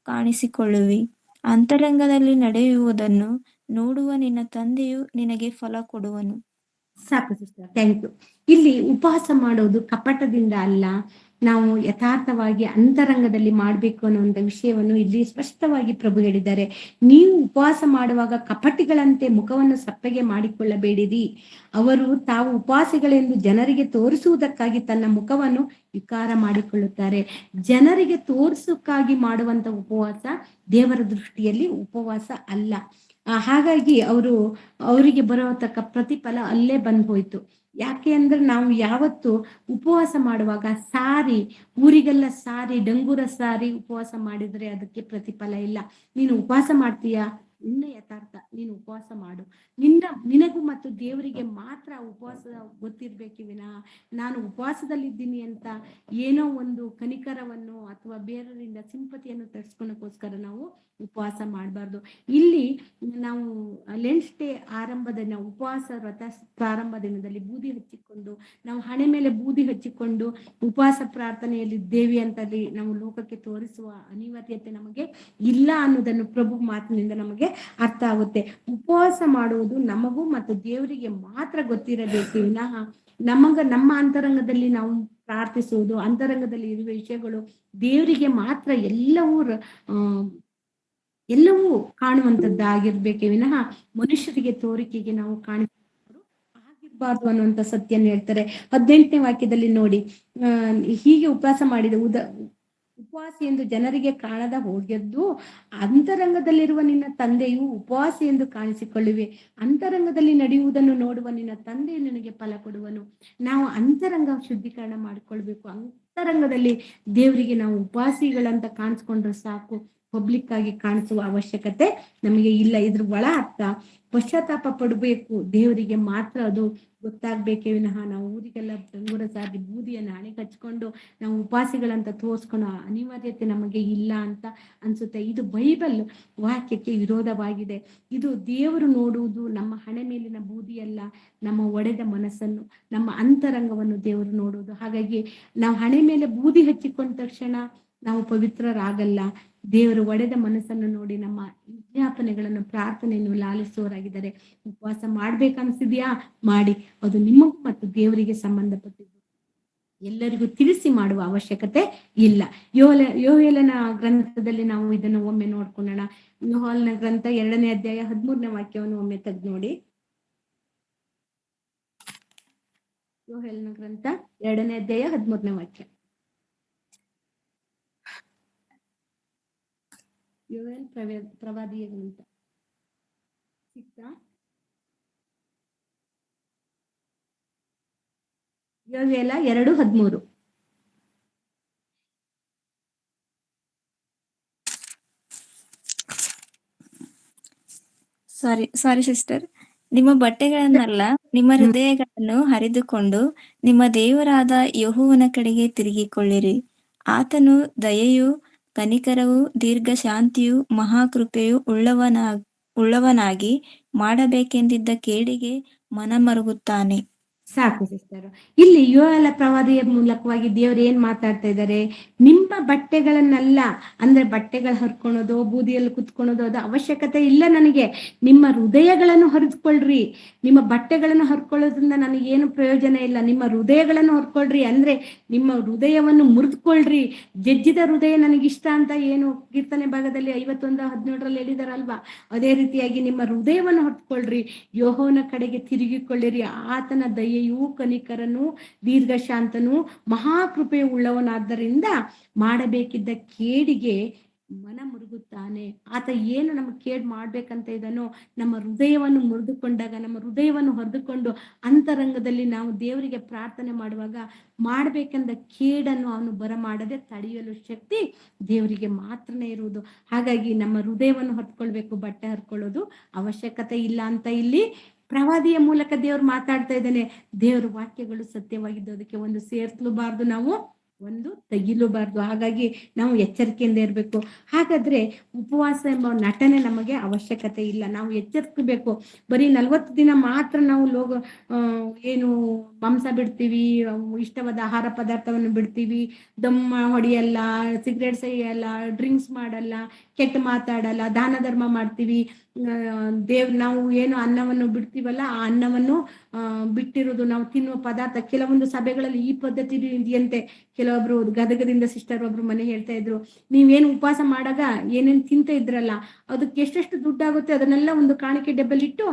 ಕಾಣಿಸಿಕೊಳ್ಳುವಿ. ಅಂತರಂಗದಲ್ಲಿ ನಡೆಯುವುದನ್ನು ನೋಡುವ ನಿನ್ನ ತಂದೆಯು ನಿನಗೆ ಫಲ ಕೊಡುವನು. ಸಾಕು ಸಿಸ್ಟರ್, ಥ್ಯಾಂಕ್ ಯು. ಇಲ್ಲಿ ಉಪವಾಸ ಮಾಡೋದು ಕಪಟದಿಂದ ಅಲ್ಲ, ನಾವು ಯಥಾರ್ಥವಾಗಿ ಅಂತರಂಗದಲ್ಲಿ ಮಾಡ್ಬೇಕು ಅನ್ನುವಂಥ ವಿಷಯವನ್ನು ಇಲ್ಲಿ ಸ್ಪಷ್ಟವಾಗಿ ಪ್ರಭು ಹೇಳಿದ್ದಾರೆ. ನೀವು ಉಪವಾಸ ಮಾಡುವಾಗ ಕಪಟಿಗಳಂತೆ ಮುಖವನ್ನು ಸಪ್ಪಗೆ ಮಾಡಿಕೊಳ್ಳಬೇಡಿರಿ. ಅವರು ತಾವು ಉಪವಾಸಿಗಳೆಂದು ಜನರಿಗೆ ತೋರಿಸುವುದಕ್ಕಾಗಿ ತನ್ನ ಮುಖವನ್ನು ವಿಕಾರ ಮಾಡಿಕೊಳ್ಳುತ್ತಾರೆ. ಜನರಿಗೆ ತೋರಿಸೋಕ್ಕಾಗಿ ಮಾಡುವಂತ ಉಪವಾಸ ದೇವರ ದೃಷ್ಟಿಯಲ್ಲಿ ಉಪವಾಸ ಅಲ್ಲ. ಹಾಗಾಗಿ ಅವರಿಗೆ ಬರತಕ್ಕ ಪ್ರತಿಫಲ ಅಲ್ಲೇ ಬಂದು ಹೋಯ್ತು. ಯಾಕೆ ಅಂದ್ರೆ ನಾವು ಯಾವತ್ತು ಉಪವಾಸ ಮಾಡುವಾಗ ಊರಿಗೆಲ್ಲ ಡಂಗೂರ ಸಾರಿ ಉಪವಾಸ ಮಾಡಿದ್ರೆ ಅದಕ್ಕೆ ಪ್ರತಿಫಲ ಇಲ್ಲ. ನೀನು ಉಪವಾಸ ಮಾಡ್ತೀಯಾ, ನಿನ್ನ ಯಥಾರ್ಥ ನೀನು ಉಪವಾಸ ಮಾಡು. ನಿನಗೂ ಮತ್ತು ದೇವರಿಗೆ ಮಾತ್ರ ಉಪವಾಸ ಗೊತ್ತಿರ್ಬೇಕಿ ವಿನಃ ನಾನು ಉಪವಾಸದಲ್ಲಿದ್ದೀನಿ ಅಂತ ಏನೋ ಒಂದು ಕನಿಕರವನ್ನು ಅಥವಾ ಬೇರೆಯವರಿಂದ ಸಿಂಪತಿಯನ್ನು ತರಿಸ್ಕೊಳಕ್ಕೋಸ್ಕರ ನಾವು ಉಪವಾಸ ಮಾಡಬಾರ್ದು. ಇಲ್ಲಿ ನಾವು ಲೆಂಟ್ ಡೇ ಆರಂಭದ ಉಪವಾಸ ವ್ರತ ಪ್ರಾರಂಭ ದಿನದಲ್ಲಿ ಬೂದಿ ಹಚ್ಚಿಕೊಂಡು ನಾವು ಹಣೆ ಮೇಲೆ ಬೂದಿ ಹಚ್ಚಿಕೊಂಡು ಉಪವಾಸ ಪ್ರಾರ್ಥನೆಯಲ್ಲಿ ದೇವಿ ಅಂತಲ್ಲಿ ನಾವು ಲೋಕಕ್ಕೆ ತೋರಿಸುವ ಅನಿವಾರ್ಯತೆ ನಮಗೆ ಇಲ್ಲ ಅನ್ನೋದನ್ನು ಪ್ರಭು ಮಾತಿನಿಂದ ನಮಗೆ ಅರ್ಥ ಆಗುತ್ತೆ. ಉಪವಾಸ ಮಾಡುವುದು ನಮಗೂ ಮತ್ತು ದೇವರಿಗೆ ಮಾತ್ರ ಗೊತ್ತಿರಬೇಕು ವಿನಃ ನಮ್ಮ ಅಂತರಂಗದಲ್ಲಿ ನಾವು ಪ್ರಾರ್ಥಿಸುವುದು, ಅಂತರಂಗದಲ್ಲಿ ಇರುವ ವಿಷಯಗಳು ದೇವರಿಗೆ ಮಾತ್ರ ಎಲ್ಲವೂ ಕಾಣುವಂತದ್ದಾಗಿರ್ಬೇಕೆ ವಿನಃ ಮನುಷ್ಯರಿಗೆ ತೋರಿಕೆಗೆ ನಾವು ಆಗಿರ್ಬಾರ್ದು ಅನ್ನುವಂತ ಸತ್ಯನ ಹೇಳ್ತಾರೆ. 18ನೇ ವಾಕ್ಯದಲ್ಲಿ ನೋಡಿ, ಹೀಗೆ ಉಪವಾಸ ಮಾಡಿದ ಉಪವಾಸಿ ಎಂದು ಜನರಿಗೆ ಕಾಣದ ಹೋಗ್ಯದ್ದು ಅಂತರಂಗದಲ್ಲಿರುವ ನಿನ್ನ ತಂದೆಯು ಉಪವಾಸಿ ಎಂದು ಕಾಣಿಸಿಕೊಳ್ಳುವೆ. ಅಂತರಂಗದಲ್ಲಿ ನಡೆಯುವುದನ್ನು ನೋಡುವ ನಿನ್ನ ತಂದೆಯು ನಿನಗೆ ಫಲ ಕೊಡುವನು. ನಾವು ಅಂತರಂಗ ಶುದ್ಧೀಕರಣ ಮಾಡಿಕೊಳ್ಬೇಕು. ಅಂತರಂಗದಲ್ಲಿ ದೇವರಿಗೆ ನಾವು ಉಪಾಸಿಗಳಂತ ಕಾಣಿಸ್ಕೊಂಡ್ರೆ ಸಾಕು, ಪಬ್ಲಿಕ್ ಆಗಿ ಕಾಣಿಸುವ ಅವಶ್ಯಕತೆ ನಮಗೆ ಇಲ್ಲ. ಇದ್ರ ಒಳ ಅರ್ಥ ಪಶ್ಚಾತ್ತಾಪ ಪಡಬೇಕು, ದೇವರಿಗೆ ಮಾತ್ರ ಅದು ಗೊತ್ತಾಗ್ಬೇಕೇ ವಿನಃ ನಾವು ಊರಿಗೆಲ್ಲ ಡಂಗುರ ಸಾರಿ ಬೂದಿಯನ್ನು ಹಣೆಗೆ ಹಚ್ಕೊಂಡು ನಾವು ಉಪಾಸಿಗಳಂತ ತೋರ್ಸ್ಕೊಳ್ಳೋ ಅನಿವಾರ್ಯತೆ ನಮಗೆ ಇಲ್ಲ ಅಂತ ಅನ್ಸುತ್ತೆ. ಇದು ಬೈಬಲ್ ವಾಕ್ಯಕ್ಕೆ ವಿರೋಧವಾಗಿದೆ. ಇದು ದೇವರು ನೋಡುವುದು ನಮ್ಮ ಹಣೆ ಮೇಲಿನ ಬೂದಿಯಲ್ಲ, ನಮ್ಮ ಒಡೆದ ಮನಸ್ಸನ್ನು, ನಮ್ಮ ಅಂತರಂಗವನ್ನು ದೇವರು ನೋಡುವುದು. ಹಾಗಾಗಿ ನಾವು ಹಣೆ ಮೇಲೆ ಬೂದಿ ಹಚ್ಚಿಕೊಂಡ ತಕ್ಷಣ ನಾವು ಪವಿತ್ರರಾಗಲ್ಲ. ದೇವರು ಒಡೆದ ಮನಸ್ಸನ್ನು ನೋಡಿ ನಮ್ಮ ವಿಜ್ಞಾಪನೆಗಳನ್ನು, ಪ್ರಾರ್ಥನೆಯನ್ನು ಲಾಲಿಸುವವರಾಗಿದ್ದಾರೆ. ಉಪವಾಸ ಮಾಡ್ಬೇಕನ್ಸಿದ್ಯಾ ಮಾಡಿ, ಅದು ನಿಮಗೂ ಮತ್ತು ದೇವರಿಗೆ ಸಂಬಂಧಪಟ್ಟಿದ್ದು, ಎಲ್ಲರಿಗೂ ತಿಳಿಸಿ ಮಾಡುವ ಅವಶ್ಯಕತೆ ಇಲ್ಲ. ಯೋಹೇಲನ ಗ್ರಂಥದಲ್ಲಿ ನಾವು ಇದನ್ನು ಒಮ್ಮೆ ನೋಡ್ಕೊಳ್ಳೋಣ. ಯೋಹೇಲನ ಗ್ರಂಥ 2ನೇ ಅಧ್ಯಾಯ 13ನೇ ವಾಕ್ಯವನ್ನು ಒಮ್ಮೆ ತೆಗೆದು ನೋಡಿ. ಯೋಹೇಲನ ಗ್ರಂಥ 2ನೇ ಅಧ್ಯಾಯ 13ನೇ ವಾಕ್ಯ. ಯೋವೇಲ್ ಪ್ರವಾದಿಯ ಗ್ರಂಥ ಸಿಕ್ತಾ? ಯೋವೇಲ 2:13. Sorry sister. ನಿಮ್ಮ ಬಟ್ಟೆಗಳನ್ನಲ್ಲ, ನಿಮ್ಮ ಹೃದಯಗಳನ್ನು ಹರಿದುಕೊಂಡು ನಿಮ್ಮ ದೇವರಾದ ಯೆಹೋವನ ಕಡೆಗೆ ತಿರುಗಿಕೊಳ್ಳಿರಿ. ಆತನು ದಯೆಯೂ ಕನಿಕರವೂ ದೀರ್ಘಶಾಂತಿಯೂ ಮಹಾಕೃಪೆಯೂ ಉಳ್ಳವನಾಗಿ ಮಾಡಬೇಕೆಂದಿದ್ದ ಕೇಡಿಗೆ ಮನಮರುಗುತ್ತಾನೆ. ಸಾಕು ಸಿಸ್ಟರ್. ಇಲ್ಲಿ ಯೋಯಲ ಪ್ರವಾದಿಯ ಮೂಲಕವಾಗಿ ದೇವರು ಏನ್ ಮಾತಾಡ್ತಾ ಇದ್ದಾರೆ? ನಿಮ್ಮ ಬಟ್ಟೆಗಳನ್ನೆಲ್ಲ, ಅಂದ್ರೆ ಬಟ್ಟೆಗಳು ಹರ್ಕೊಳೋದು, ಬೂದಿಯಲ್ಲಿ ಕುತ್ಕೊಳೋದು ಅದು ಅವಶ್ಯಕತೆ ಇಲ್ಲ ನನಗೆ. ನಿಮ್ಮ ಹೃದಯಗಳನ್ನು ಹರಿದುಕೊಳ್ರಿ. ನಿಮ್ಮ ಬಟ್ಟೆಗಳನ್ನು ಹರ್ಕೊಳ್ಳೋದ್ರಿಂದ ನನಗೇನು ಪ್ರಯೋಜನ ಇಲ್ಲ. ನಿಮ್ಮ ಹೃದಯಗಳನ್ನು ಹೊರ್ಕೊಳ್ರಿ, ಅಂದ್ರೆ ನಿಮ್ಮ ಹೃದಯವನ್ನು ಮುರಿದುಕೊಳ್ರಿ. ಜಜ್ಜಿದ ಹೃದಯ ನನಗಿಷ್ಟ ಅಂತ ಏನು ಕೀರ್ತನೆ ಭಾಗದಲ್ಲಿ 51:17 ಹೇಳಿದಾರಲ್ವಾ, ಅದೇ ರೀತಿಯಾಗಿ ನಿಮ್ಮ ಹೃದಯವನ್ನು ಹೊರ್ಕೊಳ್ರಿ, ಯೆಹೋವನ ಕಡೆಗೆ ತಿರುಗಿಕೊಳ್ಳಿರಿ. ಆತನ ದಯೆಯೂ ಕನಿಕರನು ದೀರ್ಘಶಾಂತನು ಮಹಾಕೃಪೆ ಉಳ್ಳವನಾದ್ದರಿಂದ ಮಾಡಬೇಕಿದ್ದ ಕೇಡಿಗೆ ಮನ ಮುರುಗುತ್ತಾನೆ. ಆತ ಏನು ನಮಗೆ ಕೇಡ್ ಮಾಡ್ಬೇಕಂತ ಇದನೋ, ನಮ್ಮ ಹೃದಯವನ್ನು ಮುರಿದುಕೊಂಡಾಗ, ನಮ್ಮ ಹೃದಯವನ್ನು ಹೊರದುಕೊಂಡು ಅಂತರಂಗದಲ್ಲಿ ನಾವು ದೇವರಿಗೆ ಪ್ರಾರ್ಥನೆ ಮಾಡುವಾಗ ಮಾಡ್ಬೇಕಂದ ಕೇಡನ್ನು ಅವನು ಬರಮಾಡದೆ ತಡೆಯಲು ಶಕ್ತಿ ದೇವರಿಗೆ ಮಾತ್ರನೇ ಇರುವುದು. ಹಾಗಾಗಿ ನಮ್ಮ ಹೃದಯವನ್ನು ಹೊತ್ಕೊಳ್ಬೇಕು, ಬಟ್ಟೆ ಹರ್ಕೊಳ್ಳೋದು ಅವಶ್ಯಕತೆ ಇಲ್ಲ ಅಂತ ಇಲ್ಲಿ ಪ್ರವಾದಿಯ ಮೂಲಕ ದೇವ್ರು ಮಾತಾಡ್ತಾ ಇದ್ದಾನೆ. ದೇವರ ವಾಕ್ಯಗಳು ಸತ್ಯವಾಗಿದ್ದು ಅದಕ್ಕೆ ಒಂದು ಸೇರ್ಸಲೂಬಾರ್ದು, ನಾವು ಒಂದು ತೆಗಿಲೂಬಾರ್ದು. ಹಾಗಾಗಿ ನಾವು ಎಚ್ಚರಿಕೆಯಿಂದ ಇರಬೇಕು. ಹಾಗಾದ್ರೆ ಉಪವಾಸ ಎಂಬ ನಟನೆ ನಮಗೆ ಅವಶ್ಯಕತೆ ಇಲ್ಲ. ನಾವು ಎಚ್ಚರಿಸಬೇಕು. ಬರೀ 40 ದಿನ ಮಾತ್ರ ನಾವು ಏನು ಮಾಂಸ ಬಿಡ್ತೀವಿ, ಇಷ್ಟವಾದ ಆಹಾರ ಪದಾರ್ಥವನ್ನು ಬಿಡ್ತೀವಿ, ದಮ್ಮ ಹೊಡಿಯಲ್ಲ, ಸಿಗರೇಟ್ ಸೇಯಲ್ಲ, ಡ್ರಿಂಕ್ಸ್ ಮಾಡಲ್ಲ, ಕೆಟ್ಟ ಮಾತಾಡಲ್ಲ, ದಾನ ಧರ್ಮ ಮಾಡ್ತೀವಿ, ನಾವು ಏನು ಅನ್ನವನ್ನು ಬಿಡ್ತೀವಲ್ಲ ಆ ಅನ್ನವನ್ನು ಬಿಟ್ಟಿರೋದು, ನಾವು ತಿನ್ನುವ ಪದಾರ್ಥ. ಕೆಲವೊಂದು ಸಭೆಗಳಲ್ಲಿ ಈ ಪದ್ಧತಿ ಇದೆಯಂತೆ. ಕೆಲವೊಬ್ರು ಗದಗದಿಂದ ಸಿಸ್ಟರ್ ಒಬ್ರು ಮನೆ ಹೇಳ್ತಾ ಇದ್ರು, ನೀವೇನು ಉಪವಾಸ ಮಾಡಾಗ ಏನೇನ್ ತಿಂತ ಇದ್ರಲ್ಲ ಅದಕ್ಕೆ ಎಷ್ಟೆಷ್ಟು ದುಡ್ಡಾಗುತ್ತೆ ಅದನ್ನೆಲ್ಲ ಒಂದು ಕಾಣಿಕೆ ಡಬ್ಬಲಿಟ್ಟು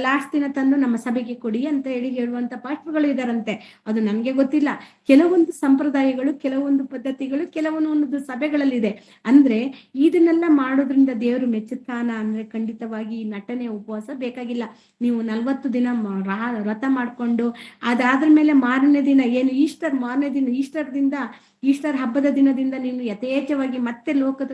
ಲಾಸ್ಟ್ ದಿನ ತಂದು ನಮ್ಮ ಸಭೆಗೆ ಕೊಡಿ ಅಂತ ಹೇಳುವಂತ ಪಾಸ್ಟರ್ಗಳು ಇದಾರಂತೆ. ಅದು ನನ್ಗೆ ಗೊತ್ತಿಲ್ಲ. ಕೆಲವೊಂದು ಸಂಪ್ರದಾಯಗಳು, ಕೆಲವೊಂದು ಪದ್ಧತಿಗಳು, ಕೆಲವೊಂದು ಸಭೆಗಳಲ್ಲಿದೆ. ಅಂದ್ರೆ ಇದನ್ನೆಲ್ಲ ಮಾಡೋದ್ರಿಂದ ದೇವರು ಮೆಚ್ಚುತ್ತಾನ ಅಂದ್ರೆ ಖಂಡಿತವಾಗಿ ಈ ನಟನೆ ಉಪವಾಸ ಬೇಕಾಗಿಲ್ಲ. ನೀವು 40 ದಿನ ವ್ರತ ಮಾಡ್ಕೊಂಡು ಅದಾದ್ರ ಮೇಲೆ ಮಾರನೇ ದಿನ ಏನು ಮಾರನೇ ದಿನ ಈಸ್ಟರ್ ಹಬ್ಬದ ದಿನದಿಂದ ನೀವು ಯಥೇಚ್ಛವಾಗಿ ಮತ್ತೆ ಲೋಕದ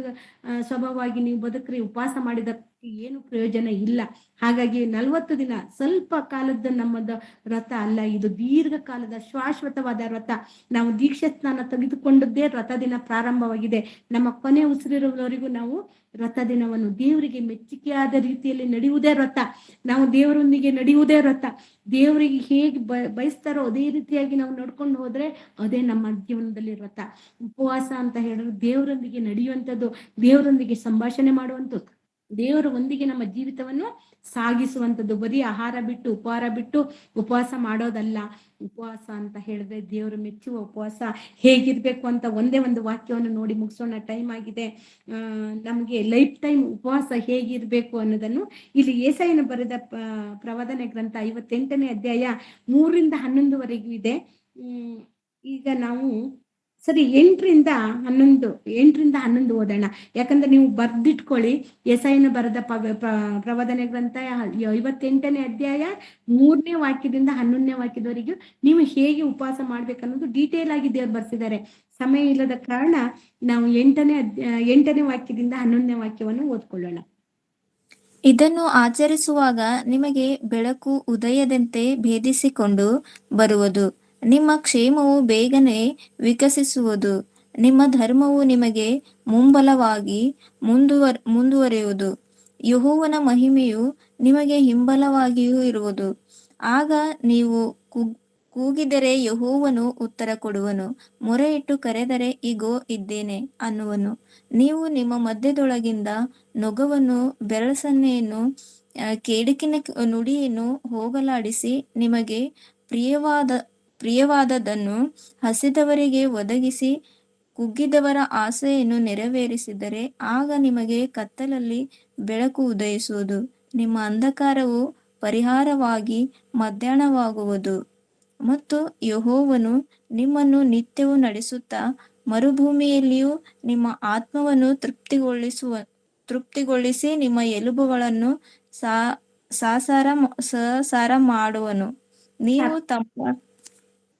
ಸ್ವಭಾವವಾಗಿ ನೀವು ಬದುಕ್ರಿ. ಉಪವಾಸ ಮಾಡಿದಕ್ಕೆ ಏನು ಪ್ರಯೋಜನ ಇಲ್ಲ. ಹಾಗಾಗಿ 40 ದಿನ ಸ್ವಲ್ಪ ಕಾಲದ ನಮ್ಮದ ವ್ರತ ಅಲ್ಲ, ಇದು ದೀರ್ಘಕಾಲದ ಶಾಶ್ವತವಾದ ವ್ರತ. ನಾವು ದೀಕ್ಷೆ ಸ್ನಾನ ತೆಗೆದುಕೊಂಡದ್ದೇ ವ್ರತ ದಿನ ಪ್ರಾರಂಭವಾಗಿದೆ. ನಮ್ಮ ಕೊನೆ ಉಸಿರಿರುವವರೆಗೂ ನಾವು ವ್ರತ ದಿನವನ್ನು ದೇವರಿಗೆ ಮೆಚ್ಚುಗೆಯಾದ ರೀತಿಯಲ್ಲಿ ನಡೆಯುವುದೇ ವ್ರತ. ನಾವು ದೇವರೊಂದಿಗೆ ನಡೆಯುವುದೇ ವ್ರತ. ದೇವರಿಗೆ ಹೇಗೆ ಬಯಸ್ತಾರೋ ಅದೇ ರೀತಿಯಾಗಿ ನಾವು ನಡ್ಕೊಂಡು ಹೋದ್ರೆ ಅದೇ ನಮ್ಮ ಜೀವನದಲ್ಲಿ ವ್ರತ. ಉಪವಾಸ ಅಂತ ಹೇಳಿದ್ರೆ ದೇವರೊಂದಿಗೆ ನಡೆಯುವಂಥದ್ದು, ದೇವರೊಂದಿಗೆ ಸಂಭಾಷಣೆ ಮಾಡುವಂಥದ್ದು, ದೇವರ ಒಂದಿಗೆ ನಮ್ಮ ಜೀವಿತವನ್ನು ಸಾಗಿಸುವಂಥದ್ದು. ಬರೀ ಆಹಾರ ಬಿಟ್ಟು ಉಪಹಾರ ಬಿಟ್ಟು ಉಪವಾಸ ಮಾಡೋದಲ್ಲ. ಉಪವಾಸ ಅಂತ ಹೇಳಿದ್ರೆ ದೇವರು ಮೆಚ್ಚುವ ಉಪವಾಸ ಹೇಗಿರ್ಬೇಕು ಅಂತ ಒಂದೇ ಒಂದು ವಾಕ್ಯವನ್ನು ನೋಡಿ ಮುಗಿಸೋಣ, ಟೈಮ್ ಆಗಿದೆ. ನಮ್ಗೆ ಲೈಫ್ ಟೈಮ್ ಉಪವಾಸ ಹೇಗಿರ್ಬೇಕು ಅನ್ನೋದನ್ನು ಇಲ್ಲಿ ಯೆಶಾಯನ ಬರೆದ ಪ್ರವಾದನೆ ಗ್ರಂಥ 58ನೇ ಅಧ್ಯಾಯ 3ರಿಂದ 11ವರೆಗೂ ಇದೆ. ಈಗ ನಾವು ಸರಿ 8ರಿಂದ 11 ಓದೋಣ. ಯಾಕಂದ್ರೆ ನೀವು ಬರ್ದಿಟ್ಕೊಳ್ಳಿ. ಯೆಶಾಯನ ಬರೆದ ಪ್ರವಾದನೆ ಗ್ರಂಥ 58ನೇ ಅಧ್ಯಾಯ 3ನೇ ವಾಕ್ಯದಿಂದ 11ನೇ ವಾಕ್ಯದವರೆಗೂ ನೀವು ಹೇಗೆ ಉಪವಾಸ ಮಾಡ್ಬೇಕನ್ನೋದು ಡೀಟೇಲ್ ಆಗಿ ದೇವ್ರು ಬರ್ಸಿದ್ದಾರೆ. ಸಮಯ ಇಲ್ಲದ ಕಾರಣ ನಾವು 8ನೇ ವಾಕ್ಯದಿಂದ 11ನೇ ವಾಕ್ಯವನ್ನು ಓದ್ಕೊಳ್ಳೋಣ. ಇದನ್ನು ಆಚರಿಸುವಾಗ ನಿಮಗೆ ಬೆಳಕು ಉದಯದಂತೆ ಭೇದಿಸಿಕೊಂಡು ಬರುವುದು. ನಿಮ್ಮ ಕ್ಷೇಮವು ಬೇಗನೆ ವಿಕಸಿಸುವುದು. ನಿಮ್ಮ ಧರ್ಮವು ನಿಮಗೆ ಮುಂಬಲವಾಗಿ ಮುಂದುವರಿಯುವುದು. ಯೆಹೋವನ ಮಹಿಮೆಯು ನಿಮಗೆ ಹಿಂಬಲವಾಗಿಯೂ ಇರುವುದು. ಆಗ ನೀವು ಕೂಗಿದರೆ ಯೆಹೋವನು ಉತ್ತರ ಕೊಡುವನು. ಮೊರೆಯಿಟ್ಟು ಕರೆದರೆ ಇಗೋ ಇದ್ದೇನೆ ಅನ್ನುವನು. ನೀವು ನಿಮ್ಮ ಮಧ್ಯದೊಳಗಿಂದ ನೊಗವನ್ನು ಬೆರಳಸನ್ನೆಯನ್ನು ಕೇಡಿಕಿನ ನುಡಿಯನ್ನು ಹೋಗಲಾಡಿಸಿ ನಿಮಗೆ ಪ್ರಿಯವಾದದನ್ನು ಹಸಿದವರಿಗೆ ಒದಗಿಸಿ ಕುಗ್ಗಿದವರ ಆಸೆಯನ್ನು ನೆರವೇರಿಸಿದರೆ ಆಗ ನಿಮಗೆ ಕತ್ತಲಲ್ಲಿ ಬೆಳಕು ಉದಯಿಸುವುದು. ನಿಮ್ಮ ಅಂಧಕಾರವು ಪರಿಹಾರವಾಗಿ ಮಧ್ಯಾಹ್ನವಾಗುವುದು ಮತ್ತು ಯೆಹೋವನು ನಿಮ್ಮನ್ನು ನಿತ್ಯವೂ ನಡೆಸುತ್ತಾ ಮರುಭೂಮಿಯಲ್ಲಿಯೂ ನಿಮ್ಮ ಆತ್ಮವನ್ನು ತೃಪ್ತಿಗೊಳಿಸಿ ನಿಮ್ಮ ಎಲುಬುಗಳನ್ನು ಸಸಾರ ಮಾಡುವನು. ನೀವು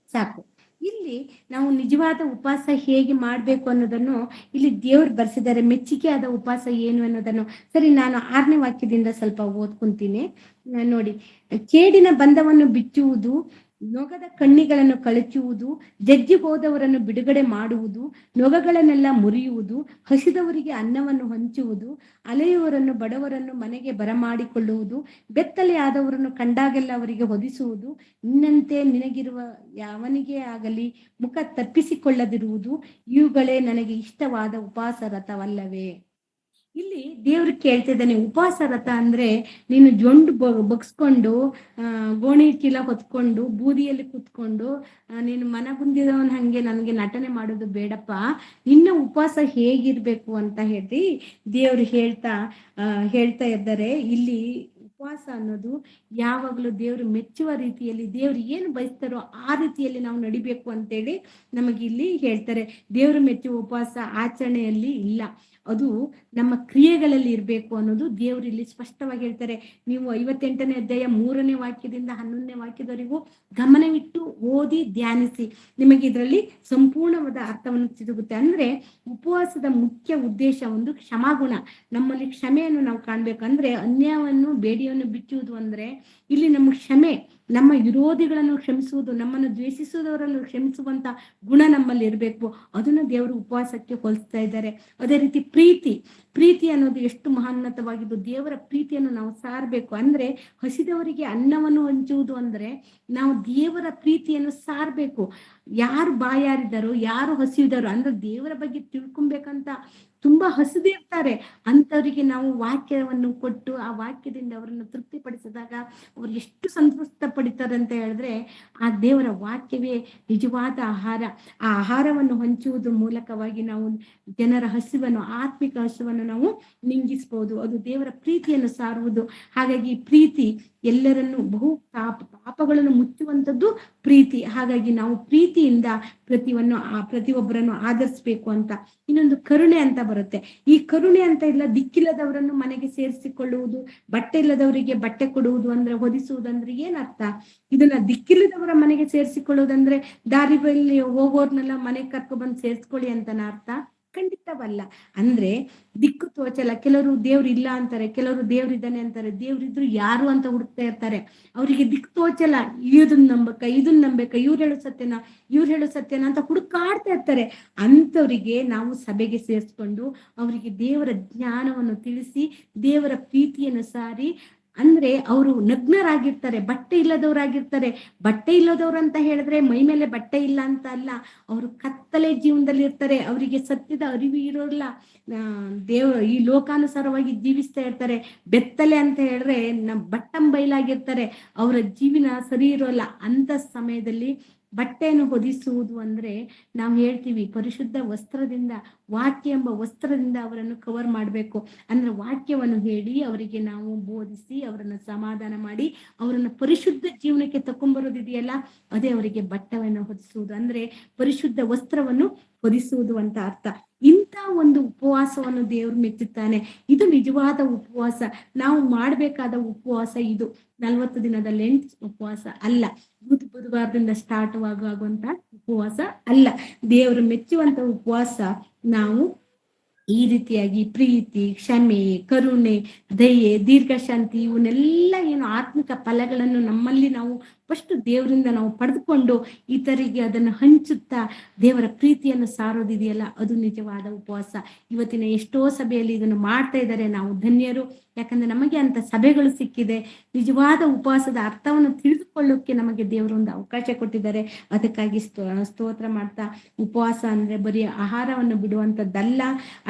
ಸಾಕು. ಇಲ್ಲಿ ನಾವು ನಿಜವಾದ ಉಪವಾಸ ಹೇಗೆ ಮಾಡ್ಬೇಕು ಅನ್ನೋದನ್ನು ಇಲ್ಲಿ ದೇವ್ರು ಬರ್ಸಿದ್ದಾರೆ. ಮೆಚ್ಚುಗೆ ಆದ ಉಪವಾಸ ಏನು ಅನ್ನೋದನ್ನು. ಸರಿ, ನಾನು 6ನೇ ವಾಕ್ಯದಿಂದ ಸ್ವಲ್ಪ ಓದ್ಕೊಂತೀನಿ ನೋಡಿ. ಕೇಡಿನ ಬಂಧವನ್ನು ಬಿಚ್ಚುವುದು, ನೊಗದ ಕಣ್ಣಿಗಳನ್ನು ಕಳಚುವುದು, ಜಜ್ಜಿ ಹೋದವರನ್ನು ಬಿಡುಗಡೆ ಮಾಡುವುದು, ನೊಗಗಳನ್ನೆಲ್ಲ ಮುರಿಯುವುದು, ಹಸಿದವರಿಗೆ ಅನ್ನವನ್ನು ಹಂಚುವುದು, ಅಲೆಯುವರನ್ನು ಬಡವರನ್ನು ಮನೆಗೆ ಬರಮಾಡಿಕೊಳ್ಳುವುದು, ಬೆತ್ತಲೆ ಆದವರನ್ನು ಕಂಡಾಗೆಲ್ಲ ಅವರಿಗೆ ಹೊದಿಸುವುದು, ನಿನ್ನಂತೆ ನಿನಗಿರುವ ಯಾವನಿಗೆ ಆಗಲಿ ಮುಖ ತಪ್ಪಿಸಿಕೊಳ್ಳದಿರುವುದು, ಇವುಗಳೇ ನನಗೆ ಇಷ್ಟವಾದ ಉಪವಾಸ ರಥವಲ್ಲವೇ. ಇಲ್ಲಿ ದೇವ್ರು ಕೇಳ್ತಿದ್ದಾನೆ, ಉಪವಾಸ ರಥ ಅಂದ್ರೆ ನೀನು ಜೊಂಡು ಬಗ್ಸ್ಕೊಂಡು ಗೋಣಿ ಚೀಲ ಹೊತ್ಕೊಂಡು ಬೂದಿಯಲ್ಲಿ ಕುತ್ಕೊಂಡು ನೀನು ಮನಗುಂದಿದವನ್ ಹಂಗೆ ನನಗೆ ನಟನೆ ಮಾಡೋದು ಬೇಡಪ್ಪ. ನಿನ್ನ ಉಪವಾಸ ಹೇಗಿರ್ಬೇಕು ಅಂತ ಹೇಳಿ ದೇವ್ರು ಹೇಳ್ತಾ ಇದ್ದಾರೆ. ಇಲ್ಲಿ ಉಪವಾಸ ಅನ್ನೋದು ಯಾವಾಗಲೂ ದೇವ್ರು ಮೆಚ್ಚುವ ರೀತಿಯಲ್ಲಿ, ದೇವ್ರು ಏನು ಬಯಸ್ತಾರೋ ಆ ರೀತಿಯಲ್ಲಿ ನಾವು ನಡಿಬೇಕು ಅಂತೇಳಿ ನಮಗೆ ಇಲ್ಲಿ ಹೇಳ್ತಾರೆ. ದೇವ್ರು ಮೆಚ್ಚುವ ಉಪವಾಸ ಆಚರಣೆಯಲ್ಲಿ ಇಲ್ಲ, ಅದು ನಮ್ಮ ಕ್ರಿಯೆಗಳಲ್ಲಿ ಇರಬೇಕು ಅನ್ನೋದು ದೇವ್ರು ಇಲ್ಲಿ ಸ್ಪಷ್ಟವಾಗಿ ಹೇಳ್ತಾರೆ. ನೀವು 58ನೇ ಅಧ್ಯಾಯ 3ನೇ ವಾಕ್ಯದಿಂದ 11ನೇ ವಾಕ್ಯದವರೆಗೂ ಗಮನವಿಟ್ಟು ಓದಿ ಧ್ಯಾನಿಸಿ, ನಿಮಗೆ ಇದರಲ್ಲಿ ಸಂಪೂರ್ಣವಾದ ಅರ್ಥವನ್ನು ಸಿಗುತ್ತೆ. ಅಂದ್ರೆ ಉಪವಾಸದ ಮುಖ್ಯ ಉದ್ದೇಶ ಒಂದು ಕ್ಷಮಾಗುಣ. ನಮ್ಮಲ್ಲಿ ಕ್ಷಮೆಯನ್ನು ನಾವು ಕಾಣ್ಬೇಕಂದ್ರೆ ಅನ್ಯಾಯವನ್ನು ಬೇಡಿಯನ್ನು ಬಿಚ್ಚುವುದು ಅಂದ್ರೆ ಇಲ್ಲಿ ನಮ್ಮ ಕ್ಷಮೆ, ನಮ್ಮ ವಿರೋಧಿಗಳನ್ನು ಕ್ಷಮಿಸುವುದು, ನಮ್ಮನ್ನು ದ್ವೇಷಿಸುವುದವರನ್ನು ಕ್ಷಮಿಸುವಂತ ಗುಣ ನಮ್ಮಲ್ಲಿ ಇರಬೇಕು. ಅದನ್ನು ದೇವರು ಉಪವಾಸಕ್ಕೆ ಹೋಲಿಸ್ತಾ ಇದ್ದಾರೆ. ಅದೇ ರೀತಿ ಪ್ರೀತಿ ಅನ್ನೋದು ಎಷ್ಟು ಮಹೋನ್ನತವಾಗಿದ್ದು, ದೇವರ ಪ್ರೀತಿಯನ್ನು ನಾವು ಸಾರಬೇಕು. ಅಂದ್ರೆ ಹಸಿದವರಿಗೆ ಅನ್ನವನ್ನು ಹಂಚುವುದು ಅಂದ್ರೆ ನಾವು ದೇವರ ಪ್ರೀತಿಯನ್ನು ಸಾರಬೇಕು. ಯಾರು ಬಾಯಾರಿದ್ದಾರೋ, ಯಾರು ಹಸಿದಾರೋ ಅಂದ್ರೆ ದೇವರ ಬಗ್ಗೆ ತಿಳ್ಕೊಬೇಕಂತ ತುಂಬಾ ಹಸಿದಿರ್ತಾರೆ ಅಂತವರಿಗೆ ನಾವು ವಾಕ್ಯವನ್ನು ಕೊಟ್ಟು ಆ ವಾಕ್ಯದಿಂದ ಅವರನ್ನು ತೃಪ್ತಿಪಡಿಸಿದಾಗ ಅವ್ರು ಎಷ್ಟು ಸಂತೃಪ್ತ ಪಡಿತಾರೆ ಅಂತ ಹೇಳಿದ್ರೆ ಆ ದೇವರ ವಾಕ್ಯವೇ ನಿಜವಾದ ಆಹಾರ. ಆ ಆಹಾರವನ್ನು ಹಂಚುವುದ್ರ ಮೂಲಕವಾಗಿ ನಾವು ಜನರ ಹಸಿವನ್ನು, ಆತ್ಮಿಕ ಹಸಿವನ್ನು ನಾವು ನಿಂಗಿಸಬಹುದು. ಅದು ದೇವರ ಪ್ರೀತಿಯನ್ನು ಸಾರುವುದು. ಹಾಗಾಗಿ ಪ್ರೀತಿ ಎಲ್ಲರನ್ನು ಪಾಪಗಳನ್ನು ಮುಚ್ಚುವಂಥದ್ದು ಪ್ರೀತಿ. ಹಾಗಾಗಿ ನಾವು ಪ್ರೀತಿಯಿಂದ ಪ್ರತಿಯೊಬ್ಬರನ್ನು ಆಧರಿಸ್ಬೇಕು ಅಂತ. ಇನ್ನೊಂದು ಕರುಣೆ ಅಂತ ಬರುತ್ತೆ. ಈ ಕರುಣೆ ಅಂತ ಇಲ್ಲ, ದಿಕ್ಕಿಲ್ಲದವರನ್ನು ಮನೆಗೆ ಸೇರಿಸಿಕೊಳ್ಳುವುದು, ಬಟ್ಟೆ ಇಲ್ಲದವರಿಗೆ ಬಟ್ಟೆ ಕೊಡುವುದು ಅಂದ್ರೆ ಹೊದಿಸುವುದಂದ್ರೆ ಏನರ್ಥ? ಇದನ್ನ ದಿಕ್ಕಿಲ್ಲದವರ ಮನೆಗೆ ಸೇರಿಸಿಕೊಳ್ಳುವುದಂದ್ರೆ ದಾರಿ ಬಳಿ ಹೋಗೋರ್ನೆಲ್ಲ ಮನೆಗೆ ಕರ್ಕೊಬಂದು ಸೇರಿಸ್ಕೊಳ್ಳಿ ಅಂತನ ಅರ್ಥ? ಖಂಡಿತವಲ್ಲ. ಅಂದ್ರೆ ದಿಕ್ಕು ತೋಚಲ್ಲ. ಕೆಲವರು ದೇವ್ರು ಇಲ್ಲ ಅಂತಾರೆ, ಕೆಲವರು ದೇವ್ರಿದ್ದಾನೆ ಅಂತಾರೆ. ದೇವ್ರಿದ್ರು ಯಾರು ಅಂತ ಹುಡುಕ್ತಾ ಇರ್ತಾರೆ. ಅವರಿಗೆ ದಿಕ್ಕು ತೋಚಲ್ಲ. ಇದನ್ನ ನಂಬೇಕಾ, ಇವ್ರು ಹೇಳೋ ಸತ್ಯನ ಅಂತ ಹುಡುಕಾಡ್ತಾ ಇರ್ತಾರೆ. ಅಂಥವ್ರಿಗೆ ನಾವು ಸಭೆಗೆ ಸೇರಿಸ್ಕೊಂಡು ಅವರಿಗೆ ದೇವರ ಜ್ಞಾನವನ್ನು ತಿಳಿಸಿ ದೇವರ ಪ್ರೀತಿಯನ್ನು ಸಾರಿ, ಅಂದ್ರೆ ಅವರು ನಗ್ನರಾಗಿರ್ತಾರೆ, ಬಟ್ಟೆ ಇಲ್ಲದವರಾಗಿರ್ತಾರೆ. ಬಟ್ಟೆ ಇಲ್ಲದವ್ರು ಅಂತ ಹೇಳಿದ್ರೆ ಮೈ ಮೇಲೆ ಬಟ್ಟೆ ಇಲ್ಲ ಅಂತ ಅಲ್ಲ, ಅವರು ಕತ್ತಲೆ ಜೀವನದಲ್ಲಿ ಇರ್ತಾರೆ. ಅವರಿಗೆ ಸತ್ಯದ ಅರಿವು ಇರೋಲ್ಲ. ಈ ಲೋಕಾನುಸಾರವಾಗಿ ಜೀವಿಸ್ತಾ ಇರ್ತಾರೆ. ಬೆತ್ತಲೆ ಅಂತ ಹೇಳಿದ್ರೆ ಬಟ್ಟಂಬೈಲಾಗಿರ್ತಾರೆ. ಅವರ ಜೀವನ ಸರಿ ಇರೋಲ್ಲ. ಅಂತ ಸಮಯದಲ್ಲಿ ಬಟ್ಟೆಯನ್ನು ಹೊದಿಸುವುದು ಅಂದ್ರೆ ನಾವು ಹೇಳ್ತೀವಿ ಪರಿಶುದ್ಧ ವಸ್ತ್ರದಿಂದ, ವಾಕ್ಯ ಎಂಬ ವಸ್ತ್ರದಿಂದ ಅವರನ್ನು ಕವರ್ ಮಾಡಬೇಕು. ಅಂದ್ರೆ ವಾಕ್ಯವನ್ನು ಹೇಳಿ ಅವರಿಗೆ ನಾವು ಬೋಧಿಸಿ ಅವರನ್ನು ಸಮಾಧಾನ ಮಾಡಿ ಅವರನ್ನು ಪರಿಶುದ್ಧ ಜೀವನಕ್ಕೆ ತಕೊಂಡ್ಬರೋದಿದೆಯಲ್ಲ, ಅದೇ ಅವರಿಗೆ ಬಟ್ಟೆಯನ್ನು ಹೊದಿಸುವುದು. ಅಂದ್ರೆ ಪರಿಶುದ್ಧ ವಸ್ತ್ರವನ್ನು ಹೊದಿಸುವುದು ಅಂತ ಅರ್ಥ. ಇಂಥ ಒಂದು ಉಪವಾಸವನ್ನು ದೇವರು ಮೆಚ್ಚುತ್ತಾನೆ. ಇದು ನಿಜವಾದ ಉಪವಾಸ. ನಾವು ಮಾಡಬೇಕಾದ ಉಪವಾಸ ಇದು 40 ದಿನದ ಲೆಂಟ್ ಉಪವಾಸ ಅಲ್ಲ. ಬುಧವಾರದಿಂದ ಸ್ಟಾರ್ಟ್ ಆಗುವಂತ ಉಪವಾಸ ಅಲ್ಲ. ದೇವರು ಮೆಚ್ಚುವಂತ ಉಪವಾಸ ನಾವು ಈ ರೀತಿಯಾಗಿ ಪ್ರೀತಿ, ಕ್ಷಮೆ, ಕರುಣೆ, ದಯೆ, ದೀರ್ಘಶಾಂತಿ ಇವನ್ನೆಲ್ಲ ಏನು ಆತ್ಮಿಕ ಫಲಗಳನ್ನು ನಮ್ಮಲ್ಲಿ ನಾವು ಫಸ್ಟ್ ದೇವರಿಂದ ನಾವು ಪಡೆದುಕೊಂಡು ಇತರಿಗೆ ಅದನ್ನು ಹಂಚುತ್ತಾ ದೇವರ ಪ್ರೀತಿಯನ್ನು ಸಾರೋದಿದೆಯಲ್ಲ, ಅದು ನಿಜವಾದ ಉಪವಾಸ. ಇವತ್ತಿನ ಎಷ್ಟೋ ಸಭೆಯಲ್ಲಿ ಇದನ್ನು ಮಾಡ್ತಾ ಇದ್ದಾರೆ. ನಾವು ಧನ್ಯರು, ಯಾಕಂದ್ರೆ ನಮಗೆ ಅಂತ ಸಭೆಗಳು ಸಿಕ್ಕಿದೆ. ನಿಜವಾದ ಉಪವಾಸದ ಅರ್ಥವನ್ನು ತಿಳಿದುಕೊಳ್ಳೋಕೆ ನಮಗೆ ದೇವರು ಒಂದು ಅವಕಾಶ ಕೊಟ್ಟಿದ್ದಾರೆ. ಅದಕ್ಕಾಗಿ ಸ್ತೋತ್ರ ಮಾಡ್ತಾ, ಉಪವಾಸ ಅಂದ್ರೆ ಬರೀ ಆಹಾರವನ್ನು ಬಿಡುವಂಥದ್ದಲ್ಲ,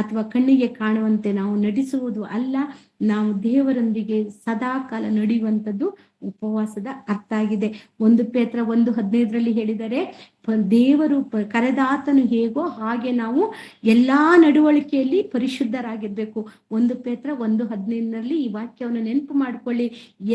ಅಥವಾ ಕಣ್ಣಿಗೆ ಕಾಣುವಂತೆ ನಾವು ನಟಿಸುವುದು ಅಲ್ಲ. ನಾವು ದೇವರೊಂದಿಗೆ ಸದಾ ಕಾಲ ನಡೆಯುವಂಥದ್ದು ಉಪವಾಸದ ಅರ್ಥ ಆಗಿದೆ. 1 ಪೇತ್ರ 1:15 ಹೇಳಿದರೆ, ದೇವರು ಕರೆದಾತನು ಹೇಗೋ ಹಾಗೆ ನಾವು ಎಲ್ಲಾ ನಡವಳಿಕೆಯಲ್ಲಿ ಪರಿಶುದ್ಧರಾಗಿರ್ಬೇಕು. 1 ಪೇತ್ರ 1:15 ಈ ವಾಕ್ಯವನ್ನು ನೆನಪು ಮಾಡಿಕೊಳ್ಳಿ.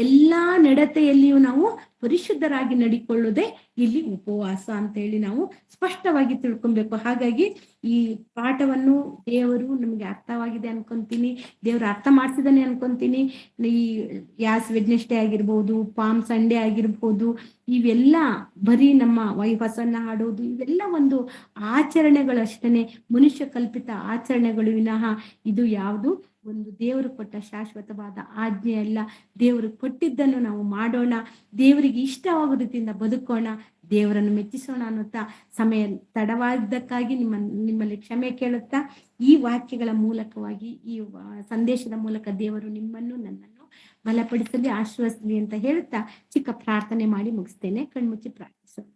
ಎಲ್ಲಾ ನಡತೆಯಲ್ಲಿಯೂ ನಾವು ಪರಿಶುದ್ಧರಾಗಿ ನಡಿಕೊಳ್ಳೋದೇ ಇಲ್ಲಿ ಉಪವಾಸ ಅಂತ ಹೇಳಿ ನಾವು ಸ್ಪಷ್ಟವಾಗಿ ತಿಳ್ಕೊಬೇಕು. ಹಾಗಾಗಿ ಈ ಪಾಠವನ್ನು ದೇವರು ನಮ್ಗೆ ಅರ್ಥವಾಗಿದೆ ಅನ್ಕೊಂತೀನಿ, ದೇವರು ಅರ್ಥ ಮಾಡ್ಸಿದಾನೆ ಅನ್ಕೊಂತೀನಿ. ಈ ಯಾಸ್ ವೆಡ್ನೆಸ್ಡೇ ಆಗಿರ್ಬೋದು, ಪಾಮ್ ಸಂಡೇ ಆಗಿರ್ಬೋದು, ಇವೆಲ್ಲ ಬರೀ ನಮ್ಮ ವೈಭವಸನ್ನ ಹಾಡೋದು ಇವೆಲ್ಲ ಒಂದು ಆಚರಣೆಗಳು ಅಷ್ಟೇ, ಮನುಷ್ಯ ಕಲ್ಪಿತ ಆಚರಣೆಗಳು ವಿನಃ ಇದು ಯಾವುದು ಒಂದು ದೇವರು ಕೊಟ್ಟ ಶಾಶ್ವತವಾದ ಆಜ್ಞೆ ಅಲ್ಲ. ದೇವರು ಕೊಟ್ಟಿದ್ದನ್ನು ನಾವು ಮಾಡೋಣ, ದೇವರಿಗೆ ಇಷ್ಟವಾಗೋ ರೀತಿಯಿಂದ ಬದುಕೋಣ, ದೇವರನ್ನು ಮೆಚ್ಚಿಸೋಣ ಅನ್ನುತ್ತಾ ಸಮಯ ತಡವಾದ್ದಕ್ಕಾಗಿ ನಿಮ್ಮಲ್ಲಿ ಕ್ಷಮೆ ಕೇಳುತ್ತಾ, ಈ ವಾಕ್ಯಗಳ ಮೂಲಕವಾಗಿ ಈ ಸಂದೇಶದ ಮೂಲಕ ದೇವರು ನಿಮ್ಮನ್ನು ನನ್ನನ್ನು ಬಲಪಡಿಸಲಿ, ಆಶ್ವಾಸಲಿ ಅಂತ ಹೇಳುತ್ತಾ ಚಿಕ್ಕ ಪ್ರಾರ್ಥನೆ ಮಾಡಿ ಮುಗಿಸ್ತೇನೆ. ಕಣ್ಮುಚ್ಚಿ ಪ್ರಾರ್ಥಿಸೋಣ.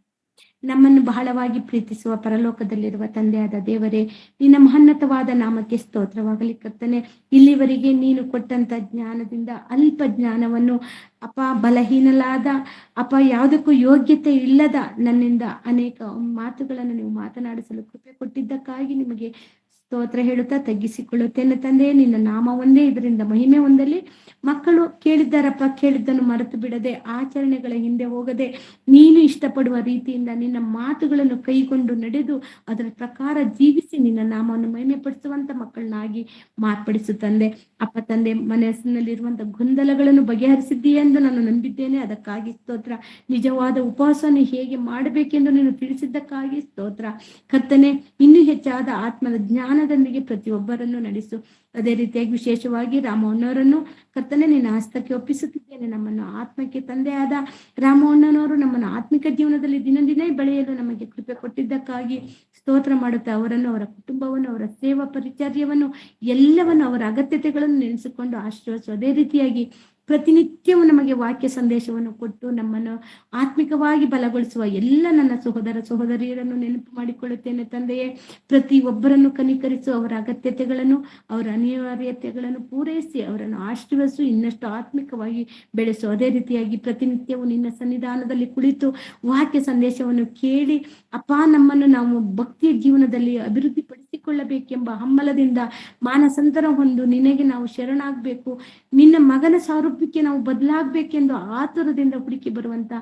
ನಮ್ಮನ್ನು ಬಹಳವಾಗಿ ಪ್ರೀತಿಸುವ ಪರಲೋಕದಲ್ಲಿರುವ ತಂದೆಯಾದ ದೇವರೇ, ನಿನ್ನ ಮಹನ್ನತವಾದ ನಾಮಕ್ಕೆ ಸ್ತೋತ್ರವಾಗಲಿ ಕರ್ತನೆ. ಇಲ್ಲಿವರೆಗೆ ನೀನು ಕೊಟ್ಟಂತ ಜ್ಞಾನದಿಂದ ಅಲ್ಪ ಜ್ಞಾನವನ್ನು ಬಲಹೀನಲಾದ ಯಾವುದಕ್ಕೂ ಯೋಗ್ಯತೆ ಇಲ್ಲದ ನನ್ನಿಂದ ಅನೇಕ ಮಾತುಗಳನ್ನು ನೀವು ಮಾತನಾಡಿಸಲು ಕೃಪೆ ಕೊಟ್ಟಿದ್ದಕ್ಕಾಗಿ ನಿಮಗೆ ಸ್ತೋತ್ರ ಹೇಳುತ್ತಾ ತಗ್ಗಿಸಿಕೊಳ್ಳುತ್ತೇನೆ ತಂದೆ. ನಿನ್ನ ನಾಮ ಒಂದೇ, ಇದರಿಂದ ಮಹಿಮೆ ಹೊಂದಲಿ. ಮಕ್ಕಳು ಕೇಳಿದ್ದಾರಪ್ಪ, ಕೇಳಿದ್ದನ್ನು ಮರೆತು ಬಿಡದೆ, ಆಚರಣೆಗಳ ಹಿಂದೆ ಹೋಗದೆ, ನೀನು ಇಷ್ಟಪಡುವ ರೀತಿಯಿಂದ ನಿನ್ನ ಮಾತುಗಳನ್ನು ಕೈಗೊಂಡು ನಡೆದು ಅದರ ಪ್ರಕಾರ ಜೀವಿಸಿ ನಿನ್ನ ನಾಮವನ್ನು ಮಹಿಮೆ ಪಡಿಸುವಂತ ಮಕ್ಕಳನ್ನಾಗಿ ಮಾರ್ಪಡಿಸು ತಂದೆ. ತಂದೆ, ಮನಸ್ಸಿನಲ್ಲಿರುವಂತ ಗೊಂದಲಗಳನ್ನು ಬಗೆಹರಿಸಿದ್ದೀಯ ಎಂದು ನಾನು ನಂಬಿದ್ದೇನೆ, ಅದಕ್ಕಾಗಿ ಸ್ತೋತ್ರ. ನಿಜವಾದ ಉಪವಾಸವನ್ನು ಹೇಗೆ ಮಾಡಬೇಕೆಂದು ನೀನು ತಿಳಿಸಿದ್ದಕ್ಕಾಗಿ ಸ್ತೋತ್ರ ಕರ್ತನೆ. ಇನ್ನೂ ಹೆಚ್ಚಾದ ಆತ್ಮದ ಜ್ಞಾನದೊಂದಿಗೆ ಪ್ರತಿಯೊಬ್ಬರನ್ನು ನಡೆಸು. ಅದೇ ರೀತಿಯಾಗಿ ವಿಶೇಷವಾಗಿ ರಾಮಣ್ಣವರನ್ನು ಕರ್ತನೆ ನಿನ್ನ ಹಸ್ತಕ್ಕೆ ಒಪ್ಪಿಸುತ್ತಿದ್ದೇನೆ. ನಮ್ಮನ್ನು ಆತ್ಮಕ್ಕೆ ತಂದೆಯಾದ ರಾಮಣ್ಣನವರು ನಮ್ಮನ್ನು ಆತ್ಮಿಕ ಜೀವನದಲ್ಲಿ ದಿನ ದಿನ ಬೆಳೆಯಲು ನಮಗೆ ಕೃಪೆ ಕೊಟ್ಟಿದ್ದಕ್ಕಾಗಿ ಸ್ತೋತ್ರ ಮಾಡುತ್ತಾ, ಅವರನ್ನು, ಅವರ ಕುಟುಂಬವನ್ನು, ಅವರ ಸೇವಾ ಪರಿಚರ್ಯವನ್ನು ಎಲ್ಲವನ್ನು, ಅವರ ಅಗತ್ಯತೆಗಳನ್ನು ನೆನೆಸಿಕೊಂಡು ಆಶ್ರಯಿಸು. ಅದೇ ರೀತಿಯಾಗಿ ಪ್ರತಿನಿತ್ಯವೂ ನಮಗೆ ವಾಕ್ಯ ಸಂದೇಶವನ್ನು ಕೊಟ್ಟು ನಮ್ಮನ್ನು ಆತ್ಮಿಕವಾಗಿ ಬಲಗೊಳಿಸುವ ಎಲ್ಲ ನನ್ನ ಸಹೋದರ ಸಹೋದರಿಯರನ್ನು ನೆನಪು ಮಾಡಿಕೊಳ್ಳುತ್ತೇನೆ ತಂದೆಯೇ. ಪ್ರತಿ ಒಬ್ಬರನ್ನು ಕನಿಕರಿಸು, ಅವರ ಅಗತ್ಯತೆಗಳನ್ನು, ಅವರ ಅನಿವಾರ್ಯತೆಗಳನ್ನು ಪೂರೈಸಿ ಅವರನ್ನು ಆಶೀರ್ವದಿಸು, ಇನ್ನಷ್ಟು ಆತ್ಮಿಕವಾಗಿ ಬೆಳೆಸು. ಅದೇ ರೀತಿಯಾಗಿ ಪ್ರತಿನಿತ್ಯವೂ ನಿನ್ನ ಸನ್ನಿಧಾನದಲ್ಲಿ ಕುಳಿತು ವಾಕ್ಯ ಸಂದೇಶವನ್ನು ಕೇಳಿ ನಮ್ಮನ್ನು ನಾವು ಭಕ್ತಿಯ ಜೀವನದಲ್ಲಿ ಅಭಿವೃದ್ಧಿ ಪಡಿಸಿಕೊಳ್ಳಬೇಕೆಂಬ ಹಮ್ಮಲದಿಂದ ಮಾನಸಾಂತರ ಹೊಂದು ನಿನಗೆ ನಾವು ಶರಣಾಗಬೇಕು, ನಿನ್ನ ಮಗನ ಸಾರೂಪ್ಯಕ್ಕೆ ನಾವು ಬದಲಾಗಬೇಕೆಂದು ಆತುರದಿಂದ ಹುಡುಕಿ ಬರುವಂತ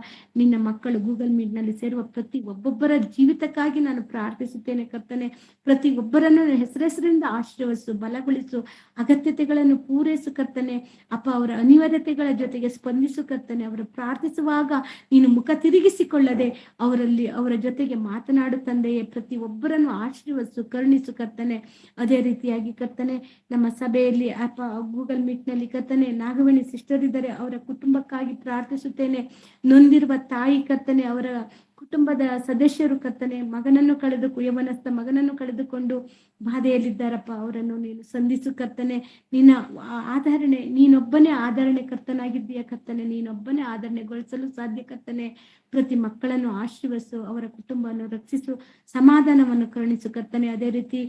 ನಿನ್ನ ಮಕ್ಕಳು ಗೂಗಲ್ ಮೀಟ್ ನಲ್ಲಿ ಸೇರುವ ಪ್ರತಿ ಒಬ್ಬೊಬ್ಬರ ಜೀವಿತಕ್ಕಾಗಿ ನಾನು ಪ್ರಾರ್ಥಿಸುತ್ತೇನೆ ಕರ್ತನೆ. ಪ್ರತಿ ಒಬ್ಬರನ್ನು ಹೆಸರೆಸರಿಂದ ಆಶೀರ್ವದಿಸು, ಬಲಗೊಳಿಸು, ಅಗತ್ಯತೆಗಳನ್ನು ಪೂರೈಸು ಕರ್ತನೆ. ಅವರ ಅನಿವಾರ್ಯತೆಗಳ ಜೊತೆಗೆ ಸ್ಪಂದಿಸು ಕರ್ತನೆ. ಅವರು ಪ್ರಾರ್ಥಿಸುವಾಗ ನೀನು ಮುಖ ತಿರುಗಿಸಿಕೊಳ್ಳದೆ ಅವರ ಜೊತೆಗೆ ಮಾತನಾಡು ತಂದೆಯೇ. ಪ್ರತಿ ಒಬ್ಬರನ್ನು ಆಶೀರ್ವದಿಸು, ಕರುಣಿಸು ಕರ್ತನೆ. ಅದೇ ರೀತಿಯಾಗಿ ಕರ್ತನೆ, ನಮ್ಮ ಸಭೆಯಲ್ಲಿ ಗೂಗಲ್ ಮೀಟ್ ನಲ್ಲಿ ಕರ್ತನೆ ನಾಗವೇಣಿ ಸಿಸ್ಟರ್ ಇದ್ದಾರೆ, ಅವರ ಕುಟುಂಬಕ್ಕಾಗಿ ಪ್ರಾರ್ಥಿಸುತ್ತೇನೆ. ನೊಂದಿರುವ ತಾಯಿ ಕರ್ತನೆ, ಅವರ ಕುಟುಂಬದ ಸದಸ್ಯರು ಕರ್ತನೆ, ಯವನಸ್ಥ ಮಗನನ್ನು ಕಳೆದುಕೊಂಡು ಬಾಧೆಯಲ್ಲಿದ್ದಾರಪ್ಪ, ಅವರನ್ನು ನೀನು ಸಂಧಿಸು ಕರ್ತನೆ. ನಿನ್ನ ಆಧರಣೆ, ನೀನೊಬ್ಬನೇ ಆಧರಣೆ ಕರ್ತನಾಗಿದ್ದೀಯ ಕರ್ತನೆ, ನೀನೊಬ್ಬನೇ ಆಧರಣೆಗೊಳಿಸಲು ಸಾಧ್ಯ ಕರ್ತನೆ. ಪ್ರತಿ ಮಕ್ಕಳನ್ನು ಆಶೀರ್ವದಿಸು, ಅವರ ಕುಟುಂಬವನ್ನು ರಕ್ಷಿಸು, ಸಮಾಧಾನವನ್ನು ಕರುಣಿಸು ಕರ್ತನೆ. ಅದೇ ರೀತಿ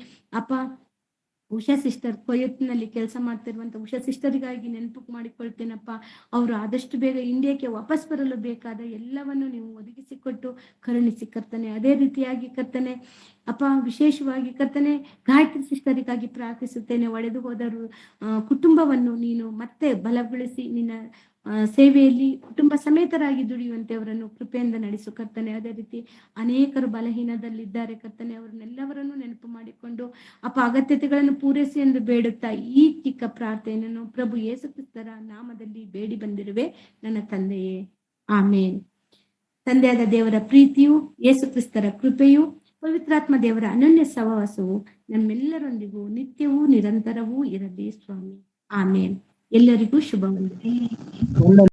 ಉಷಾ ಸಿಸ್ಟರ್ ಕೊಯತ್ನಲ್ಲಿ ಕೆಲಸ ಮಾಡ್ತಿರುವಂತ ಉಷಾ ಸಿಸ್ಟರಿಗಾಗಿ ನೆನಪು ಮಾಡಿಕೊಳ್ತೇನಪ್ಪ. ಅವರು ಆದಷ್ಟು ಬೇಗ ಇಂಡಿಯಾಕ್ಕೆ ವಾಪಸ್ ಬರಲು ಬೇಕಾದ ಎಲ್ಲವನ್ನು ನೀವು ಒದಗಿಸಿಕೊಟ್ಟು ಕರುಣಿಸಿ ಕರ್ತನೆ. ಅದೇ ರೀತಿಯಾಗಿ ಕರ್ತನೆ ವಿಶೇಷವಾಗಿ ಕರ್ತನೆ ಗಾಯತ್ರಿ ಸಿಸ್ಟರಿಗಾಗಿ ಪ್ರಾರ್ಥಿಸುತ್ತೇನೆ. ಒಡೆದು ಹೋದರು ಕುಟುಂಬವನ್ನು ನೀನು ಮತ್ತೆ ಬಲಗೊಳಿಸಿ ನಿನ್ನ ಸೇವೆಯಲ್ಲಿ ಕುಟುಂಬ ಸಮೇತರಾಗಿ ದುಡಿಯುವಂತೆ ಅವರನ್ನು ಕೃಪೆಯಿಂದ ನಡೆಸು ಕರ್ತನೆ. ಅದೇ ರೀತಿ ಅನೇಕರು ಬಲಹೀನದಲ್ಲಿದ್ದಾರೆ ಕರ್ತನೆ, ಅವರನ್ನೆಲ್ಲವರನ್ನು ನೆನಪು ಮಾಡಿಕೊಂಡು ಅಗತ್ಯತೆಗಳನ್ನು ಪೂರೈಸಿ ಎಂದು ಬೇಡುತ್ತಾ ಈ ಚಿಕ್ಕ ಪ್ರಾರ್ಥನೆಯನ್ನು ಪ್ರಭು ಯೇಸು ಕ್ರಿಸ್ತರ ನಾಮದಲ್ಲಿ ಬೇಡಿ ಬಂದಿರುವೆ ನನ್ನ ತಂದೆಯೇ, ಆಮೇನ್. ತಂದೆಯಾದ ದೇವರ ಪ್ರೀತಿಯು, ಯೇಸು ಕ್ರಿಸ್ತರ ಕೃಪೆಯು, ಪವಿತ್ರಾತ್ಮ ದೇವರ ಅನನ್ಯ ಸಹವಾಸವು ನಮ್ಮೆಲ್ಲರೊಂದಿಗೂ ನಿತ್ಯವೂ ನಿರಂತರವೂ ಇರಲಿ ಸ್ವಾಮಿ. ಆಮೇನ್. ಎಲ್ಲರಿಗೂ ಶುಭ ವಂದನೆ.